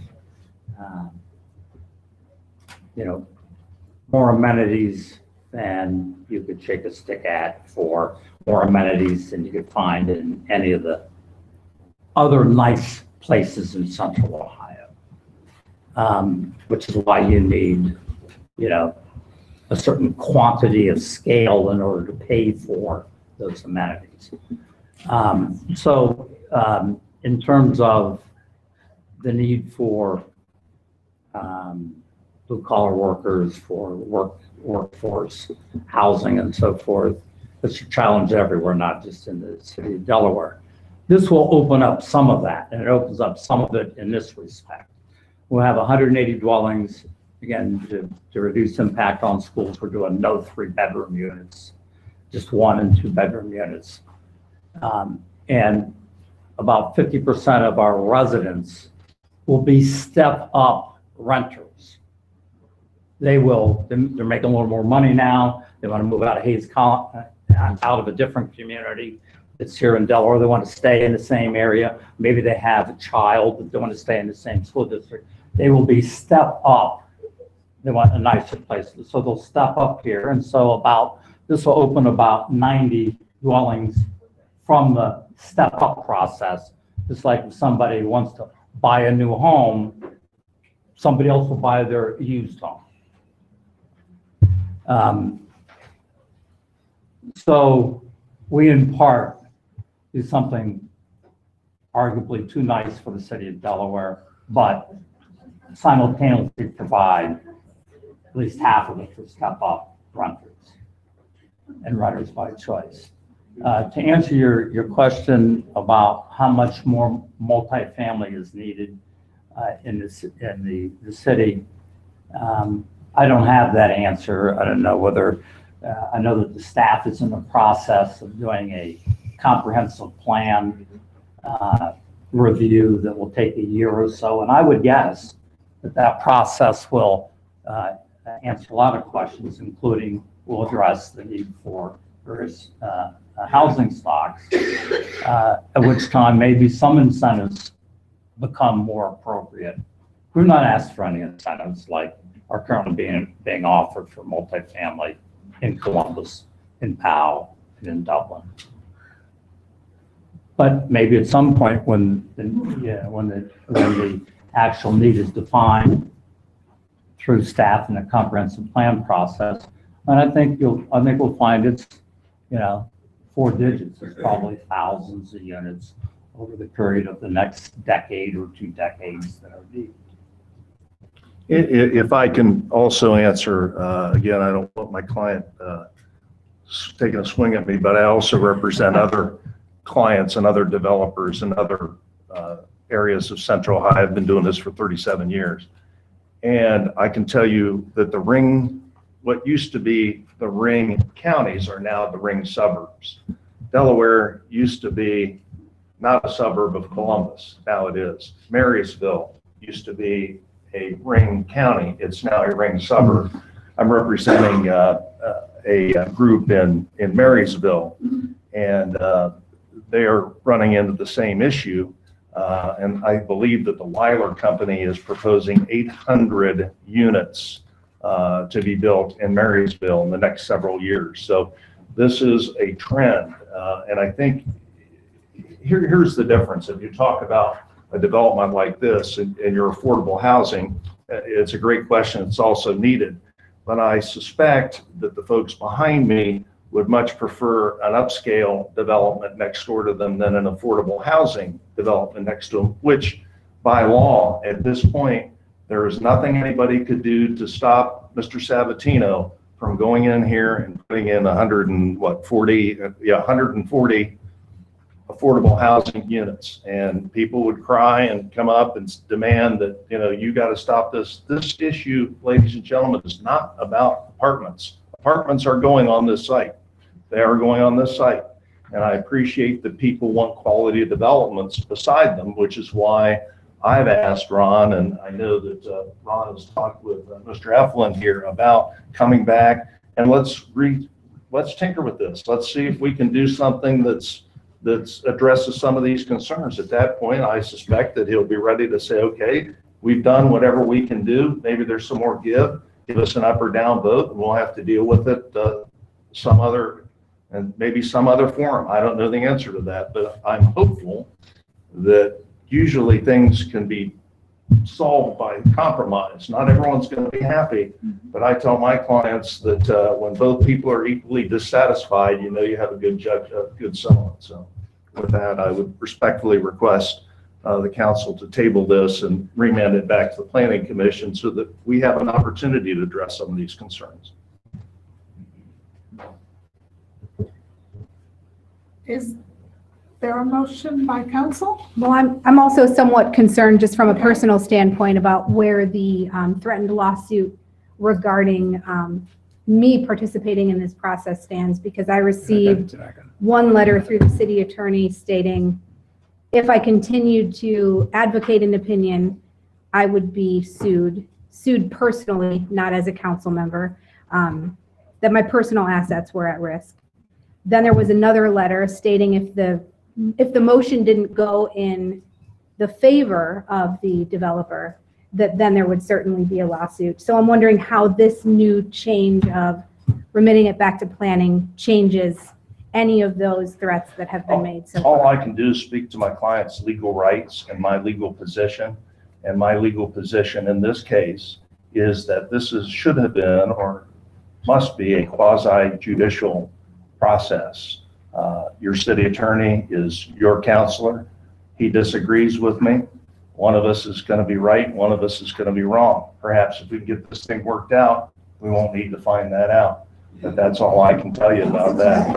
more amenities than you could shake a stick at, for more amenities than you could find in any of the other nice places in Central Ohio, which is why you need, a certain quantity of scale in order to pay for those amenities. In terms of the need for blue-collar workers, for workforce housing and so forth, it's a challenge everywhere, not just in the city of Delaware. This will open up some of that, and it opens up some of it in this respect. We'll have 180 dwellings. Again, to reduce impact on schools, we're doing no 3-bedroom units, just 1 and 2 bedroom units. And about 50% of our residents will be step-up renters. they're making a little more money now. They want to move out of out of a different community that's here in Delaware. They want to stay in the same area. Maybe they have a child that they want to stay in the same school district. They will be step up. They want a nicer place. So they'll step up here. And so this will open about 90 dwellings from the step up process. Just like if somebody wants to buy a new home, somebody else will buy their used home. So we in part do something arguably too nice for the city of Delaware, but simultaneously provide at least half of it for step up renters and renters by choice. To answer your question about how much more multifamily is needed in the city, I don't have that answer. I don't know whether, I know that the staff is in the process of doing a comprehensive plan review that will take a year or so. And I would guess that process will answer a lot of questions, including will address the need for various housing stocks, at which time maybe some incentives become more appropriate. We've not asked for any incentives like are currently being offered for multifamily in Columbus, in Powell, and in Dublin. But maybe at some point when the actual need is defined through staff in a comprehensive plan process, and I think we'll find it's 4 digits. It's probably thousands of units over the period of the next decade or 2 decades that are needed. If I can also answer, again, I don't want my client taking a swing at me, but I also represent other clients and other developers and other areas of Central Ohio. I've been doing this for 37 years. And I can tell you that what used to be the ring counties are now the ring suburbs. Delaware used to be not a suburb of Columbus. Now it is. Marysville used to be a ring county. It's now a ring suburb. I'm representing a group in Marysville, and they are running into the same issue. And I believe that the Weiler Company is proposing 800 units to be built in Marysville in the next several years. So this is a trend. And I think here's the difference. If you talk about a development like this and your affordable housing, it's a great question. It's also needed. But I suspect that the folks behind me would much prefer an upscale development next door to them than an affordable housing development next to them, which by law at this point, there is nothing anybody could do to stop Mr. Sabatino from going in here and putting in 140 affordable housing units. And people would cry and come up and demand that, you got to stop this. This issue, ladies and gentlemen, is not about apartments. Apartments are going on this site. They are going on this site. And I appreciate that people want quality developments beside them, which is why I've asked Ron, and I know that Ron has talked with Mr. Eflin here about coming back and let's tinker with this. Let's see if we can do something that addresses some of these concerns. At that point, I suspect that he'll be ready to say, okay, we've done whatever we can do. Maybe there's some more give us an up or down vote, and we'll have to deal with it maybe some other forum. I don't know the answer to that, but I'm hopeful that usually things can be solved by compromise. Not everyone's going to be happy, but I tell my clients that when both people are equally dissatisfied, you have a good settlement. So with that, I would respectfully request the council to table this and remand it back to the Planning Commission so that we have an opportunity to address some of these concerns. Is there a motion by council? Well, I'm also somewhat concerned just from a personal standpoint about where the threatened lawsuit regarding me participating in this process stands, because I received one letter through the city attorney stating if I continued to advocate an opinion, I would be sued. sued personally, not as a council member, that my personal assets were at risk. Then there was another letter stating if the motion didn't go in the favor of the developer, that then there would certainly be a lawsuit. So I'm wondering how this new change of remitting it back to planning changes any of those threats that have been made so All far. I can do is speak to my client's legal rights and my legal position. And my legal position in this case is that should have been or must be a quasi judicial process. Your city attorney is your counselor. He disagrees with me. One of us is going to be right, one of us is going to be wrong. Perhaps if we can get this thing worked out, we won't need to find that out. But that's all I can tell you about that.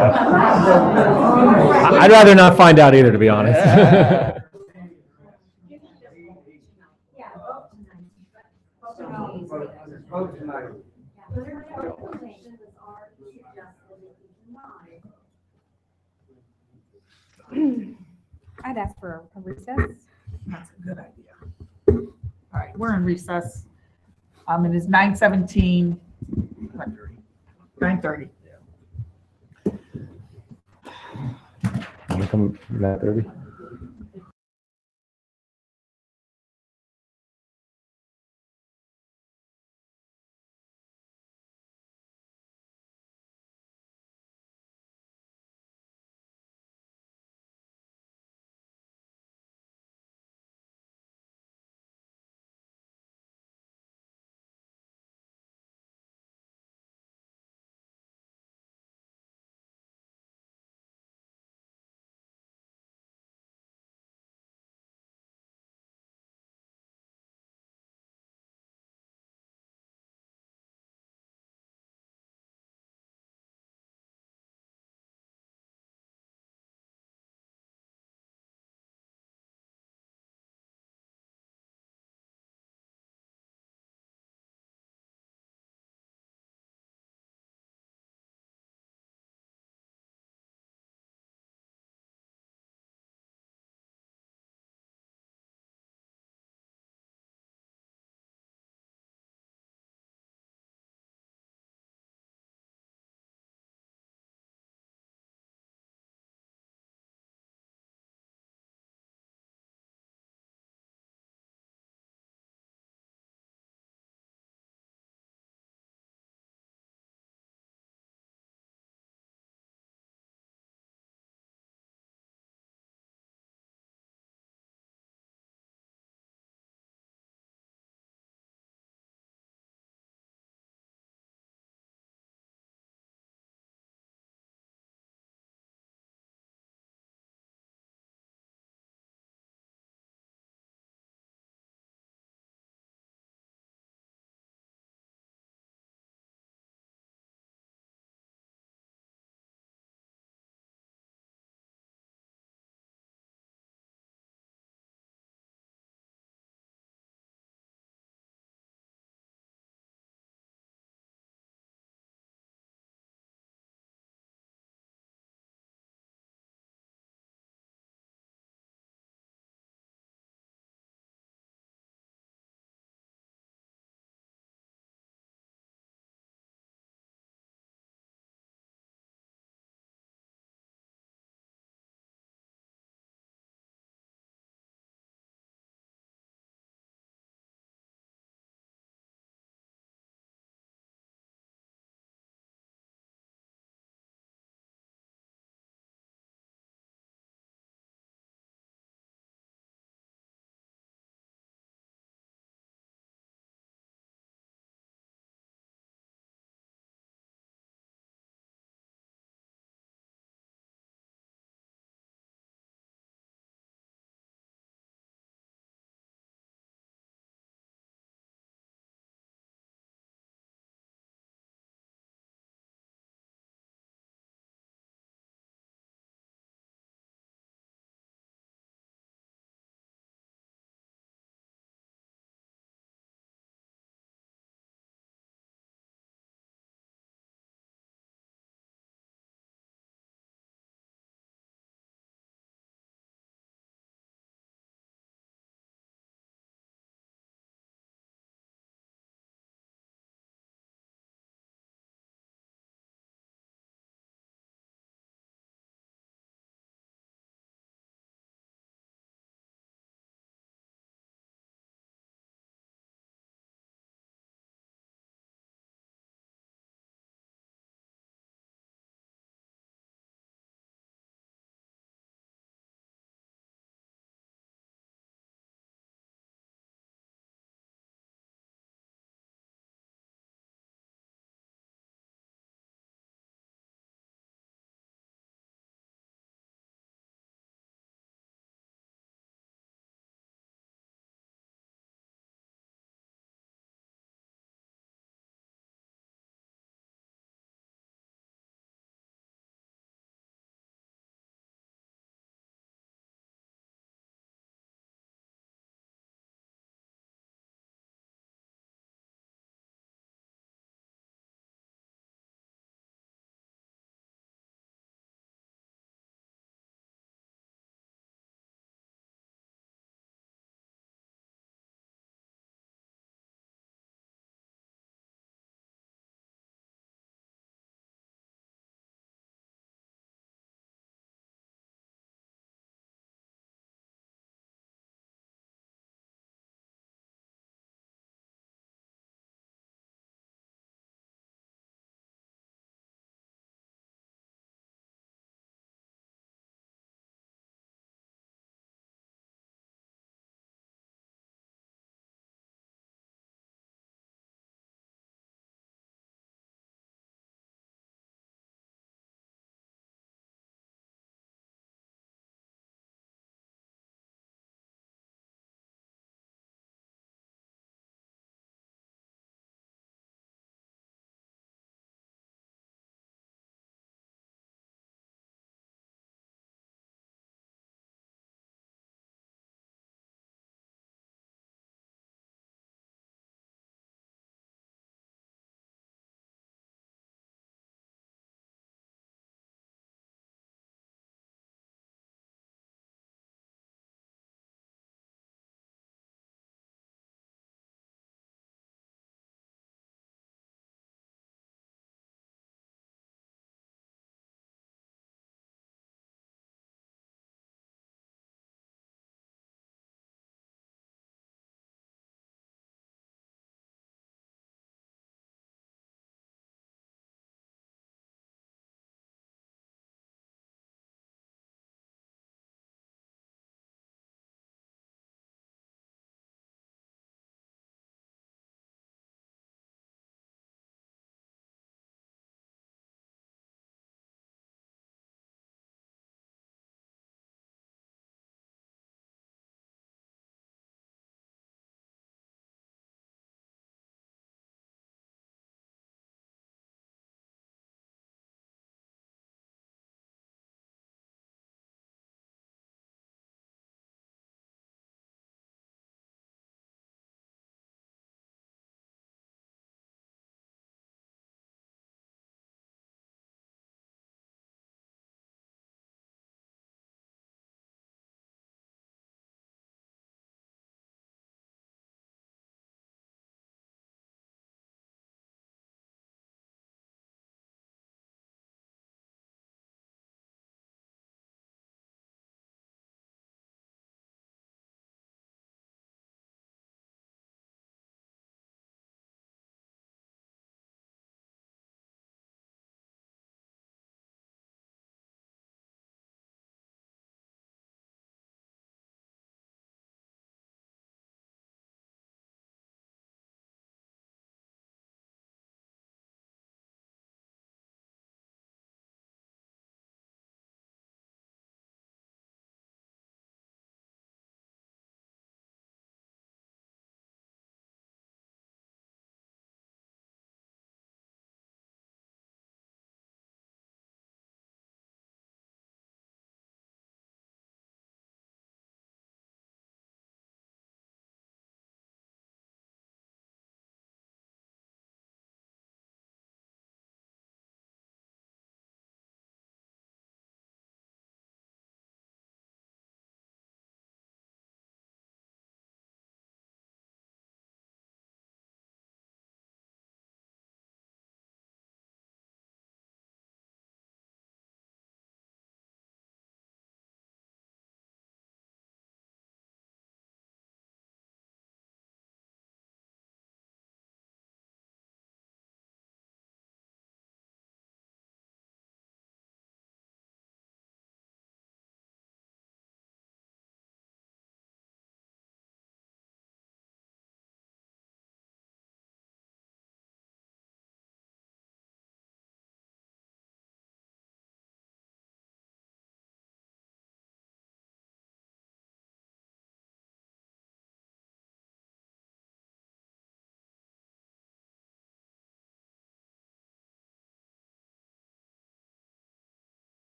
I'd rather not find out either, to be honest. I'd ask for a recess. That's a good idea. All right, we're in recess. It is 9:17. 9:30. Want to come 9:30?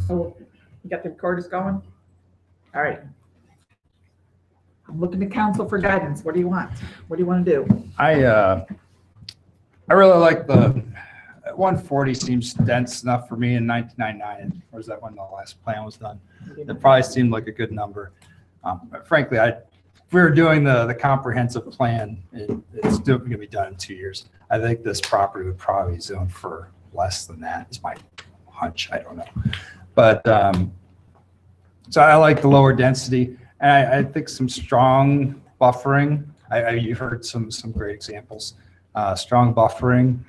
Oh, you got the recorders going? All right. I'm looking to council for guidance. What do you want? What do you want to do? I really like the 140 seems dense enough for me in 1999. Or is that when the last plan was done? It probably seemed like a good number. Frankly, if we were doing the comprehensive plan, it's still going to be done in 2 years. I think this property would probably be zoned for less than that. It's my hunch. I don't know. But so I like the lower density. And I think some strong buffering. You've heard some great examples. Strong buffering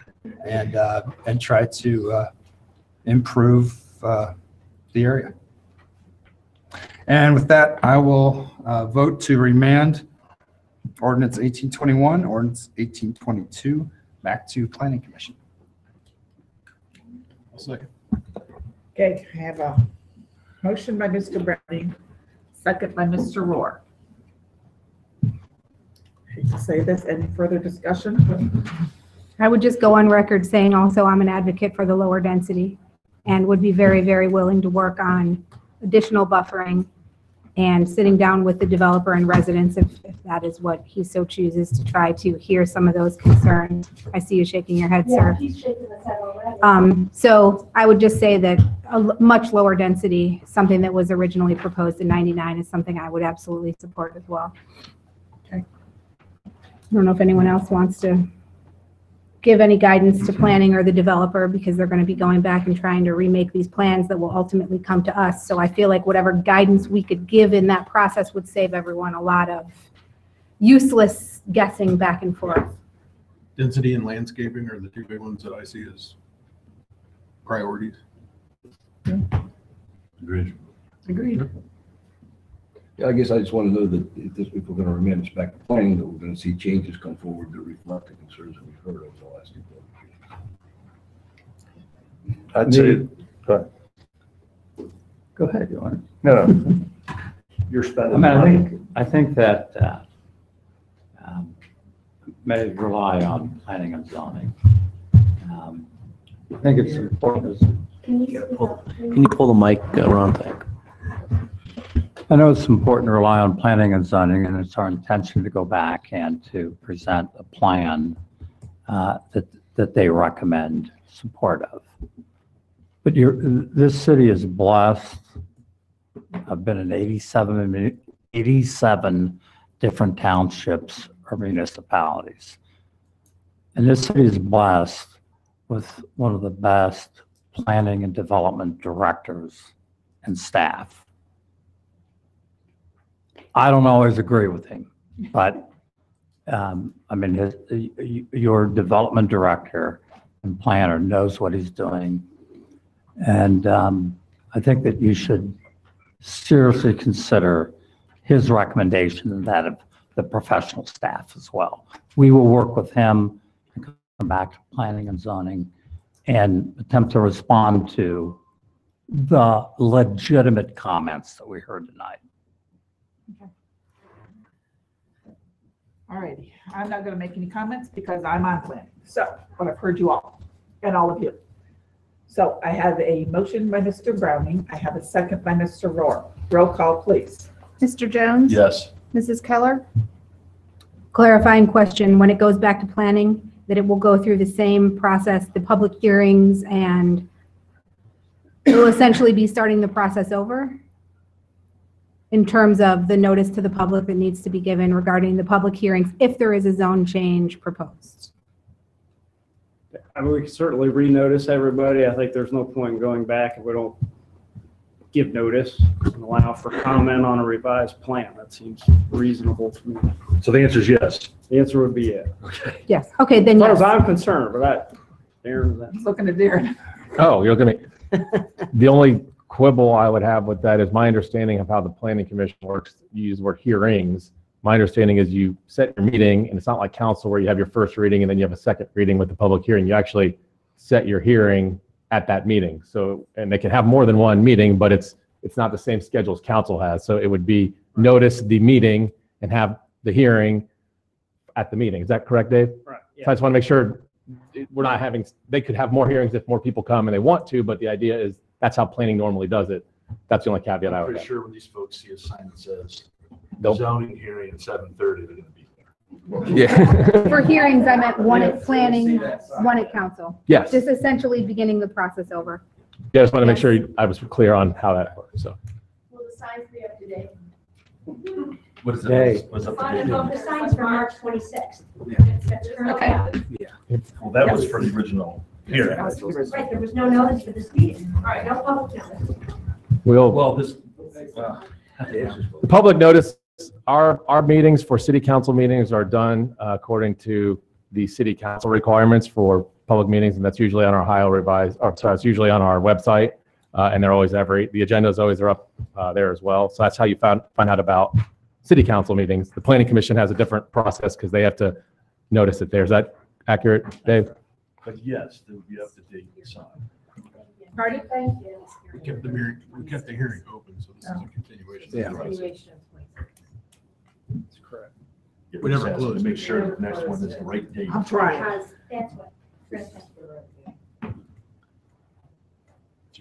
and try to improve the area. And with that, I will vote to remand ordinance 1821, ordinance 1822 back to Planning Commission. Second. Okay, I have a motion by Mr. Browning, second by Mr. Rohr. Hate to say this, any further discussion? I would just go on record saying also I'm an advocate for the lower density and would be very, very willing to work on additional buffering and sitting down with the developer and residents if that is what he so chooses to try to hear some of those concerns. I see you shaking your head, sir. He's shaking his head already. So I would just say that a much lower density, something that was originally proposed in 99 is something I would absolutely support as well. Okay. I don't know if anyone else wants to give any guidance to planning or the developer because they're going to be going back and trying to remake these plans that will ultimately come to us. So I feel like whatever guidance we could give in that process would save everyone a lot of useless guessing back and forth. Density and landscaping are the two big ones that I see as priorities. Agreed. Agreed. Yeah, I guess I just want to know that if we're going to remand this back to planning, that we're going to see changes come forward that reflect the concerns that we've heard over the last 2 years. I'd say, go ahead. Go ahead, you want? No. You're spending money. I think that may rely on planning and zoning. I think it's important. Can you pull the mic, Ron? Thank. I know it's important to rely on planning and zoning, and it's our intention to go back and to present a plan that they recommend support of. But this city is blessed. I've been in 87 different townships or municipalities. And this city is blessed with one of the best planning and development directors and staff. I don't always agree with him, but I mean, your development director and planner knows what he's doing. And I think that you should seriously consider his recommendation and that of the professional staff as well. We will work with him and come back to planning and zoning and attempt to respond to the legitimate comments that we heard tonight. All righty. I'm not going to make any comments because I'm on planning. So, but I've heard you all and all of you. So I have a motion by Mr. Browning. I have a second by Mr. Rohr. Roll call, please. Mr. Jones? Yes. Mrs. Keller? Clarifying question, when it goes back to planning, that it will go through the same process, the public hearings, and it will essentially be starting the process over in terms of the notice to the public that needs to be given regarding the public hearings if there is a zone change proposed. I mean, we can certainly renotice everybody. I think there's no point in going back if we don't give notice and allow for comment on a revised plan. That seems reasonable to me. So the answer is yes. The answer would be yes. Okay. Yes. Okay, then as far yes. as I'm concerned, but He's looking at Darren. Oh, you're going to, the only quibble I would have with that is my understanding of how the planning commission works. You use the word hearings. My understanding is you set your meeting, and it's not like council where you have your first reading and then you have a second reading with the public hearing. You actually set your hearing at that meeting. So, and they can have more than one meeting, but it's not the same schedule as council has. So it would be notice the meeting and have the hearing at the meeting. Is that correct, Dave? Right. Yeah. So I just want to make sure we're not having, they could have more hearings if more people come and they want to, but the idea is That's how planning normally does it. That's the only caveat I I'm would pretty have. sure when these folks see a sign that says They'll- zoning hearing at 7:30, they're gonna be there. Yeah. For hearings, I meant one at planning, one at council. Yes. Just essentially beginning the process over. Yeah, I just want to make sure I was clear on how that works, so. Will the signs be up to date? What is Hey. it? What's up to The signs for March 26th. Okay. Well, that was for the original hearing. Right, there was no notice for this meeting. All right, no public notice. Well, this, The public notice, our meetings for city council meetings are done according to the city council requirements for public meetings, and that's usually on our Ohio revised, or sorry, it's usually on our website, and they're always the agendas always are up there as well. So that's how you find out about city council meetings. The planning commission has a different process because they have to notice it there. Is that accurate, Dave? but yes, they would be up to date sign. Pardon? Thank you. We kept the hearing open, so this is a continuation. Yeah. That's correct. Yeah, We never just closed. to make sure the next one is the right date. I'll try. Because that's what.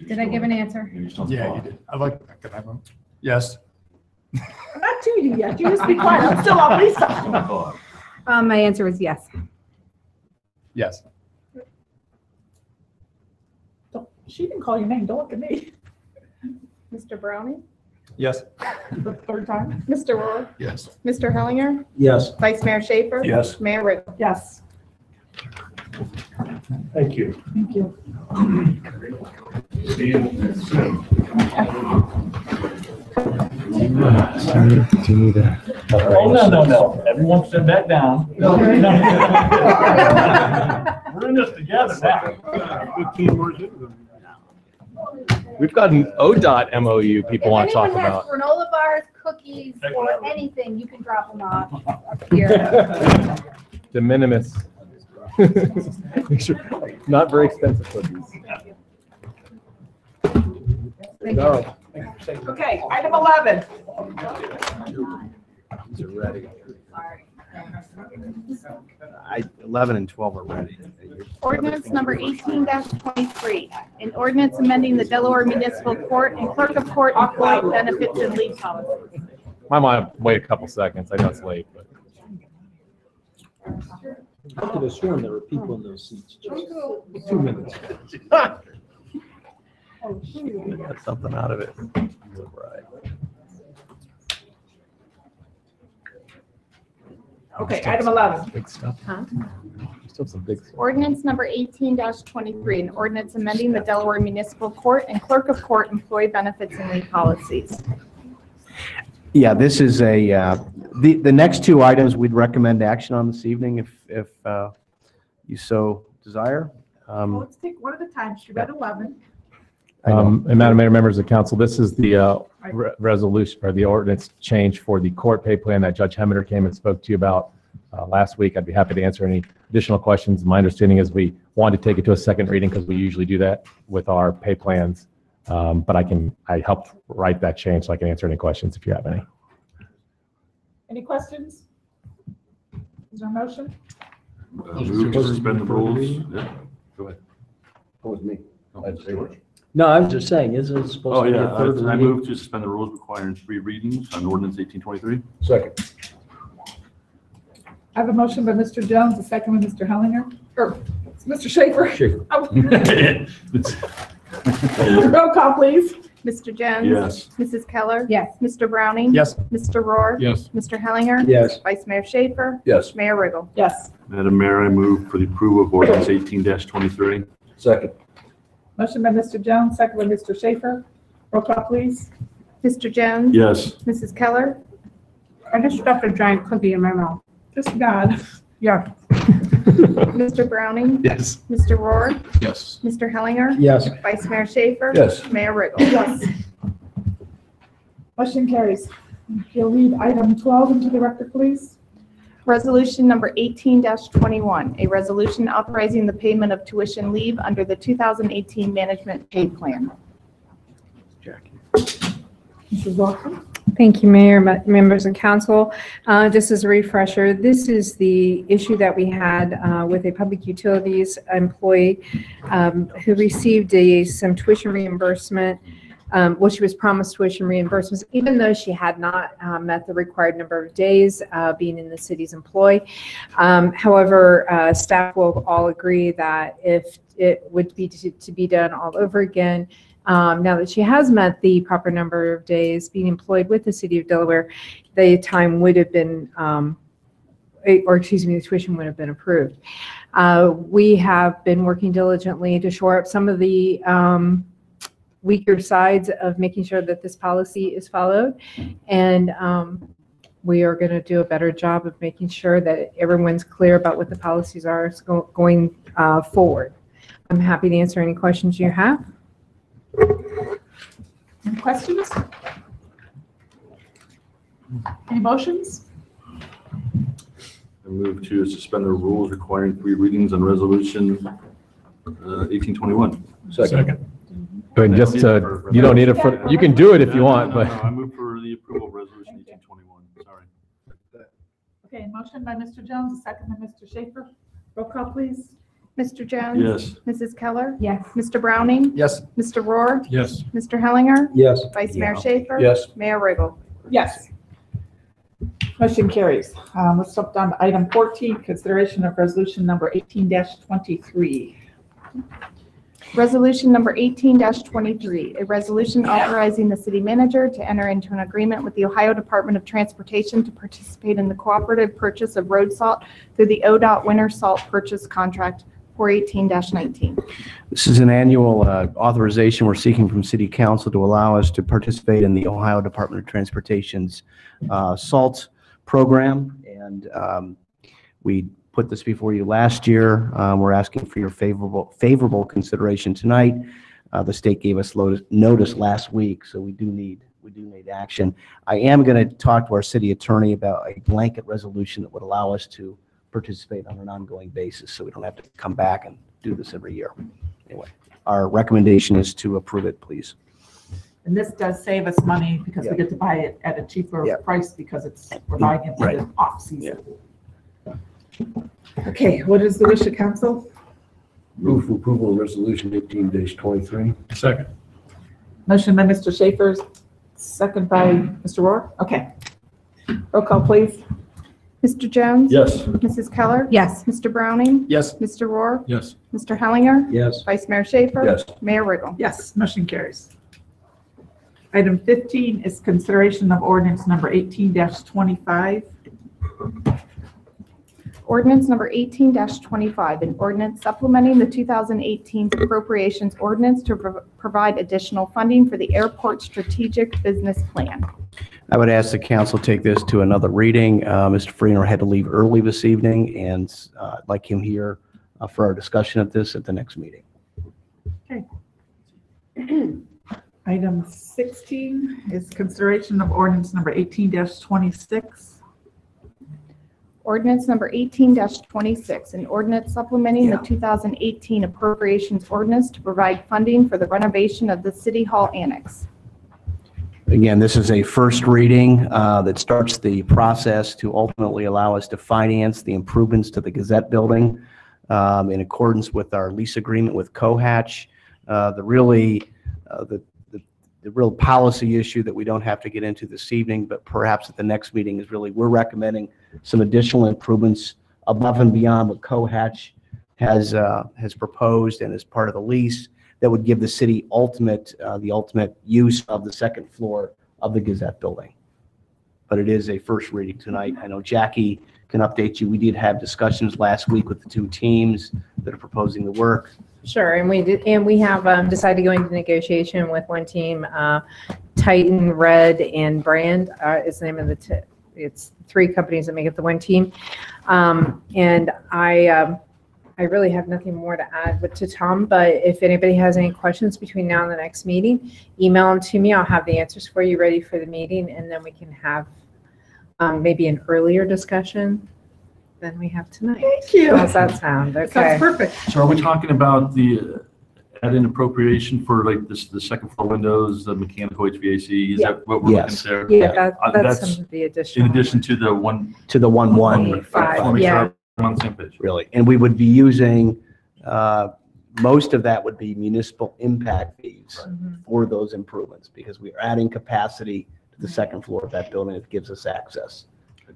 Did I give an answer? Yeah, you did. I like that. Can I vote? Yes. I'm not to you yet. You just be quiet. I'm still on Lisa. My answer is yes. Yes. She didn't call your name. Don't look at me. Mr. Browning? Yes. The third time. Mr. Rohr? Yes. Mr. Hellinger? Yes. Vice Mayor Schaefer? Yes. Mayor Riggle? Yes. Thank you. Thank you. Oh, no. Everyone sit back down. We're in this together now. 15 more days. We've got an ODOT MOU people want to talk If anyone has about. granola bars, cookies, or anything, you can drop them off up here. De minimis. Make sure- Not very expensive cookies. Thank Go. Okay, item 11. These are ready. 11 and 12 are ready. Ordinance number 18-23, an ordinance amending the Delaware Municipal Court and Clerk of Court employee benefits and leave policies. I might wait a couple seconds. I know it's late, but. I could have sworn there were people in those seats. Just 2 minutes. Got something out of it. Okay, item 11. Big stuff. Huh? Still some big stuff. Ordinance number 18-23, an ordinance amending the Delaware Municipal Court and Clerk of Court employee benefits and leave policies. Yeah, this is the next two items we'd recommend action on this evening if you so desire. Well, let's take one at a time. She read 11. And Madam Mayor, members of council, this is the resolution or the ordinance change for the court pay plan that Judge Hemmeter came and spoke to you about last week. I'd be happy to answer any additional questions. My understanding is we wanted to take it to a second reading because we usually do that with our pay plans. But I helped write that change so I can answer any questions if you have any. Any questions? Is there a motion? Move to suspend the rules. Yeah, go ahead. That was me. I'd say it. No, I was just saying, isn't it supposed Oh, to be yeah, a third I reading? move to suspend the rules requiring 3 readings on ordinance 1823. Second. I have a motion by Mr. Jones, a second by Mr. Hellinger, or Mr. Schaefer. Schaefer. Roll call, please. Mr. Jones? Yes. Mrs. Keller? Yes. Mr. Browning? Yes. Mr. Rohr? Yes. Mr. Hellinger? Yes. Vice Mayor Schaefer? Yes. Mayor Riggle? Yes. Madam Mayor, I move for the approval of ordinance 18-23. Second. Motion by Mr. Jones, second by Mr. Schaefer. Roll call, please. Mr. Jones? Yes. Mrs. Keller? I just stuffed a giant cookie in my mouth. Just God. Yeah. Mr. Browning? Yes. Mr. Rohr? Yes. Mr. Hellinger? Yes. Vice Mayor Schaefer? Yes. Mayor Riggle? Yes. Motion carries. If you'll read item 12 into the record, please. Resolution number 18-21, a resolution authorizing the payment of tuition leave under the 2018 Management Pay Plan. Mrs. Wilson. Thank you, Mayor, members of council. Just as a refresher, this is the issue that we had with a public utilities employee who received some tuition reimbursement. Well, she was promised tuition reimbursements, even though she had not met the required number of days being in the city's employ. However, staff will all agree that if it would be to be done all over again, now that she has met the proper number of days being employed with the city of Delaware, the time would have been, or excuse me, the tuition would have been approved. We have been working diligently to shore up some of the weaker sides of making sure that this policy is followed. And we are going to do a better job of making sure that everyone's clear about what the policies are going forward. I'm happy to answer any questions you have. Any questions? Any motions? I move to suspend the rules requiring 3 readings on resolution 1821. Second. I mean, just, you don't need it for, you can do it if you want, but. I move for the approval of resolution 1821. Sorry. Okay, motion by Mr. Jones, a second by Mr. Schaefer. Roll call, please. Mr. Jones? Yes. Mrs. Keller? Yes. Mr. Browning? Yes. Mr. Rohr? Yes. Mr. Hellinger? Yes. Vice Mayor Schaefer? Yes. Mayor Riggle? Yes. Motion carries. Let's jump down to item 14, consideration of resolution number 18-23. Resolution number 18-23, a resolution authorizing the city manager to enter into an agreement with the Ohio Department of Transportation to participate in the cooperative purchase of road salt through the ODOT winter salt purchase contract 418-19. This is an annual authorization we're seeking from City Council to allow us to participate in the Ohio Department of Transportation's salt program. And we put this before you last year. We're asking for your favorable consideration tonight. The state gave us notice last week, so we do need action. I am going to talk to our city attorney about a blanket resolution that would allow us to participate on an ongoing basis, so we don't have to come back and do this every year. Anyway, our recommendation is to approve it, please. And this does save us money because we get to buy it at a cheaper price because we're buying it in the off season. Okay, what is the wish of council? Move for approval of resolution 18-23. Second. Motion by Mr. Schaefer, second by Mr. Rohr. Okay. Roll call, please. Mr. Jones? Yes. Mrs. Keller? Yes. Mr. Browning? Yes. Mr. Rohr? Yes. Mr. Hellinger? Yes. Vice Mayor Schaefer? Yes. Mayor Riggle? Yes, motion carries. Item 15 is consideration of ordinance number 18-25. Ordinance number 18-25, an ordinance supplementing the 2018 appropriations ordinance to provide additional funding for the airport strategic business plan. I would ask the council take this to another reading. Mr. Freener had to leave early this evening, and I'd like him here for our discussion of this at the next meeting. Okay. Item 16 is consideration of ordinance number 18-26. Ordinance number 18-26, an ordinance supplementing the 2018 appropriations ordinance to provide funding for the renovation of the City Hall Annex. Again, this is a first reading that starts the process to ultimately allow us to finance the improvements to the Gazette building in accordance with our lease agreement with Cohatch. The real policy issue that we don't have to get into this evening, but perhaps at the next meeting, is really we're recommending some additional improvements above and beyond what Cohatch has proposed and as part of the lease that would give the city the ultimate use of the second floor of the Gazette building. But it is a first reading tonight. I know Jackie can update you. We did have discussions last week with the 2 teams that are proposing the work. Sure, and we have decided to go into negotiation with one team, Titan, Red, and Brand is the name of it's 3 companies that make up the one team. And I really have nothing more to add to Tom, but if anybody has any questions between now and the next meeting, email them to me. I'll have the answers for you ready for the meeting, and then we can have maybe an earlier discussion than we have tonight. Thank you. How's that sound? Okay. Sounds perfect. So are we talking about the add in appropriation for like this, the second floor windows, the mechanical HVAC? Is that what we're looking Yes. there? Yeah, that's some of the In additional. addition to the one. To the 1.1. Make sure Yeah. I'm on the same page. Really. And we would be using, most of that would be municipal impact fees for those improvements because we are adding capacity to the second floor of that building. It gives us access.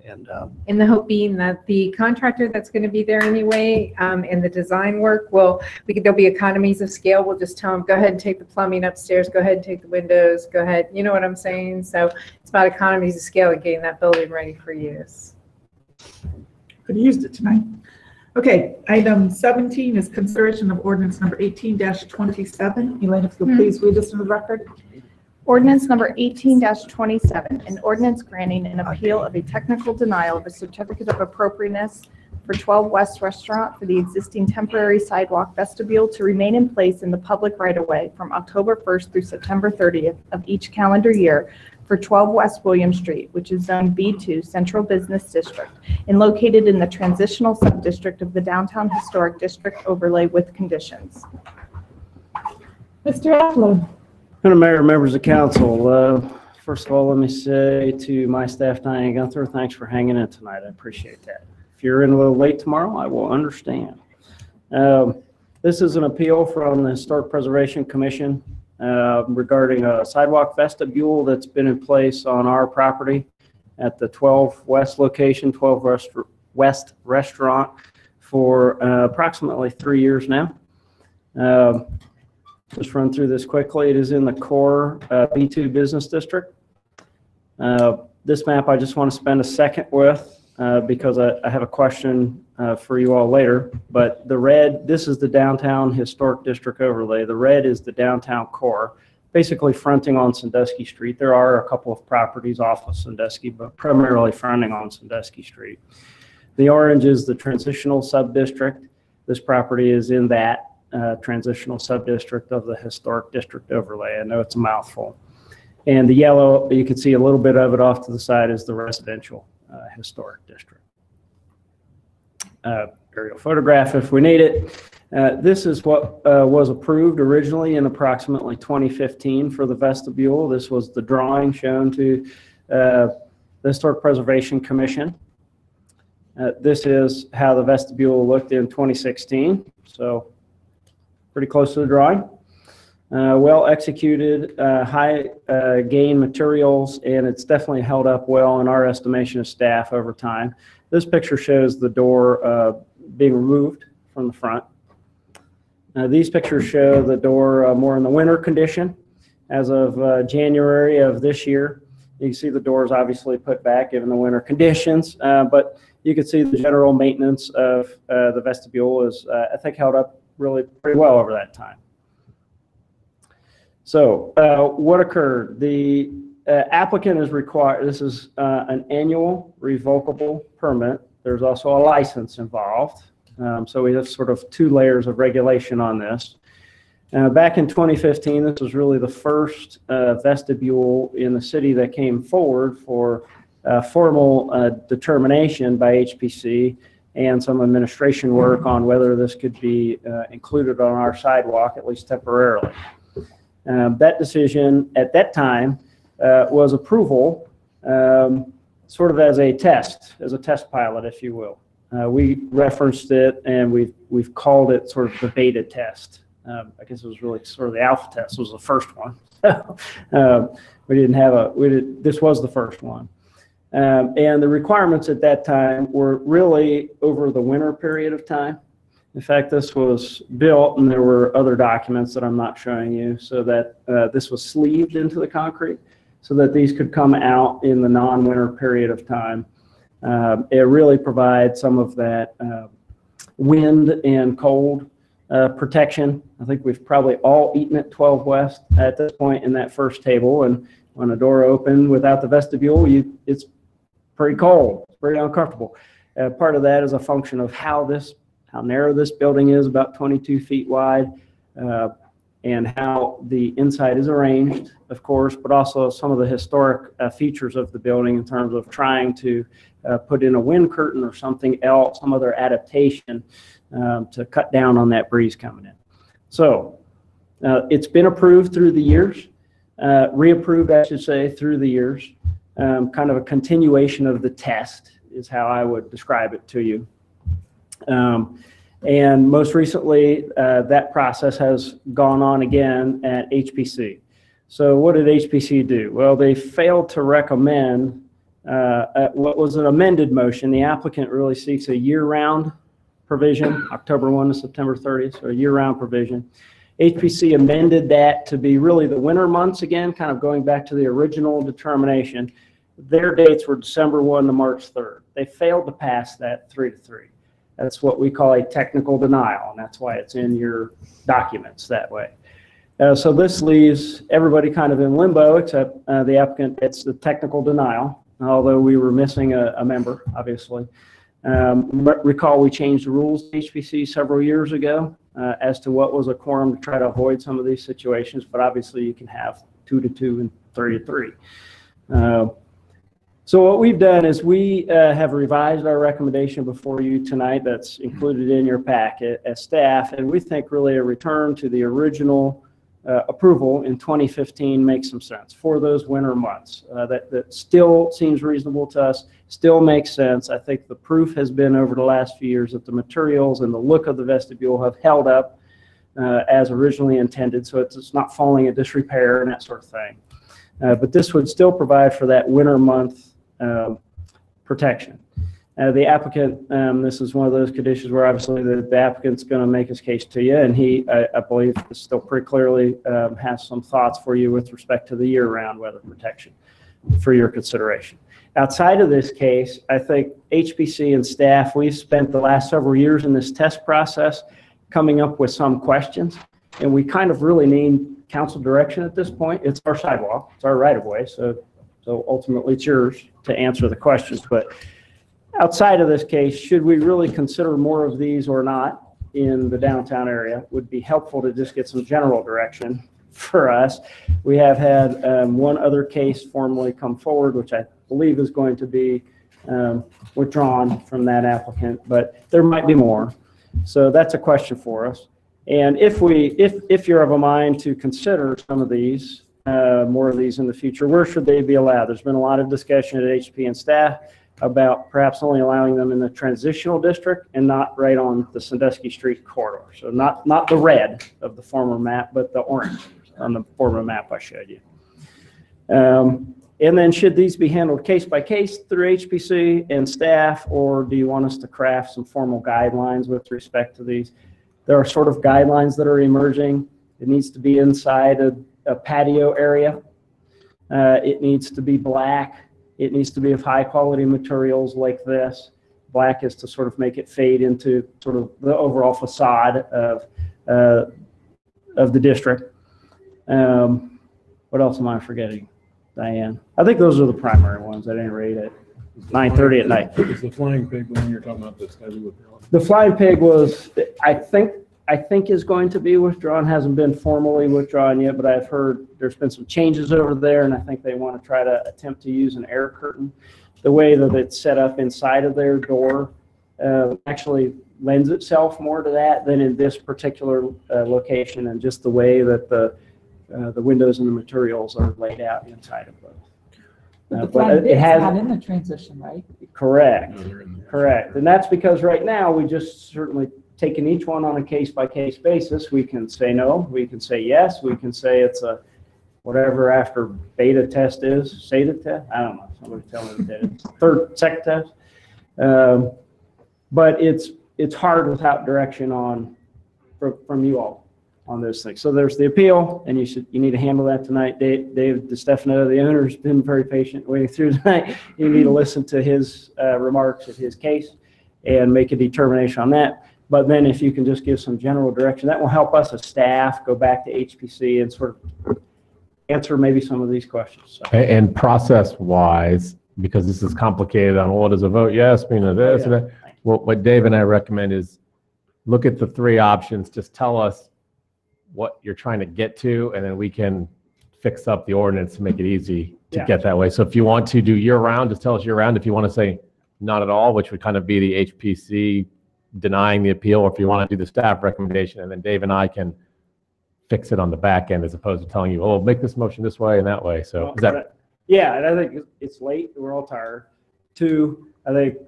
And And the hope being that the contractor that's going to be there anyway, and the design work there'll be economies of scale. We'll just tell them, go ahead and take the plumbing upstairs, go ahead and take the windows, go ahead. You know what I'm saying? So it's about economies of scale and getting that building ready for use. Could have used it tonight. Okay, item 17 is consideration of ordinance number 18-27. Elaine, if you'll please read this into the record. Ordinance number 18-27, an ordinance granting an appeal of a technical denial of a certificate of appropriateness for 12 West Restaurant for the existing temporary sidewalk vestibule to remain in place in the public right-of-way from October 1st through September 30th of each calendar year for 12 West William Street, which is Zone B2 Central Business District, and located in the transitional subdistrict of the Downtown Historic District overlay with conditions. Mr. Eklund. Madam Mayor, members of council, first of all, let me say to my staff, Diane Gunther, thanks for hanging in tonight. I appreciate that. If you're in a little late tomorrow, I will understand. This is an appeal from the Historic Preservation Commission regarding a sidewalk vestibule that's been in place on our property at the 12 West location, 12 West Restaurant for approximately 3 years now. Just run through this quickly. It is in the core B2 business district. This map I just want to spend a second with because I have a question for you all later. But the red, this is the downtown historic district overlay. The red is the downtown core, basically fronting on Sandusky Street. There are a couple of properties off of Sandusky, but primarily fronting on Sandusky Street. The orange is the transitional sub-district. This property is in that transitional sub-district of the historic district overlay. I know it's a mouthful. And the yellow, you can see a little bit of it off to the side, is the residential historic district. Aerial photograph if we need it. This is what was approved originally in approximately 2015 for the vestibule. This was the drawing shown to the Historic Preservation Commission. This is how the vestibule looked in 2016. So pretty close to the drawing. Well executed, high gain materials, and it's definitely held up well in our estimation of staff over time. This picture shows the door being removed from the front. These pictures show the door more in the winter condition. As of January of this year, you can see the doors obviously put back given the winter conditions, but you can see the general maintenance of the vestibule is, I think, held up really pretty well over that time. So what occurred? The applicant is required, this is an annual revocable permit. There's also a license involved. So we have sort of two layers of regulation on this. Back in 2015, this was really the first vestibule in the city that came forward for formal determination by HPC and some administration work on whether this could be included on our sidewalk, at least temporarily. That decision at that time was approval sort of as a test pilot, if you will. We referenced it and we've called it sort of the beta test. I guess it was really sort of the alpha test was the first one. This was the first one. And the requirements at that time were really over the winter period of time. In fact, this was built, and there were other documents that I'm not showing you, so that this was sleeved into the concrete so that these could come out in the non-winter period of time. It really provides some of that wind and cold protection. I think we've probably all eaten at 12 West at this point in that first table, and when a door opened without the vestibule, it's pretty cold, it's pretty uncomfortable. Part of that is a function of how narrow this building is, about 22 feet wide, and how the inside is arranged, of course, but also some of the historic features of the building in terms of trying to put in a wind curtain or something else, some other adaptation to cut down on that breeze coming in. So It's been approved through the years, reapproved, I should say, through the years. Kind of a continuation of the test is how I would describe it to you. And most recently, that process has gone on again at HPC. So what did HPC do? Well, they failed to recommend what was an amended motion. The applicant really seeks a year-round provision, October 1 to September 30th, so a year-round provision. HPC amended that to be really the winter months again, kind of going back to the original determination. Their dates were December 1 to March 3rd. They failed to pass that 3-3. That's what we call a technical denial, and that's why it's in your documents that way. So this leaves everybody kind of in limbo except the applicant. It's the technical denial, although we were missing a member, obviously. Recall we changed the rules to HPC several years ago as to what was a quorum to try to avoid some of these situations, but obviously you can have 2-2 and 3-3. So what we've done is we have revised our recommendation before you tonight that's included in your packet as staff, and we think really a return to the original approval in 2015 makes some sense for those winter months. That still seems reasonable to us, still makes sense. I think the proof has been over the last few years that the materials and the look of the vestibule have held up as originally intended, so it's not falling in disrepair and that sort of thing. But this would still provide for that winter month protection. The applicant, this is one of those conditions where obviously the applicant's going to make his case to you, and he, I believe, still pretty clearly has some thoughts for you with respect to the year-round weather protection for your consideration. Outside of this case, I think HPC and staff, we've spent the last several years in this test process coming up with some questions, and we kind of really need council direction at this point. It's our sidewalk, it's our right-of-way, so ultimately it's yours to answer the questions. But outside of this case, should we really consider more of these or not in the downtown area? Would be helpful to just get some general direction for us. We have had one other case formally come forward, which I believe is going to be withdrawn from that applicant, but there might be more. So that's a question for us. And if you're of a mind to consider some of these, more of these in the future, where should they be allowed? There's been a lot of discussion at HP and staff about perhaps only allowing them in the transitional district and not right on the Sandusky Street corridor. So not the red of the former map, but the orange on the former map I showed you. And then should these be handled case by case through HPC and staff, or do you want us to craft some formal guidelines with respect to these? There are sort of guidelines that are emerging. It needs to be inside a patio area. It needs to be black. It needs to be of high quality materials like this. Black is to sort of make it fade into sort of the overall facade of the district. What else am I forgetting, Diane? I think those are the primary ones at any rate at 9:30 at night. Is the flying pig the one you're talking about that's heavy with? The flying pig was, I think is going to be withdrawn, hasn't been formally withdrawn yet, but I've heard there's been some changes over there, and I think they want to try to attempt to use an air curtain. The way that it's set up inside of their door actually lends itself more to that than in this particular location, and just the way that the windows and the materials are laid out inside of both. But it has not in the transition, right? Correct. Correct. And that's because right now we just certainly taking each one on a case-by-case basis. We can say no, we can say yes, we can say it's a whatever after beta test is, SATA test, I don't know, somebody tell me that it's second test. But it's hard without direction from you all on those things. So there's the appeal, and you need to handle that tonight. Dave DeStefano, the owner, has been very patient waiting through tonight. You need to listen to his remarks of his case and make a determination on that. But then if you can just give some general direction, that will help us as staff go back to HPC and sort of answer maybe some of these questions. So. And process-wise, because this is complicated on what is a vote yes, mean this, and that, what Dave and I recommend is look at the three options, just tell us what you're trying to get to, and then we can fix up the ordinance to make it easy to get that way. So if you want to do year-round, just tell us year-round. If you want to say not at all, which would kind of be the HPC denying the appeal, or if you want to do the staff recommendation, and then Dave and I can fix it on the back end as opposed to telling you, oh, make this motion this way and that way. So is that, Yeah, and I think it's late, we're all tired. Two, I think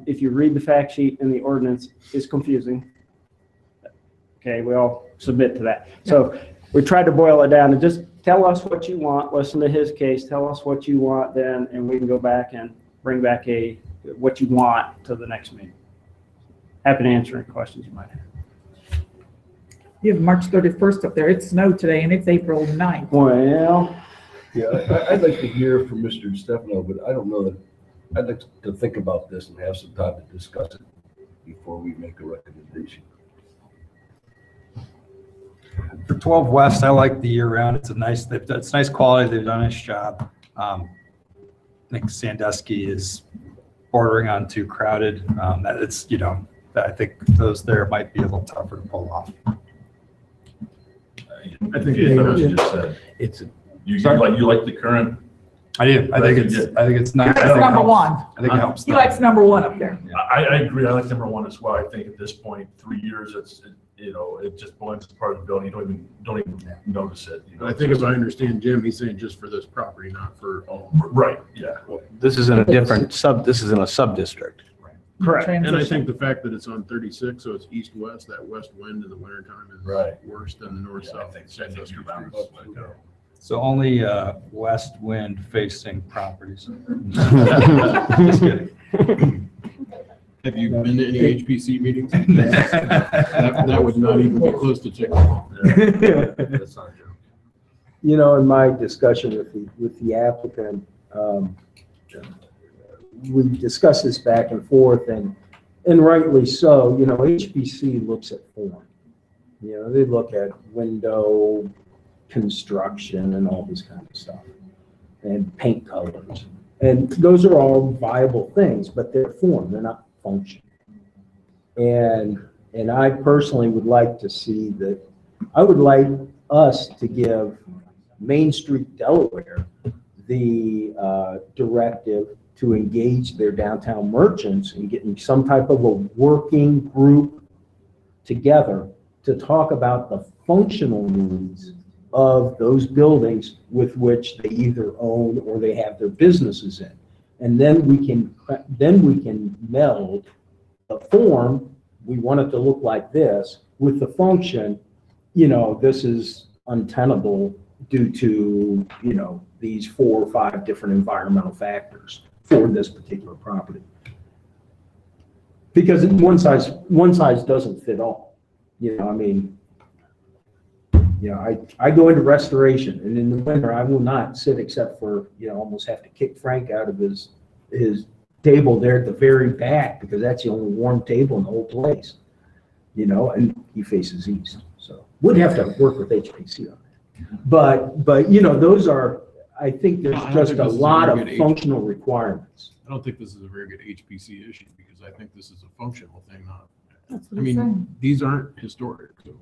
if you read the fact sheet and the ordinance, it's confusing. Okay, we all submit to that. So we tried to boil it down and just tell us what you want, listen to his case, tell us what you want then, and we can go back and bring back what you want to the next meeting. Happy to answer any questions you might have. You have March 31st up there. It snowed today and it's April 9th. Well, Yeah, I'd like to hear from Mr. Stefano, but I don't know that, I'd like to think about this and have some time to discuss it before we make a recommendation. For 12 West, I like the year round. It's nice quality. They've done a nice job. I think Sandusky is bordering on too crowded. I think those there might be a little tougher to pull off. I think Yeah, what you just said. You like the current. I do. I think it's nice. That's number one. I think it helps. He likes number one up there. I agree. I like number one as well. I think at this point, 3 years, it just blends as part of the building. You don't even notice it. I think if I understand Jim, he's saying just for this property, not for all. Right. Yeah. This is in a different this is in a sub-district. correct. And I think the fact that it's on 36, so it's east-west, that west wind in the wintertime is worse than the north-south. So only west wind facing properties. Just kidding. Have you been to any HPC meetings? That would not even be close to chicken. That's not true. You know, in my discussion with the applicant, we discussed this back and forth, and rightly so. You know, HPC looks at form. You know, they look at window construction and all this kind of stuff, and paint colors, and those are all viable things, but they're form, they're not function. And I personally would like to see that. I would like us to give Main Street Delaware the directive to engage their downtown merchants in getting some type of a working group together to talk about the functional needs of those buildings with which they either own or they have their businesses in. And then we can meld the form, we want it to look like this, with the function, you know, this is untenable due to, you know, these 4 or 5 different environmental factors for this particular property. Because one size doesn't fit all. You know, I mean, you know, I go into restoration, and in the winter I will not sit except for, you know, almost have to kick Frank out of his table there at the very back, because that's the only warm table in the whole place. You know, and he faces east, so would have to work with HPC on that. But you know, those are, I think there's just a lot of functional requirements. I don't think this is a very good HPC issue, because I think this is a functional thing, not. That's what I I'm mean, saying. these aren't historic, so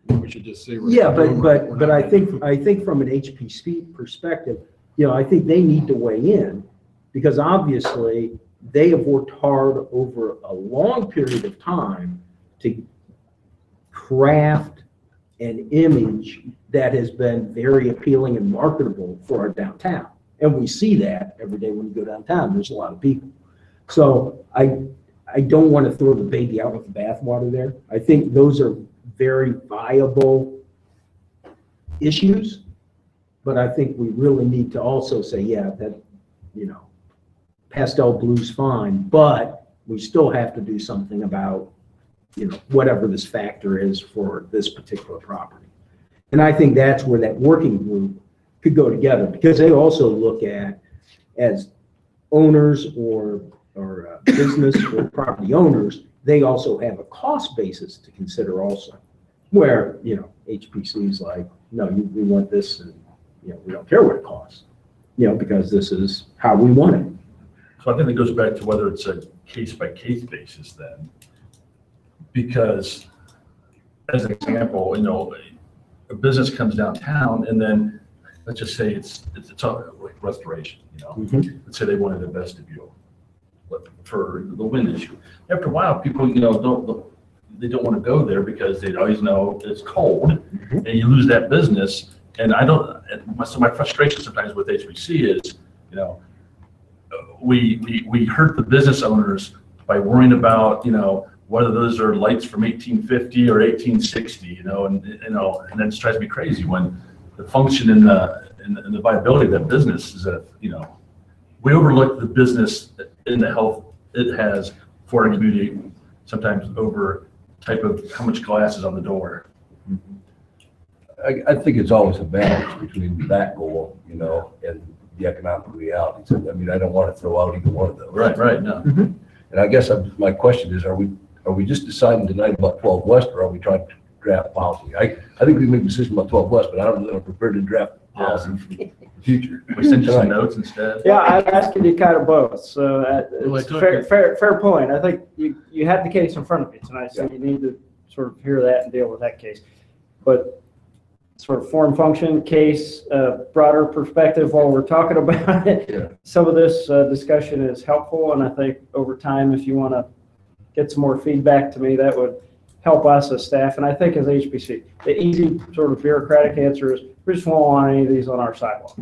we should just say. Yeah, but I think from an HPC perspective, you know, I think they need to weigh in, because obviously they have worked hard over a long period of time to craft an image that has been very appealing and marketable for our downtown. And we see that every day when you go downtown, there's a lot of people. So I don't want to throw the baby out with the bathwater there. I think those are very viable issues, but I think we really need to also say, yeah, that, you know, pastel blue's fine, but we still have to do something about, you know, whatever this factor is for this particular property. And I think that's where that working group could go together, because they also look at, as owners or business or property owners, they also have a cost basis to consider also, where, you know, HPC is like, no, we want this, and, you know, we don't care what it costs, you know, because this is how we want it. So I think it goes back to whether it's a case-by-case basis then, because as an example, you know, a business comes downtown, and then let's just say it's like restoration, you know, let's say they wanted a vestibule for the wind issue. After a while, people, you know, they don't want to go there because they always know it's cold and you lose that business. And so my frustration sometimes with HBC is, you know, we hurt the business owners by worrying about, you know, whether those are lights from 1850 or 1860, you know, and that just drives me crazy when the function and the viability of that business is that, you know, we overlook the business in the health it has for a community, sometimes over type of how much glass is on the door. I think it's always a balance between that goal, you know, and the economic realities. I mean, I don't want to throw out either one of those. Right, no. And I guess my question is, are we just deciding tonight about 12 West, or are we trying to draft policy? I think we make a decision about 12 West, but I don't know if I'm prepared to draft policy for the future. We send you some notes instead. Yeah, I'm asking you kind of both, so it's a fair point. I think you have the case in front of you tonight, so you need to sort of hear that and deal with that case. But sort of form, function, case, broader perspective while we're talking about it, some of this discussion is helpful, and I think over time, if you want to get some more feedback to me, that would help us as staff, and I think as HBC. The easy sort of bureaucratic answer is, we just won't want any of these on our sidewalk.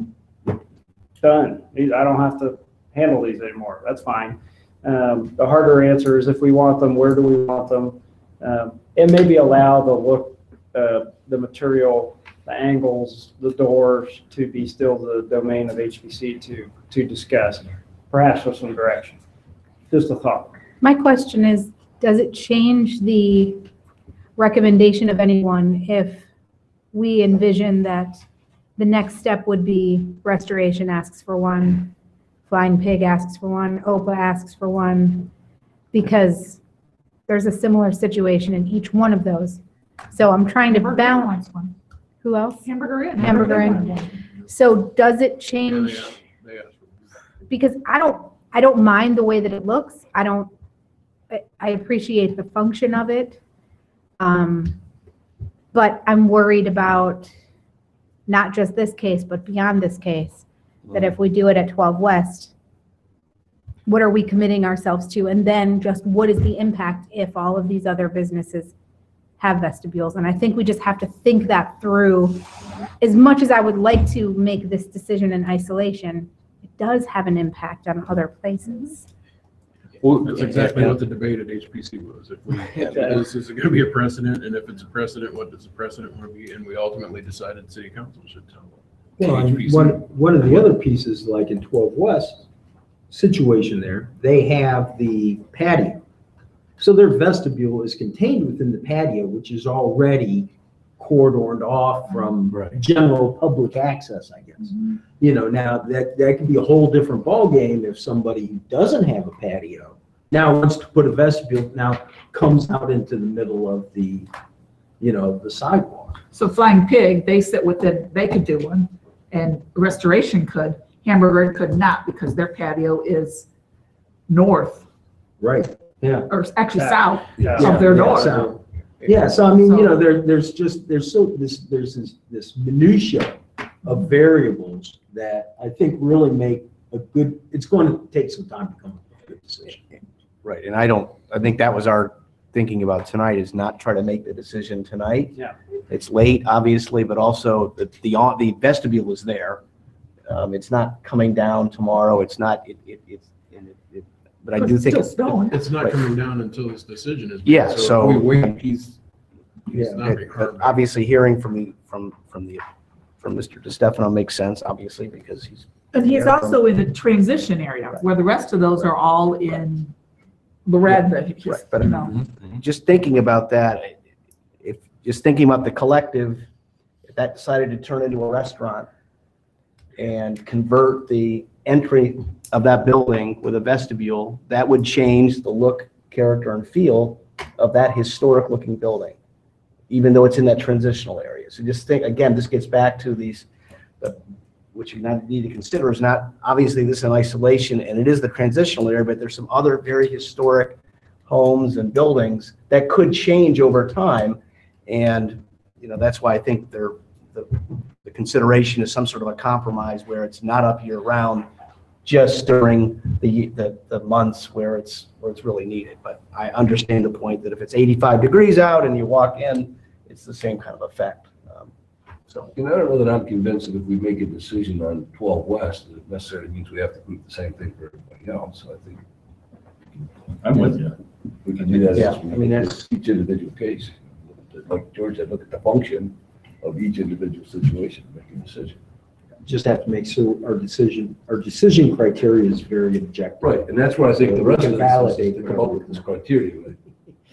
Done. I don't have to handle these anymore. That's fine. The harder answer is, if we want them, where do we want them? And maybe allow the look, the material, the angles, the doors to be still the domain of HBC to discuss, perhaps with some direction. Just a thought. My question is, does it change the recommendation of anyone if we envision that the next step would be Restoration asks for one, Flying Pig asks for one, OPA asks for one, because there's a similar situation in each one of those. So I'm trying to balance one. Who else? Hamburger Inn. Hamburger Inn. So does it change? Because I don't mind the way that it looks. I appreciate the function of it. But I'm worried about not just this case, but beyond this case, that if we do it at 12 West, what are we committing ourselves to? And then just what is the impact if all of these other businesses have vestibules? And I think we just have to think that through. As much as I would like to make this decision in isolation, it does have an impact on other places. Well, that's exactly what the debate at HPC was. Is it going to be a precedent? And if it's a precedent, what does the precedent want to be? And we ultimately decided city council should tell them. Well, and one of the other pieces, like in 12 West situation there, they have the patio. So their vestibule is contained within the patio, which is already cordoned off from general public access, I guess. You know, now that could be a whole different ballgame if somebody who doesn't have a patio now wants to put a vestibule, now comes out into the middle of the, you know, the sidewalk. So Flying Pig, they sit within, they could do one, and Restoration could. Hamburger could not, because their patio is north. Right, yeah. Or actually south of their door. So, yeah, so I mean, you know, there's this minutia of variables that I think really make a good, it's going to take some time to come up with a good decision. Right, and I think that was our thinking about tonight, is not try to make the decision tonight. Yeah. It's late, obviously, but also the vestibule is there. It's not coming down tomorrow. It's not, but I do think it's not coming down until this decision is made. Yeah, so if we wait, he's not being but obviously hearing from Mr. DeStefano makes sense, obviously, because he's. And he's also in the transition area, where the rest of those are all in the red. Right, but just thinking about that, just thinking about the collective, if that decided to turn into a restaurant and convert the entry of that building with a vestibule, that would change the look, character, and feel of that historic looking building, even though it's in that transitional area. So just think, again, this gets back to these, which you need to consider is not, obviously this is in isolation, and it is the transitional area, but there's some other very historic homes and buildings that could change over time. And, you know, that's why I think the consideration is some sort of a compromise where it's not up year round, just during the months where it's really needed. But I understand the point that if it's 85 degrees out and you walk in, it's the same kind of effect. So. And I don't know that I'm convinced that if we make a decision on 12 West, that it necessarily means we have to prove the same thing for everybody else. So I think. I'm with you. We can do that. Yeah, as we I mean, look that's- at each individual case. Like George said, look at the function of each individual situation to make a decision. Just have to make sure our decision criteria is very objective. Right, and that's why I think the So rest we of can this is validate to the come up with this criteria.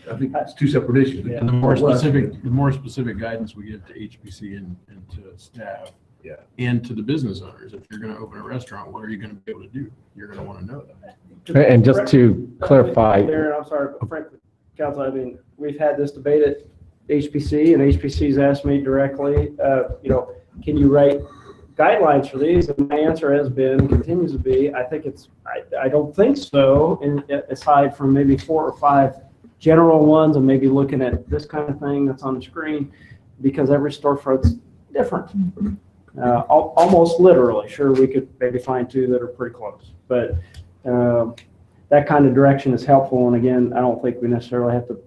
I think it's two separate issues. And the more specific guidance we give to HPC and to staff. Yeah. And to the business owners, if you're gonna open a restaurant, what are you gonna be able to do? You're gonna wanna know that. And just to clarify. Darren, I'm sorry, but frankly, Council, I mean, we've had this debate at HPC, and HPC's asked me directly, can you write guidelines for these? And my answer has been, continues to be, I don't think so, and aside from maybe 4 or 5 general ones, and maybe looking at this kind of thing that's on the screen, because every storefront's different. Almost literally, sure, we could maybe find 2 that are pretty close, but that kind of direction is helpful. And again, I don't think we necessarily have to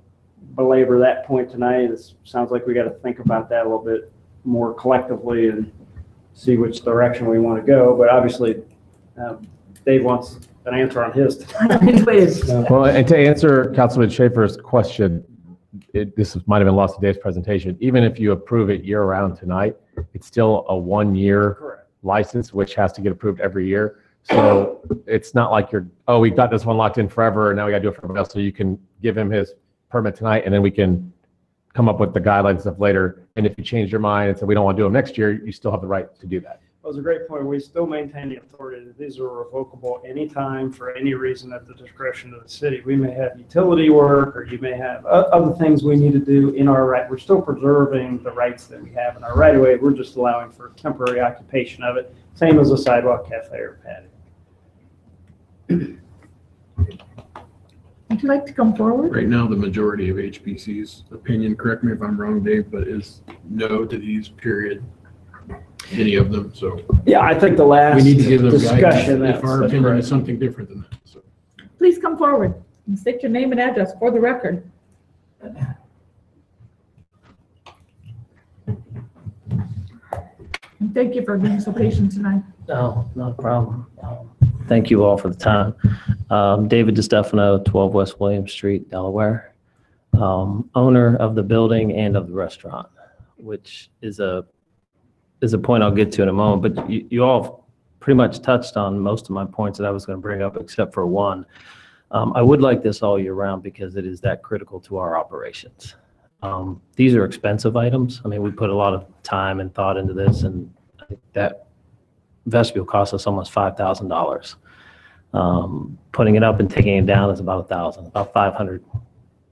belabor that point tonight. It sounds like we got to think about that a little bit more collectively and see which direction we want to go. But obviously, Dave wants an answer on his. Please. Well, and to answer Councilman Schaefer's question, this might have been lost in Dave's presentation. Even if you approve it year-round tonight, it's still a 1-year license, which has to get approved every year. So it's not like we've got this one locked in forever, and now we got to do it for everybody else. So you can give him his permit tonight, and then we can come up with the guidelines and stuff later. And if you change your mind and say we don't want to do them next year, you still have the right to do that. That was a great point. We still maintain the authority that these are revocable anytime for any reason at the discretion of the city. We may have utility work, or you may have other things we need to do in our right. We're still preserving the rights that we have in our right of way. We're just allowing for temporary occupation of it, same as a sidewalk, cafe, or patio. Would you like to come forward? Right now, the majority of HPC's opinion, correct me if I'm wrong, Dave, but is no to these, period. Any of them, so. Yeah, I think the last We need to give them discussion, guidance if our that's opinion correct. is something different than that, so. Please come forward and state your name and address for the record. And thank you for being so patient tonight. No, not a problem. Thank you all for the time. David DiStefano, 12 West William Street, Delaware. Owner of the building and of the restaurant, which is a point I'll get to in a moment, but you all pretty much touched on most of my points that I was going to bring up, except for one. I would like this all year round because it is that critical to our operations. These are expensive items. I mean, we put a lot of time and thought into this, and I think that vestibule cost us almost $5,000. Putting it up and taking it down is about $1,000, about $500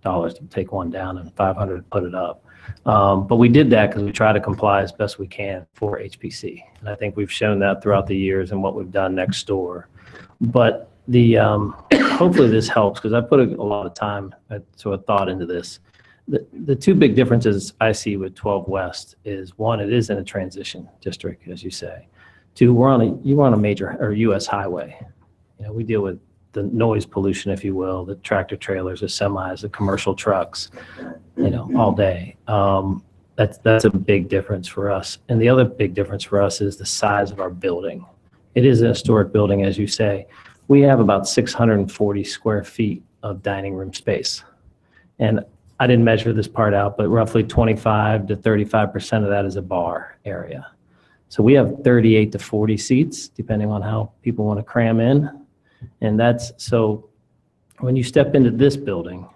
to take one down and $500 to put it up. But we did that because we try to comply as best we can for HPC. And I think we've shown that throughout the years and what we've done next door. But the hopefully this helps because I put a lot of time to a thought into this. The 2 big differences I see with 12 West is, one, it is in a transition district, as you say. 2, you're on a major or U.S. highway. We deal with the noise pollution, if you will, the tractor trailers, the semis, the commercial trucks, all day. That's a big difference for us. And the other big difference for us is the size of our building. It is a historic building, as you say. We have about 640 square feet of dining room space. And I didn't measure this part out, but roughly 25 to 35% of that is a bar area. So we have 38 to 40 seats, depending on how people want to cram in. And so when you step into this building,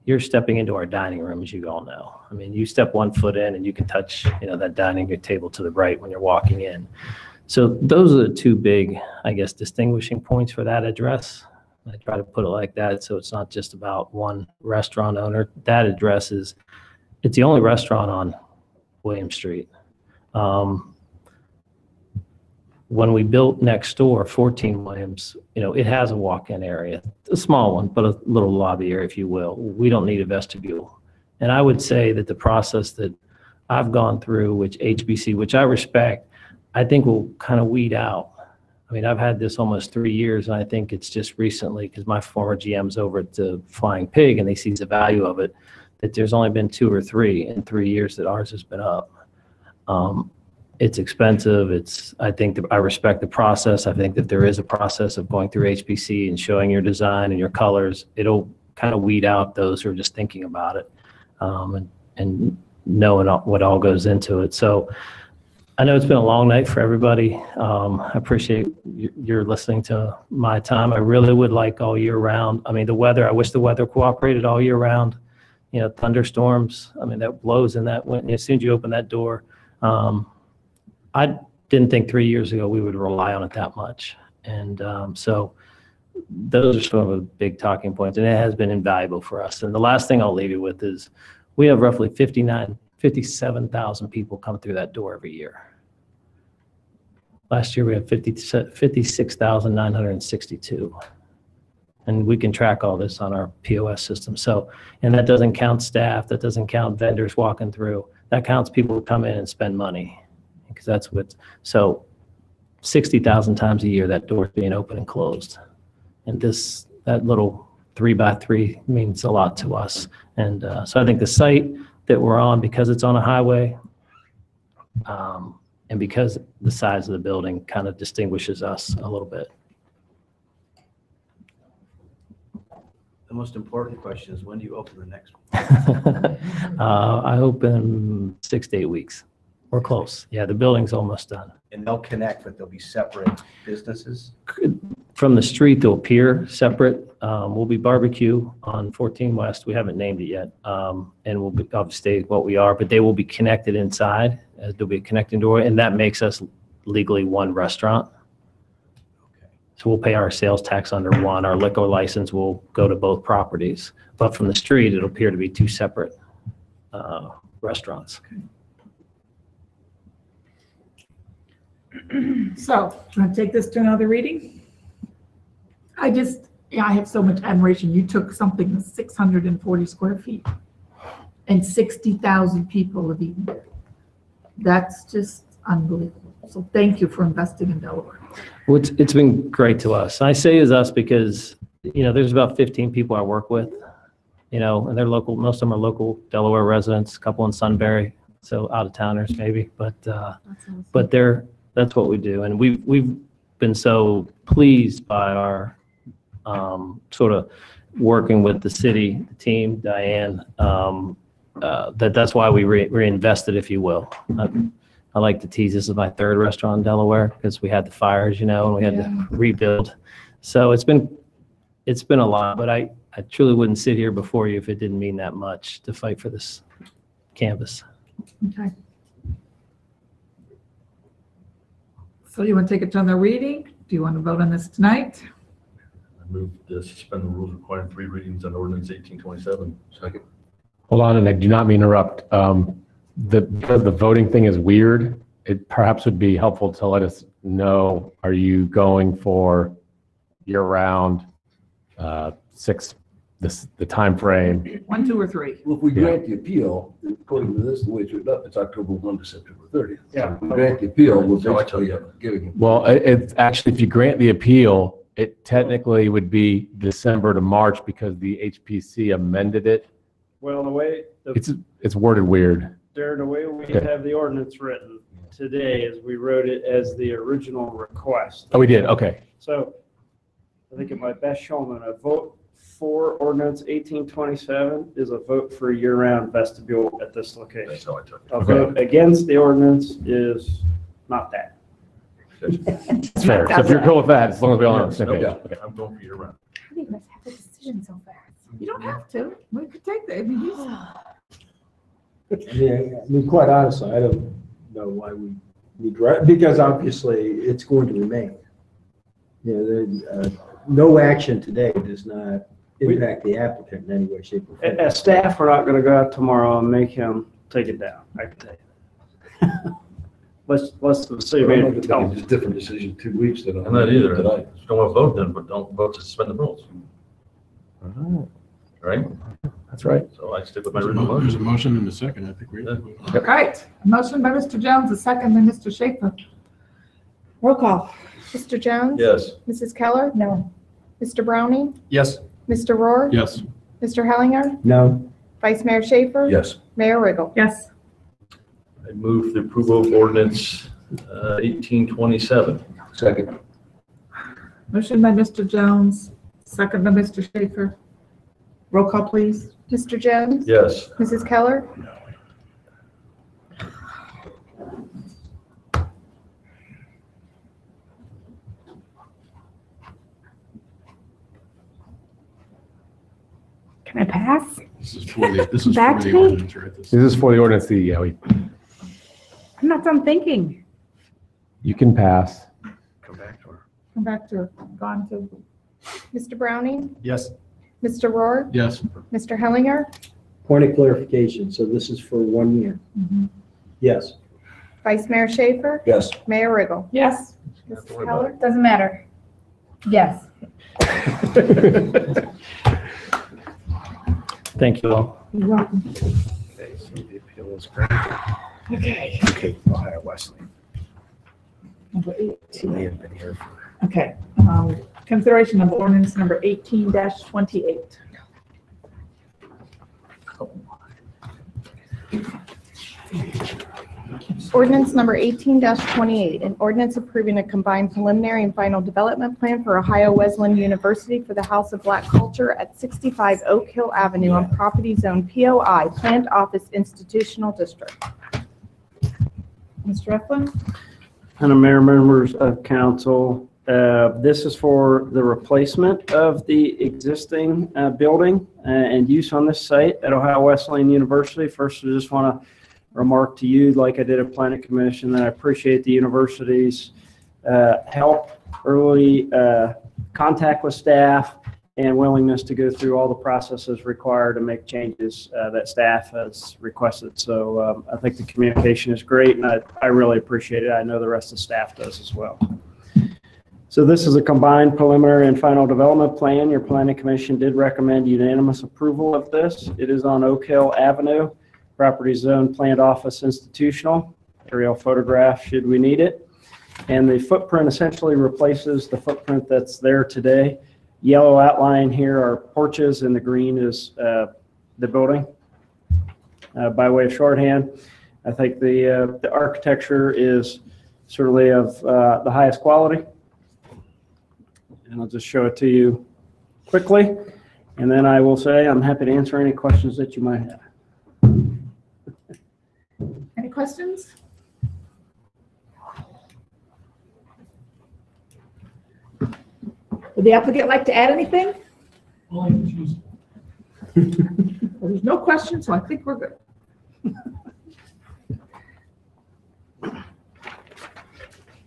you're stepping into our dining room, as you all know. I mean, you step 1 foot in and you can touch, that dining table to the right when you're walking in. So those are the 2 big, I guess, distinguishing points for that address. I try to put it like that so it's not just about one restaurant owner. That address it's the only restaurant on William Street. When we built next door, 14 Williams, it has a walk-in area, a small one, but a little lobby area, if you will. We don't need a vestibule. And I would say that the process that I've gone through, which HBC, which I respect, I think will kind of weed out I mean, I've had this almost 3 years, and I think it's just recently, because my former GM's over at the Flying Pig, and he sees the value of it, that there's only been 2 or 3 in 3 years that ours has been up. It's expensive. I respect the process. I think that there is a process of going through HPC and showing your design and your colors. It'll kind of weed out those who are just thinking about it, and knowing what all goes into it. So I know it's been a long night for everybody. I appreciate your listening to my time. I really would like all year round. I mean, the weather, I wish the weather cooperated all year round. You know, thunderstorms, I mean, that blows in that wind. As soon as you open that door, I didn't think 3 years ago we would rely on it that much. And so those are some of the big talking points, and it has been invaluable for us. And the last thing I'll leave you with is we have roughly 57,000 people come through that door every year. Last year we had 56,962. And we can track all this on our POS system. So, and that doesn't count staff, that doesn't count vendors walking through. That counts people who come in and spend money. Because that's what, so 60,000 times a year that door's being open and closed. And that little 3x3 means a lot to us. And so I think the site that we're on, because it's on a highway, and because the size of the building kind of distinguishes us a little bit. The most important question is, when do you open the next one? I hope in 6 to 8 weeks. We're close. Yeah, the building's almost done. And they'll connect, but they'll be separate businesses? From the street, they'll appear separate. We'll be barbecue on 14 West. We haven't named it yet. And we'll be obviously what we are, but they will be connected inside. There'll be a connecting door, and that makes us legally one restaurant. So we'll pay our sales tax under one. Our liquor license will go to both properties. But from the street, it'll appear to be 2 separate restaurants. So, do you want to take this to another reading? I have so much admiration. You took something that's 640 square feet and 60,000 people have eaten there. That's just unbelievable. So thank you for investing in Delaware. Well, it's been great to us. I say is us because, you know, there's about 15 people I work with, you know, and they're local. Most of them are local Delaware residents, a couple in Sunbury, so out of towners maybe, but that's what we do. And we've been so pleased by our sort of working with the city, the team, Diane, that's why we reinvested, if you will. I like to tease, this is my 3rd restaurant in Delaware because we had the fires, you know, and we had to rebuild. So it's been a lot, but I truly wouldn't sit here before you if it didn't mean that much to fight for this campus. Okay. So you want to take it to another reading? Do you want to vote on this tonight? I move to suspend the rules requiring 3 readings on ordinance 1827. Second. Hold on, and I do not mean to interrupt. Because the voting thing is weird, it perhaps would be helpful to let us know, are you going for year-round, the time frame? 1, 2, or 3? Well, if we grant the appeal, according to this, the way it's written up, it's October 1 to September 30th. Yeah. If we grant the appeal, we'll basically giving it. Well, it's actually, if you grant the appeal, it technically would be December to March because the HPC amended it. Well, the way, It's worded weird. Darren, the way we Okay. have the ordinance written today is we wrote it as the original request. Oh, we did, okay. So I think at my best showman, a vote for ordinance 1827 is a vote for year-round vestibule at this location. That's how I took it. A vote against the ordinance is not that. That's fair. So if you're cool with that, as long as we all know the same page. Yeah, Okay. I'm going for year round. How do you guys have a decision so fast? You don't have to. We could take that. I mean, I mean, quite honestly, I don't know why we need, because obviously it's going to remain. You know, no action today does not impact the applicant in any way, shape, or form. As staff, we're not going to go out tomorrow and make him take it down. I can tell you. Let's the city manager tell him. It's a different decision 2 weeks than. I'm not either. Tonight. If you don't want to vote then, but don't vote to suspend the rules. Right? That's right. So I stick with my There's original a motion. motion and a second, I think we. all right. A motion by Mr. Jones, a second by Mr. Schaefer. Roll call. Mr. Jones? Yes. Mrs. Keller? No. Mr. Browning? Yes. Mr. Rohr? Yes. Mr. Hellinger? No. Vice Mayor Schaefer? Yes. Mayor Riggle? Yes. I move the approval of ordinance 1827. Second. Motion by Mr. Jones, second by Mr. Schaefer. Roll call, please. Mr. Jones? Yes. Mrs. Keller? Can I pass? This is for the, this is Back for to the me? ordinance, right? This is for the ordinance, I'm not done thinking. you can pass. Come back to her. Come back to, gone to. Mr. Browning? Yes. Mr. Rohr? Yes. Mr. Hellinger? Point of clarification, so this is for 1 year? Yes. Vice Mayor Schaefer? Yes. Mayor Riggle? Yes. Mrs. Keller? Doesn't matter. Yes. Thank you all. You're welcome. Okay, so the appeal is granted. Okay. Okay, Ohio Wesley. Number 18. They have been here for. Okay. Consideration of ordinance number 18-28. Ordinance number 18-28, an ordinance approving a combined preliminary and final development plan for Ohio Wesleyan University for the House of Black Culture at 65 Oak Hill Avenue on property zone POI, Plant Office Institutional District. Mr. Eflin? And Mayor, members of council, this is for the replacement of the existing building and use on this site at Ohio Wesleyan University. First, I just want to remark to you, like I did at Planning Commission, that I appreciate the university's help, early contact with staff, and willingness to go through all the processes required to make changes that staff has requested. So I think the communication is great, and I really appreciate it. I know the rest of the staff does as well. So this is a combined preliminary and final development plan. Your Planning Commission did recommend unanimous approval of this. It is on Oak Hill Avenue, property zone Plant Office Institutional, aerial photograph should we need it. And the footprint essentially replaces the footprint that's there today. Yellow outline here are porches, and the green is the building. By way of shorthand, I think the architecture is certainly of the highest quality. And I'll just show it to you quickly. And then I will say I'm happy to answer any questions that you might have. Any questions? Would the applicant like to add anything? There's no questions, so I think we're good.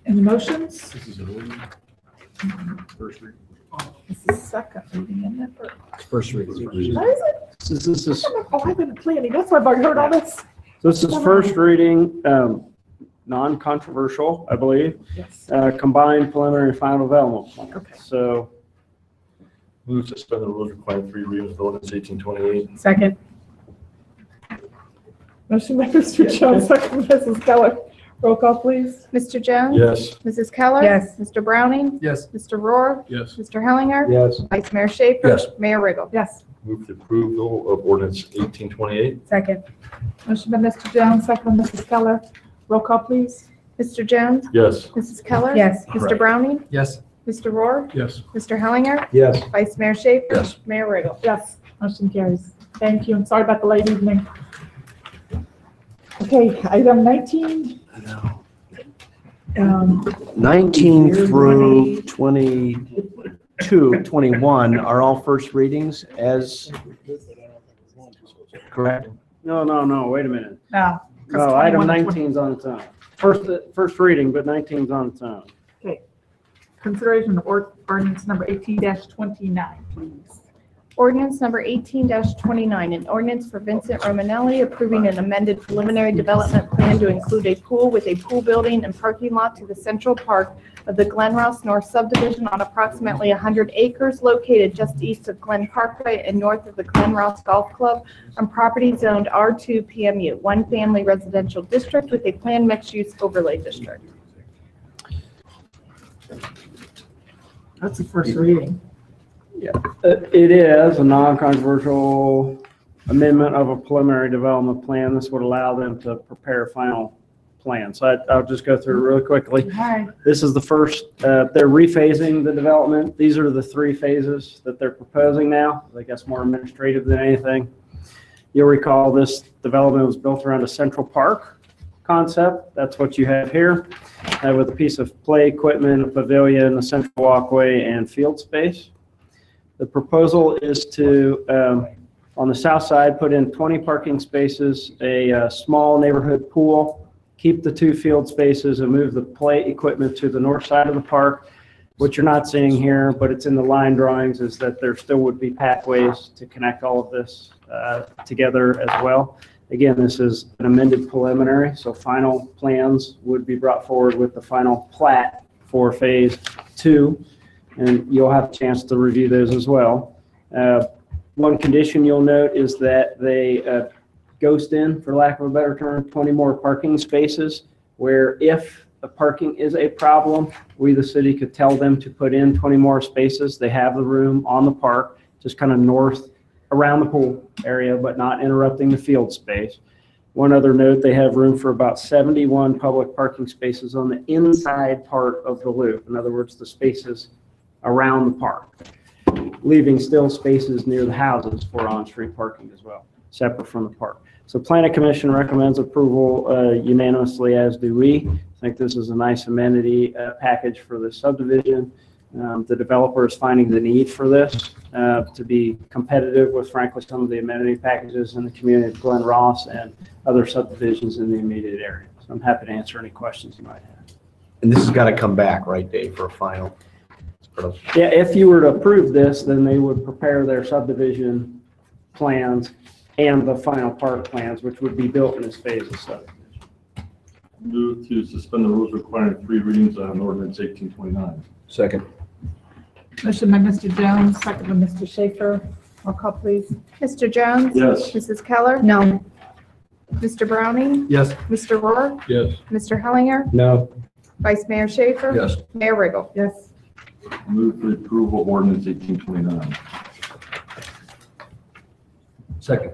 Any motions? This is an ordinance. First reading. This is second reading, isn't it? First reading. What is it? This is Oh, I've been planning. That's why I've already heard all this. This is first reading, non-controversial, I believe. Yes. Combined preliminary and final development plan. Okay. So Move to suspend the rules requiring 3 readings of ordinance 1828. Second. Motion by Mr. Jones, second by Mrs. Keller. Roll call, please. Mr. Jones? Yes. Mrs. Keller? Yes. Mr. Browning? Yes. Mr. Rohr? Yes. Mr. Hellinger? Yes. Vice Mayor Schaefer? Yes. Mayor Riggle? Yes. Move the approval of ordinance 1828. Second. Motion by Mr. Jones, second by Mrs. Keller. Roll call, please. Mr. Jones? Yes. Mrs. Keller? Yes. Mr. Browning? Yes. Mr. Rohr? Yes. Mr. Hellinger? Yes. Vice Mayor Schaefer? Yes. Mayor Riggle? Yes. Motion carries. Thank you. I'm sorry about the late evening. Okay, item 19. 19 through 22, 21 are all first readings as, correct? no, wait a minute. No. 'cause No, item 21 and 19 is on its own. First reading, but 19 is on its own. Okay. Consideration of ordinance number 18-29, please. Ordinance number 18-29, an ordinance for Vincent Romanelli approving an amended preliminary development plan to include a pool with a pool building and parking lot to the central park of the Glen Ross North subdivision on approximately 100 acres located just east of Glen Parkway and north of the Glen Ross Golf Club on property zoned R2 PMU, one family residential district with a planned mixed-use overlay district. That's the first reading. It is a non-controversial amendment of a preliminary development plan. This would allow them to prepare a final plan. So I'll just go through it really quickly. Hi. This is the first, they're rephasing the development. These are the 3 phases that they're proposing now. I guess more administrative than anything. You'll recall this development was built around a Central Park concept. That's what you have here, with a piece of play equipment, a pavilion, a central walkway, and field space. The proposal is to, on the south side, put in 20 parking spaces, a small neighborhood pool, keep the 2 field spaces, and move the play equipment to the north side of the park. What you're not seeing here, but it's in the line drawings, is that there still would be pathways to connect all of this together as well. Again, this is an amended preliminary, so final plans would be brought forward with the final plat for phase 2, and you'll have a chance to review those as well. One condition you'll note is that they ghost in, for lack of a better term, 20 more parking spaces, where if the parking is a problem, we, the city, could tell them to put in 20 more spaces. They have the room on the park, just kind of north around the pool area, but not interrupting the field space. One other note, they have room for about 71 public parking spaces on the inside part of the loop. In other words, the spaces around the park, leaving still spaces near the houses for on-street parking as well, separate from the park. So Planning Commission recommends approval unanimously, as do we. I think this is a nice amenity package for the subdivision. The developer is finding the need for this to be competitive with, frankly, some of the amenity packages in the community of Glen Ross and other subdivisions in the immediate area. So I'm happy to answer any questions you might have. And this has got to come back, right, Dave, for a final? Yeah, if you were to approve this, then they would prepare their subdivision plans and the final park plans, which would be built in this phase of subdivision. Move to suspend the rules requiring 3 readings on ordinance 1829. Second. Motion by Mr. Jones, second by Mr. Schaefer. Roll call, please. Mr. Jones? Yes. Mrs. Keller? No. Mr. Browning? Yes. Mr. Rohr? Yes. Mr. Hellinger? No. Vice Mayor Schaefer? Yes. Mayor Riggle? Yes. Move for approval of ordinance 1829. Second.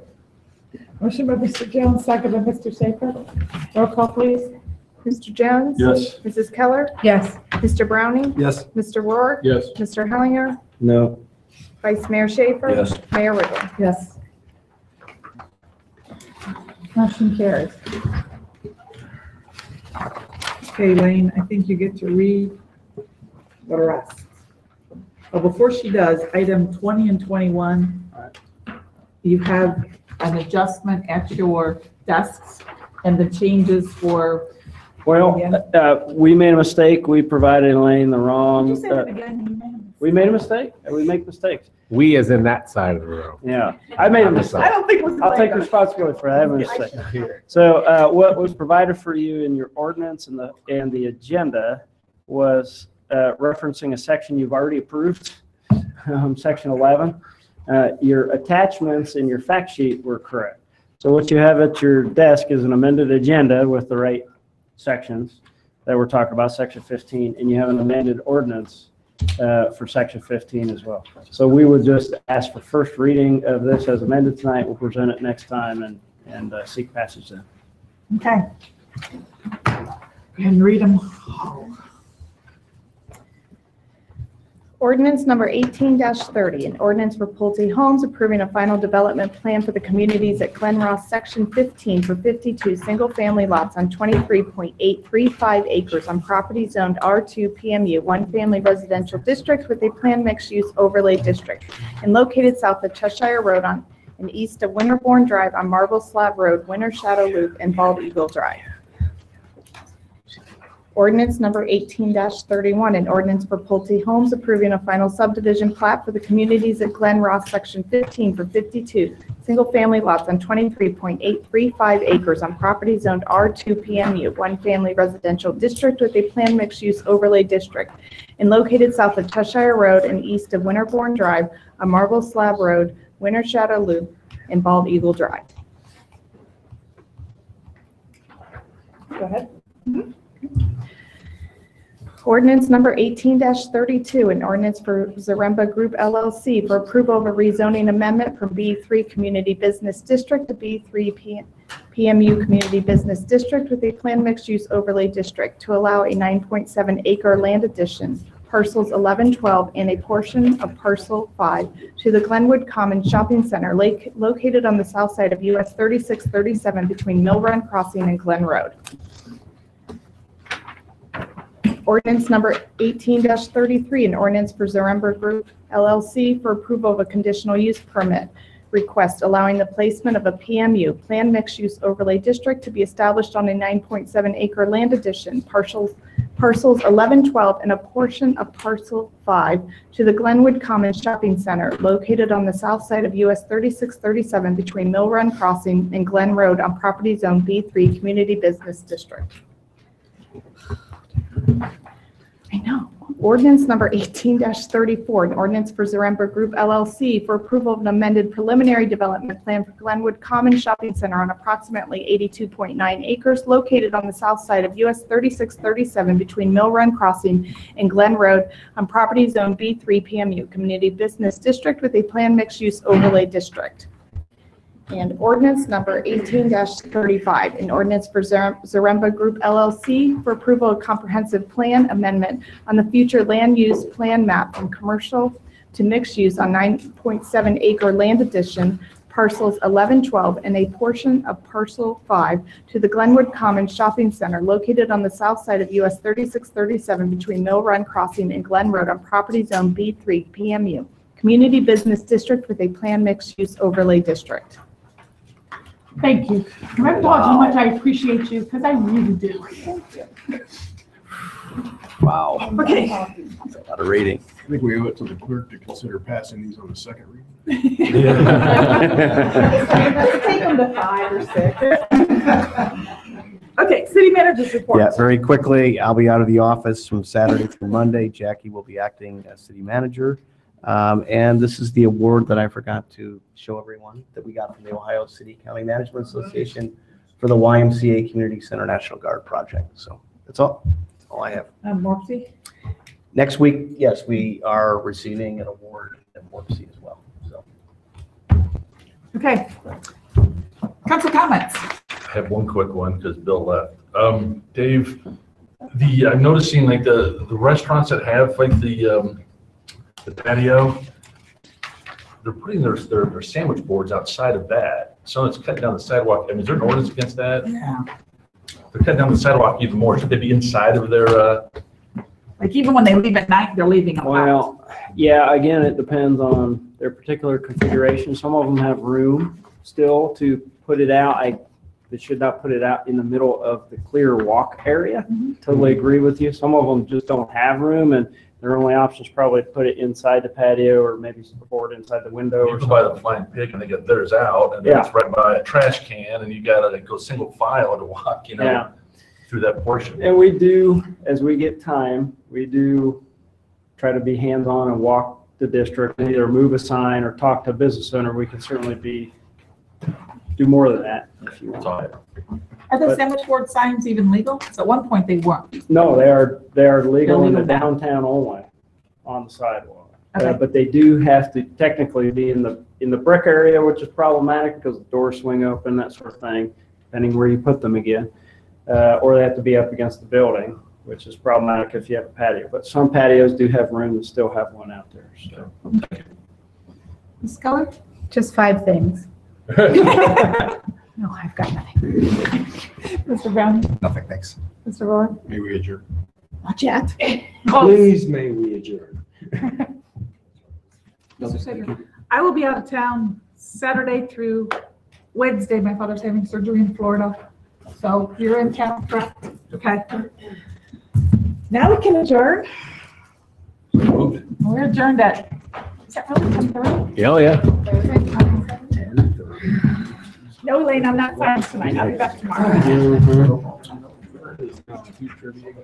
Motion by Mr. Jones, second by Mr. Schaefer. Roll call, please. Mr. Jones? Yes. Mrs. Keller? Yes. Mr. Browning? Yes. Mr. Rohr? Yes. Mr. Hellinger? No. Vice Mayor Schaefer? Yes. Mayor Riggle? Yes. Motion carries. Okay, Elaine, I think you get to read the rest. Well, before she does, item 20 and 21, you have an adjustment at your desks and the changes for. Well, we made a mistake. We provided Elaine the wrong. Did you say that again? We made a mistake. We make mistakes. We as in that side of the room. Yeah, I made a On the mistake. side. I don't think it was. I'll take responsibility for that. I made a mistake. So what was provided for you in your ordinance and the agenda was referencing a section you've already approved, section 11. Your attachments in your fact sheet were correct. So what you have at your desk is an amended agenda with the right sections that we're talking about, section 15, and you have an amended ordinance for section 15 as well. So we would just ask for first reading of this as amended tonight. We'll present it next time and seek passage then. Okay. Go ahead and read them. Ordinance number 18-30, an ordinance for Pulte Homes approving a final development plan for the communities at Glen Ross, section 15 for 52 single-family lots on 23.835 acres on property zoned R2 PMU, one family residential district with a planned mixed-use overlay district, and located south of Cheshire Road and east of Winterbourne Drive on Marble Slab Road, Winter Shadow Loop, and Bald Eagle Drive. Ordinance number 18-31, an ordinance for Pulte Homes approving a final subdivision plat for the communities at Glen Ross, section 15 for 52 single-family lots on 23.835 acres on property zoned R2 PMU, one family residential district with a planned mixed-use overlay district, and located south of Cheshire Road and east of Winterbourne Drive on Marble Slab Road, Winter Shadow Loop, and Bald Eagle Drive. Go ahead. Ordinance number 18-32, an ordinance for Zaremba Group LLC for approval of a rezoning amendment from B3 Community Business District to B3 PMU Community Business District with a planned mixed-use overlay district to allow a 9.7 acre land addition, parcels 11, 12, and a portion of parcel 5 to the Glenwood Commons Shopping Center located on the south side of US 3637 between Mill Run Crossing and Glen Road. Ordinance number 18-33, an ordinance for Zaremba Group LLC for approval of a conditional use permit request allowing the placement of a PMU, planned mixed-use overlay district, to be established on a 9.7 acre land addition, parcels 11, 12, and a portion of parcel 5 to the Glenwood Commons Shopping Center located on the south side of US 3637 between Mill Run Crossing and Glen Road on property zone B3 Community Business District. I know. Ordinance number 18-34, an ordinance for Zaremba Group LLC for approval of an amended preliminary development plan for Glenwood Commons Shopping Center on approximately 82.9 acres located on the south side of US 3637 between Mill Run Crossing and Glen Road on property zone B3 PMU Community Business District with a planned mixed-use overlay district. And ordinance number 18-35, an ordinance for Zaremba Group LLC for approval of comprehensive plan amendment on the future land use plan map from commercial to mixed use on 9.7 acre land addition, parcels 11, 12, and a portion of parcel 5 to the Glenwood Commons Shopping Center located on the south side of US 3637 between Mill Run Crossing and Glen Road on property zone B3 PMU Community Business District with a planned mixed use overlay district. Thank you. Can I applaud how much I appreciate you? Because I really do. Wow. Okay. That's a lot of reading. I think we owe it to the clerk to consider passing these on the second reading. Take them to 5 or 6. Okay, city manager's report. Yeah, very quickly, I'll be out of the office from Saturday through Monday. Jackie will be acting as city manager. And this is the award that I forgot to show everyone that we got from the Ohio City County Management Association for the YMCA Community Center National Guard project. So that's all I have. Morpsey? Next week, yes, we are receiving an award at Morpsey as well. So. Okay. Council comments. I have one quick one because Bill left. Dave, I'm noticing like the restaurants that have like the patio, they're putting their sandwich boards outside of that. So it's cutting down the sidewalk. I mean, is there an ordinance against that? Yeah. They're cutting down the sidewalk even more. Should they be inside of their, Like even when they leave at night, they're leaving them out. Well, yeah, again, it depends on their particular configuration. Some of them have room still to put it out. They should not put it out in the middle of the clear walk area. Totally agree with you. Some of them just don't have room, and their only option is probably to put it inside the patio or maybe support inside the window or you something. go by the Flying Pig and they get theirs out, and then it's right by a trash can, and you gotta go single file to walk, through that portion. And we do, as we get time, we do try to be hands-on and walk the district and either move a sign or talk to a business owner. We can certainly do more than that if you want. Are the sandwich board signs even legal? 'Cause at one point they weren't. No, they are legal in the legal now. downtown only on the sidewalk. Okay. But they do have to technically be in the brick area, which is problematic because the doors swing open, that sort of thing, depending where you put them again. Or they have to be up against the building, which is problematic if you have a patio. But some patios do have room and still have one out there. So. Ms. Keller? Just 5 things. No, I've got nothing. Mr. Brown? Nothing, thanks. Mr. Rohr? May we adjourn? Not yet. Please, may we adjourn. Mr. Sager? I will be out of town Saturday through Wednesday. My father's having surgery in Florida. So you're in town, correct? Okay. Now we can adjourn. We're adjourned at, is that really 10:30? Yeah, yeah. No, Elaine, I'm not fine tonight. I'll be back tomorrow. Mhm.